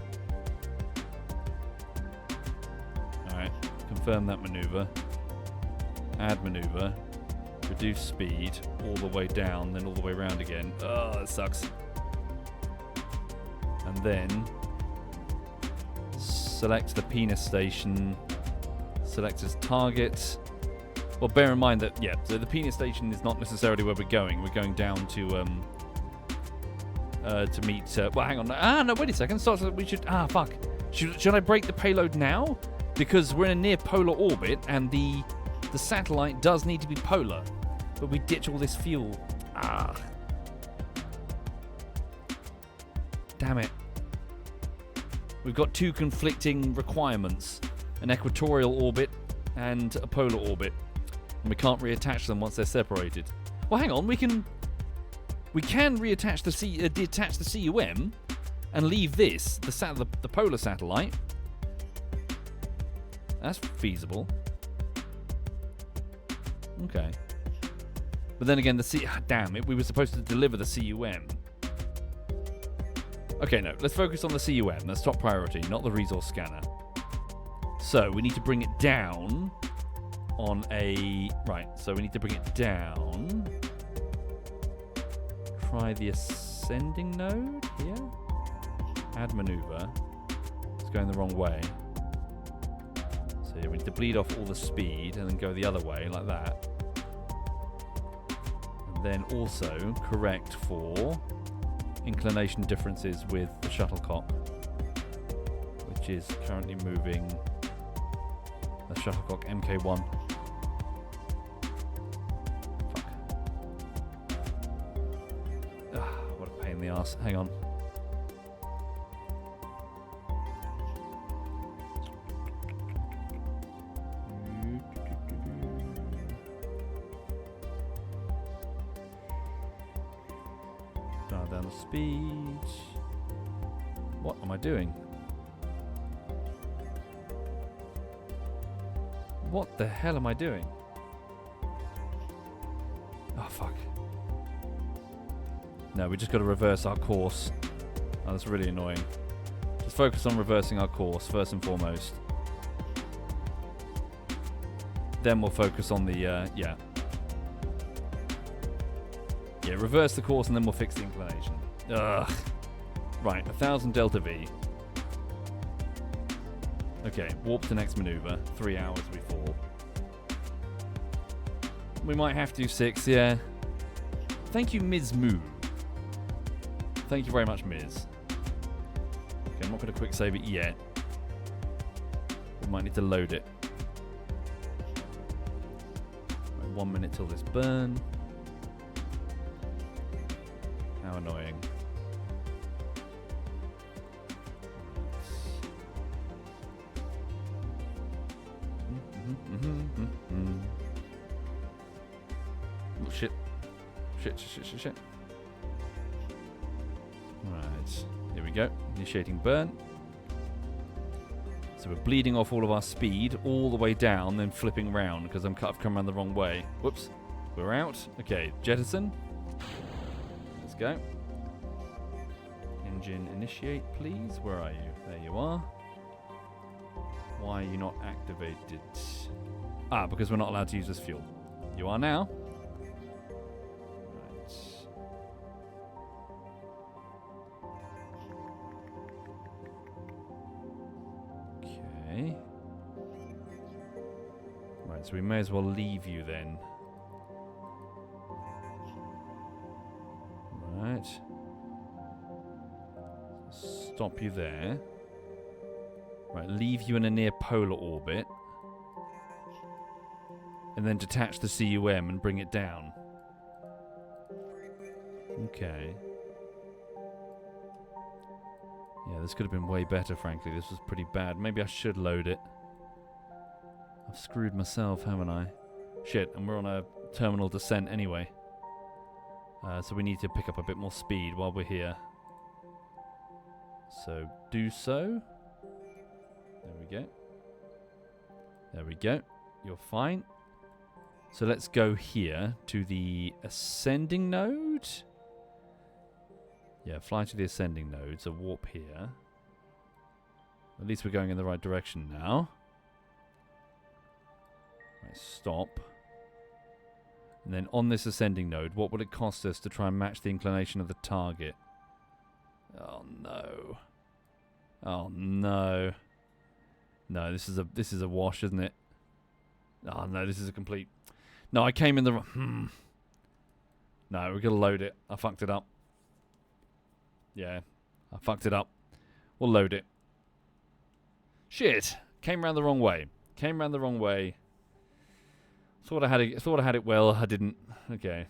Alright, confirm that maneuver. Add maneuver. Reduce speed all the way down, then all the way around again. Oh, that sucks. And then select the penis station, select as target. Well, bear in mind that, yeah, so the peanut station is not necessarily where we're going. We're going down to meet... well, hang on. No, wait a second. We should... fuck. Should I break the payload now? Because we're in a near polar orbit, and the satellite does need to be polar. But we ditch all this fuel. Damn it. We've got two conflicting requirements. An equatorial orbit and a polar orbit. And we can't reattach them once they're separated. Well, hang on. We can reattach detach the CUM and leave this, the polar satellite. That's feasible. Okay. But then again, we were supposed to deliver the CUM. Okay, no, let's focus on the CUM. That's top priority, not the resource scanner. So, we need to bring it down on a... Right, so we need to bring it down. Try the ascending node here. Add maneuver. It's going the wrong way. So we need to bleed off all the speed and then go the other way, like that. And then also correct for inclination differences with the shuttlecock, which is currently moving the shuttlecock MK1. Fuck. What a pain in the arse. Hang on. Dial down the speed. What am I doing? What the hell am I doing? Oh, fuck. No, we just got to reverse our course. Oh, that's really annoying. Just focus on reversing our course, first and foremost. Then we'll focus on the, yeah, reverse the course and then we'll fix the inclination. Ugh. Right, 1000 delta V. Okay, warp to next maneuver. 3 hours we fall. We might have to do 6, yeah. Thank you, Ms. Moo. Thank you very much, Ms. Okay, I'm not going to quick save it yet. We might need to load it. Right, 1 minute till this burn. How annoying. Oh, shit. Shit. Right. Here we go. Initiating burn. So we're bleeding off all of our speed all the way down, then flipping round because I've come around the wrong way. Whoops. We're out. Okay, jettison. Let's go. Engine initiate, please. Where are you? There you are. Why are you not activated? Because we're not allowed to use this fuel. You are now. Right. Okay. Right, so we may as well leave you then. Right. Stop you there. Right, leave you in a near polar orbit. And then detach the CUM and bring it down. Okay. Yeah, this could have been way better, frankly. This was pretty bad. Maybe I should load it. I've screwed myself, haven't I? Shit, and we're on a terminal descent anyway. So we need to pick up a bit more speed while we're here. So, do so. There we go. There we go. You're fine. So let's go here to the ascending node. Yeah, fly to the ascending node. So warp here. At least we're going in the right direction now. Right, stop. And then on this ascending node, what would it cost us to try and match the inclination of the target? Oh no. Oh no. No, this is a wash, isn't it? Oh, no, this is a complete... No, I came in the... No, we're going to load it. I fucked it up. Yeah, I fucked it up. We'll load it. Shit. Came around the wrong way. Came around the wrong way. Thought I had it well. I didn't. Okay.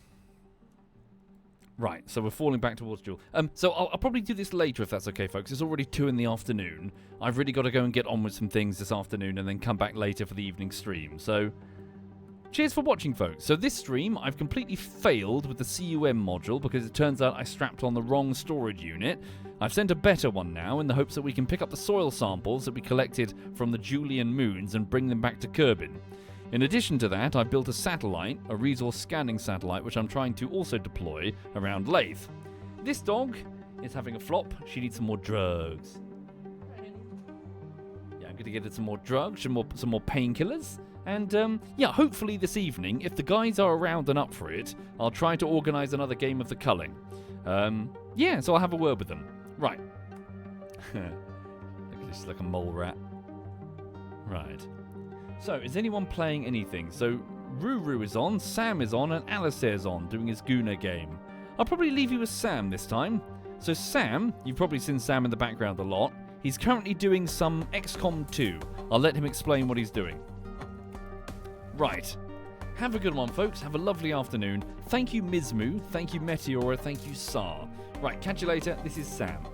Right, so we're falling back towards Jool. So I'll probably do this later if that's okay, folks. It's already 2 in the afternoon. I've really got to go and get on with some things this afternoon and then come back later for the evening stream. So, cheers for watching, folks. So this stream, I've completely failed with the CUM module because it turns out I strapped on the wrong storage unit. I've sent a better one now in the hopes that we can pick up the soil samples that we collected from the Joolian moons and bring them back to Kerbin. In addition to that, I built a satellite, a resource scanning satellite, which I'm trying to also deploy around Lathe. This dog is having a flop. She needs some more drugs. Yeah, I'm going to get her some more drugs, some more painkillers. And, yeah, hopefully this evening, if the guys are around and up for it, I'll try to organise another game of the culling. Yeah, so I'll have a word with them. Right. Look at this, like a mole rat. Right. So, is anyone playing anything? So, Ruru is on, Sam is on, and Alistair's on, doing his Guna game. I'll probably leave you with Sam this time. So, Sam, you've probably seen Sam in the background a lot. He's currently doing some XCOM 2. I'll let him explain what he's doing. Right. Have a good one, folks. Have a lovely afternoon. Thank you, Mizmu. Thank you, Meteora. Thank you, Sar. Right, catch you later. This is Sam.